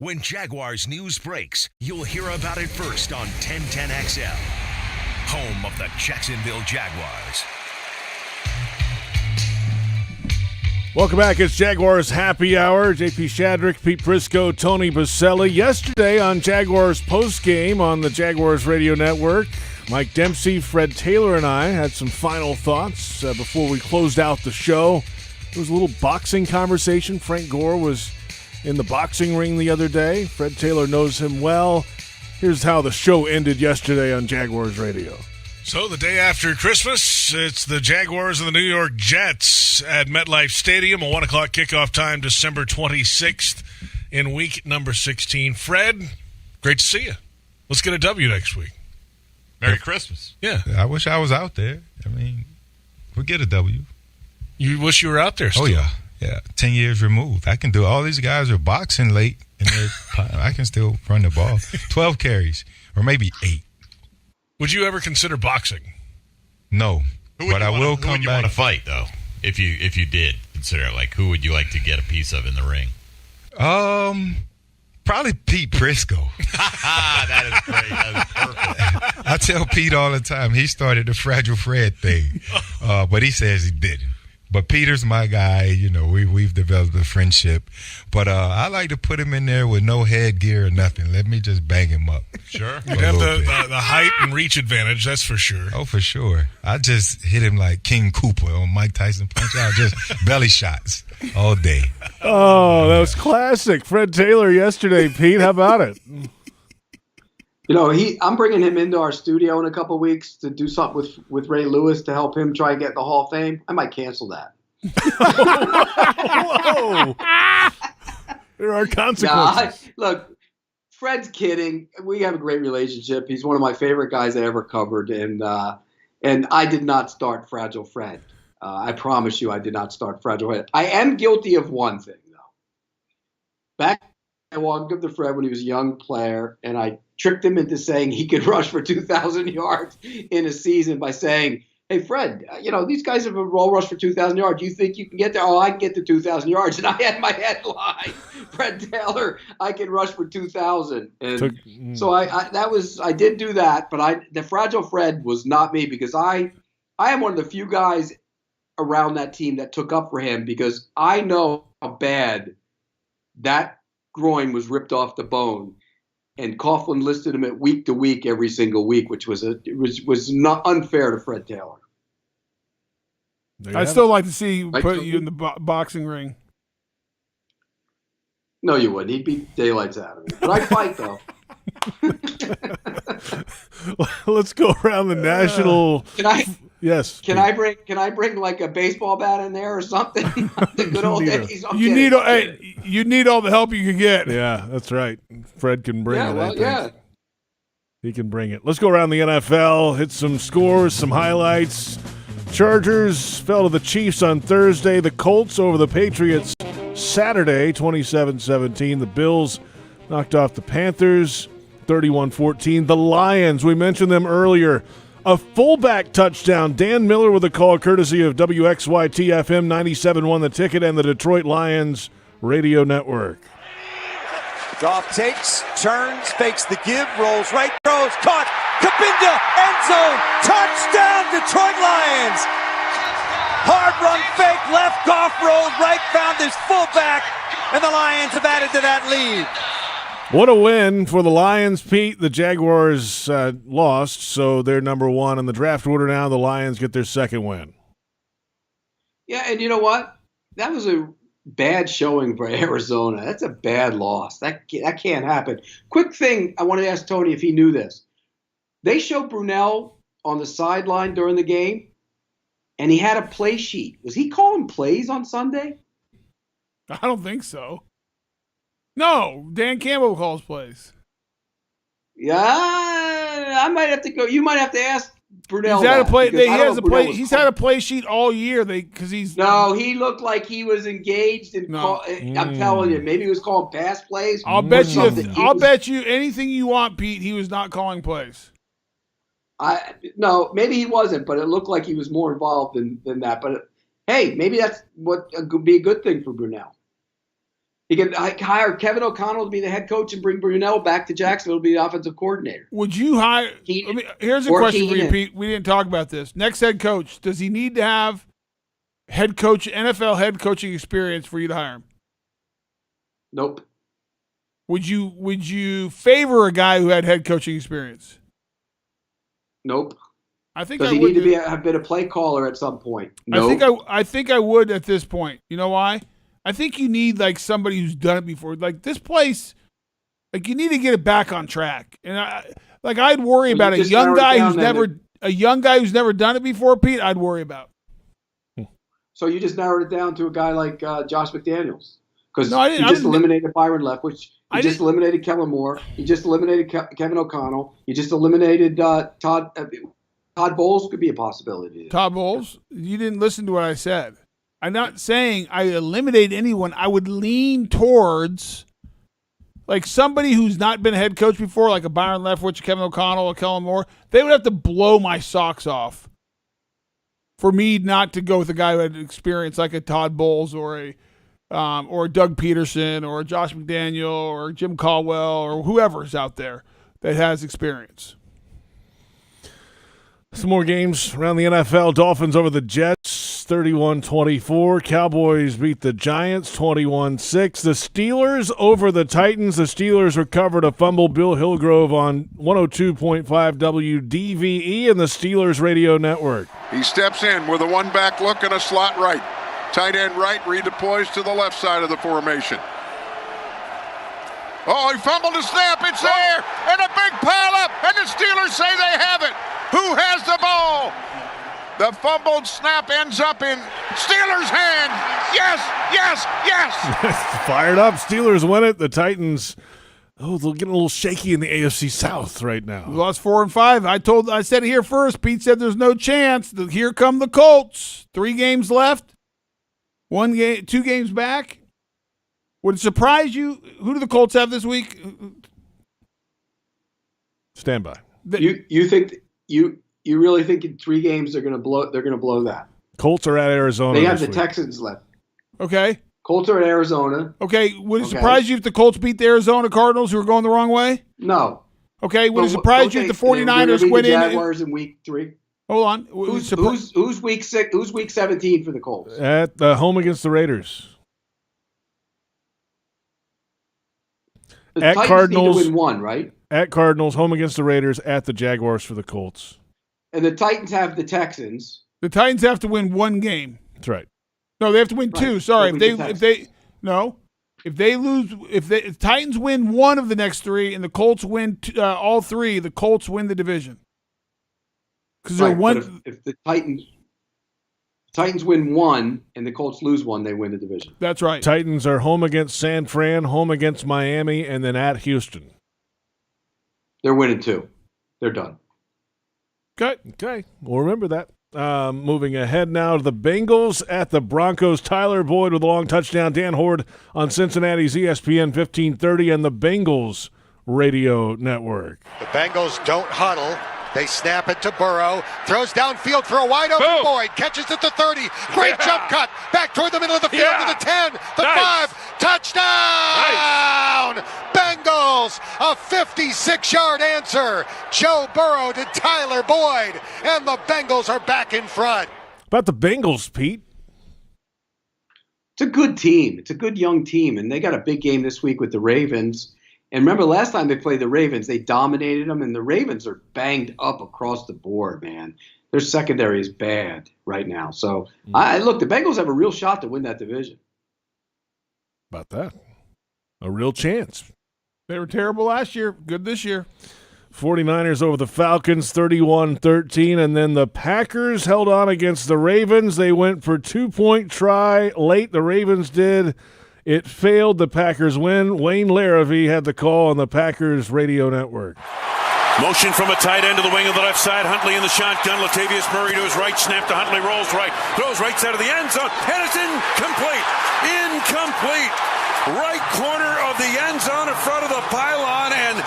When Jaguars news breaks, you'll hear about it first on 1010XL, home of the Jacksonville Jaguars. Welcome back. It's Jaguars Happy Hour. JP Shadrick, Pete Prisco, Tony Boselli. Yesterday on Jaguars postgame on the Jaguars Radio Network, Mike Dempsey, Fred Taylor, and I had some final thoughts before we closed out the show. There was a little boxing conversation. Frank Gore was in the boxing ring the other day. Fred Taylor knows him well. Here's how the show ended yesterday on Jaguars Radio. So the day after Christmas, it's the Jaguars and the New York Jets at MetLife Stadium. A 1 o'clock kickoff time, December 26th in week number 16. Fred, great to see you. Let's get a W next week. Merry Christmas. Yeah. I wish I was out there. I mean, we'll get a W. You wish you were out there still? Oh, yeah. Yeah, 10 years removed. I can do. All these guys are boxing late, and I can still run the ball. 12 carries, or maybe 8. Would you ever consider boxing? No, but I will come back. Who would you want to fight, though, if you did consider it? Like, who would you like to get a piece of in the ring? Probably Pete Prisco. That is great. That is perfect. I tell Pete all the time, he started the Fragile Fred thing, but he says he didn't. But Peter's my guy. You know, we've developed a friendship. But I like to put him in there with no headgear or nothing. Let me just bang him up. Sure. You have the height and reach advantage, that's for sure. Oh, for sure. I just hit him like King Cooper on Mike Tyson Punch Out, just belly shots all day. Oh, that was classic. Fred Taylor yesterday, Pete. How about it? You know, I'm bringing him into our studio in a couple of weeks to do something with Ray Lewis to help him try and get the Hall of Fame. I might cancel that. Whoa. There are consequences. Look, Fred's kidding. We have a great relationship. He's one of my favorite guys I ever covered, and I did not start Fragile Fred. I promise you I did not start Fragile Fred. I am guilty of one thing, though. Back I walked up to Fred when he was a young player, and I tricked him into saying he could rush for 2,000 yards in a season by saying, hey, Fred, these guys have a roll rush for 2,000 yards. You think you can get there? Oh, I can get to 2,000 yards. And I had my headline, Fred Taylor, I can rush for 2,000. And so I did do that, but the Fragile Fred was not me, because I am one of the few guys around that team that took up for him, because I know how bad that groin was ripped off the bone. And Coughlin listed him at week to week every single week, which was not unfair to Fred Taylor. I'd still like to see you put you in the boxing ring. No, you wouldn't. He'd beat daylights out of me. But I'd fight, though. Let's go around the national. Yes. Can I bring like a baseball bat in there or something? The good old days. You need all the help you can get. Yeah, that's right. Fred can bring it. Well, yeah. He can bring it. Let's go around the NFL, hit some scores, some highlights. Chargers fell to the Chiefs on Thursday. The Colts over the Patriots Saturday, 27-17. The Bills knocked off the Panthers, 31-14. The Lions, we mentioned them earlier. A fullback touchdown. Dan Miller with a call courtesy of WXYT-FM 97.1 The Ticket and the Detroit Lions Radio Network. Goff takes, turns, fakes the give, rolls right, throws, caught, Kabinda, end zone, touchdown Detroit Lions. Hard run fake, left, Goff rolled right, found his fullback, and the Lions have added to that lead. What a win for the Lions, Pete. The Jaguars lost, so they're number one in the draft order now. The Lions get their second win. Yeah, and you know what? That was a bad showing for Arizona. That's a bad loss. That can't happen. Quick thing, I wanted to ask Tony if he knew this. They showed Brunell on the sideline during the game, and he had a play sheet. Was he calling plays on Sunday? I don't think so. No, Dan Campbell calls plays. Yeah, I might have to go. You might have to ask Brunell. He's had a play sheet all year. Because he's he looked like he was engaged in. I'm telling you, maybe he was calling pass plays. I'll bet you anything you want, Pete. He was not calling plays. No, maybe he wasn't, but it looked like he was more involved than that. But hey, maybe that's what could be a good thing for Brunell. He can hire Kevin O'Connell to be the head coach and bring Brunell back to Jacksonville to be the offensive coordinator. Would you hire – here's a question for you, Pete. We didn't talk about this. Next head coach, does he need to have NFL head coaching experience for you to hire him? Nope. Would you favor a guy who had head coaching experience? Nope. I think Does he need to have been a play caller at some point? Nope. I think I would at this point. You know why? I think you need like somebody who's done it before. Like this place, like you need to get it back on track. And I'd worry about a young guy who's never done it before, Pete. I'd worry about. So you just narrowed it down to a guy like Josh McDaniels, because you just eliminated Byron Leftwich. You just eliminated Kellen Moore. You just eliminated Kevin O'Connell. You just eliminated Todd Bowles. Could be a possibility. Todd Bowles. You didn't listen to what I said. I'm not saying I eliminate anyone. I would lean towards like somebody who's not been a head coach before, like a Byron Leftwich, Kevin O'Connell, or Kellen Moore. They would have to blow my socks off for me not to go with a guy who had experience like a Todd Bowles or a Doug Peterson or a Josh McDaniel or Jim Caldwell or whoever's out there that has experience. Some more games around the NFL. Dolphins over the Jets, 31-24. Cowboys beat the Giants, 21-6. The Steelers over the Titans. The Steelers recovered a fumble. Bill Hillgrove on 102.5 WDVE and the Steelers Radio Network. He steps in with a one-back look and a slot right. Tight end right redeploys to the left side of the formation. Oh, he fumbled the snap. It's there. And a big pile up. And the Steelers say they have it. Who has the ball? The fumbled snap ends up in Steelers' hand. Yes, yes, yes. Fired up. Steelers win it. The Titans, they're getting a little shaky in the AFC South right now. We lost 4 and 5. I said it here first. Pete said there's no chance. Here come the Colts. 3 games left. 2 games back. Would it surprise you? Who do the Colts have this week? Stand by. You think you really think in 3 games they're going to blow that? Colts are at Arizona. They have the Texans left. Okay. Colts are at Arizona. Okay. Would it surprise you if the Colts beat the Arizona Cardinals, who are going the wrong way? No. Okay. Would it surprise you if the 49ers went in? Jaguars in week 3. Hold on. Who's week 6? Who's week 17 for the Colts? At home against the Raiders. The at Titans Cardinals, need to win 1, right? At Cardinals, home against the Raiders, at the Jaguars for the Colts. And the Titans have the Texans. The Titans have to win 1 game. That's right. No, they have to win 2. Sorry, if the Titans win 1 of the next 3 and the Colts win all 3, the Colts win the division. Because they're one. If the Titans win 1 and the Colts lose 1, they win the division. That's right. Titans are home against San Fran, home against Miami, and then at Houston. They're winning 2. They're done. Okay. We'll remember that. Moving ahead now to the Bengals at the Broncos. Tyler Boyd with a long touchdown. Dan Horde on Cincinnati's ESPN 1530 and the Bengals Radio Network. The Bengals don't huddle. They snap it to Burrow. Throws downfield for a wide open Boyd. Catches it to 30. Great jump cut. Back toward the middle of the field to the 10. The 5. Touchdown! Bengals! A 56-yard answer. Joe Burrow to Tyler Boyd. And the Bengals are back in front. About the Bengals, Pete? It's a good team. It's a good young team. And they got a big game this week with the Ravens. And remember, last time they played the Ravens, they dominated them, and the Ravens are banged up across the board, man. Their secondary is bad right now. So, look, the Bengals have a real shot to win that division. About that. A real chance. They were terrible last year. Good this year. 49ers over the Falcons, 31-13, and then the Packers held on against the Ravens. They went for 2-point try late. The Ravens did. It failed. The Packers win. Wayne Larrivee had the call on the Packers Radio Network. Motion from a tight end to the wing of the left side. Huntley in the shotgun. Latavius Murray to his right. Snap to Huntley. Rolls right. Throws right side of the end zone. And it's incomplete. Incomplete. Right corner of the end zone in front of the pylon. And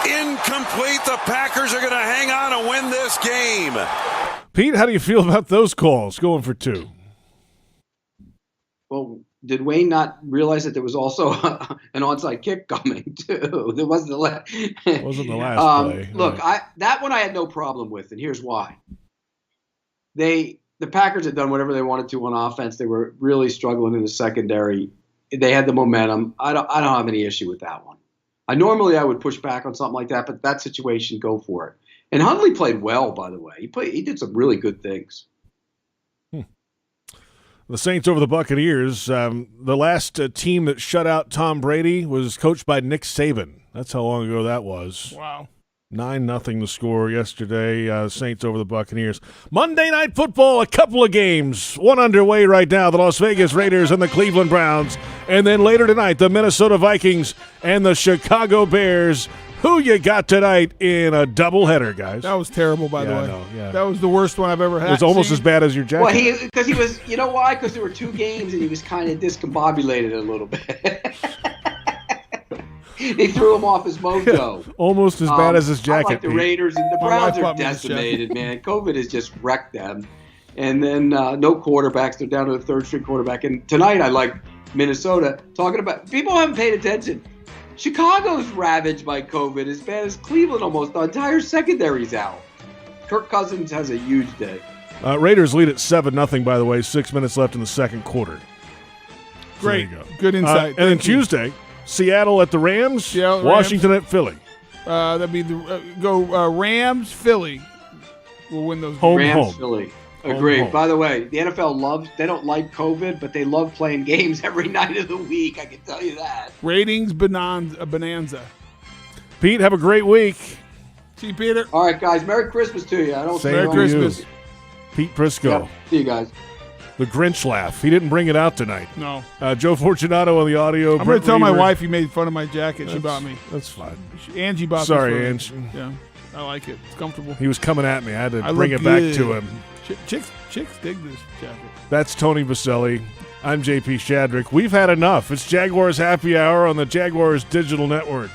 incomplete. The Packers are going to hang on and win this game. Pete, how do you feel about those calls going for 2? Well, did Wayne not realize that there was also an onside kick coming too? There wasn't the last. Wasn't the last play. Look, that one I had no problem with, and here's why. The Packers had done whatever they wanted to on offense. They were really struggling in the secondary. They had the momentum. I don't have any issue with that one. I would push back on something like that, but that situation, go for it. And Huntley played well, by the way. He did some really good things. The Saints over the Buccaneers. The last team that shut out Tom Brady was coached by Nick Saban. That's how long ago that was. Wow. 9-0 the score yesterday. Saints over the Buccaneers. Monday Night Football, a couple of games. One underway right now, the Las Vegas Raiders and the Cleveland Browns. And then later tonight, the Minnesota Vikings and the Chicago Bears. Who you got tonight in a doubleheader, guys? That was terrible, by the way. I know, yeah. That was the worst one I've ever had. It was almost as bad as your jacket. Well, because he was, you know why? Because there were 2 games and he was kind of discombobulated a little bit. They threw him off his mojo. Almost as bad as his jacket. Like the Raiders and the Browns are decimated, man. COVID has just wrecked them. And then no quarterbacks. They're down to the 3rd-string quarterback. And tonight I like Minnesota. Talking about, people haven't paid attention. Chicago's ravaged by COVID as bad as Cleveland almost. The entire secondary's out. Kirk Cousins has a huge day. Raiders lead at 7-0, by the way. 6 minutes left in the second quarter. Great. So there you go. Good insight. And then Tuesday, Seattle at the Rams, Washington at Philly. That'd be Rams, Philly. We'll win those games. Rams, Philly. Agreed. Home. By the way, the NFL they don't like COVID, but they love playing games every night of the week. I can tell you that. Ratings bonanza. Pete, have a great week. See you, Peter. All right, guys. Merry Christmas to you. Merry Christmas. Pete Prisco. Yeah. See you guys. The Grinch laugh. He didn't bring it out tonight. No. Joe Fortunato on the audio. I'm going to tell my wife you made fun of my jacket. She bought me. That's fine. Angie bought Sorry, Angie. Yeah, I like it. It's comfortable. He was coming at me. I had to bring it back to him. Chicks dig this jacket. That's Tony Boselli. I'm JP Shadrick. We've had enough. It's Jaguars Happy Hour on the Jaguars Digital Network.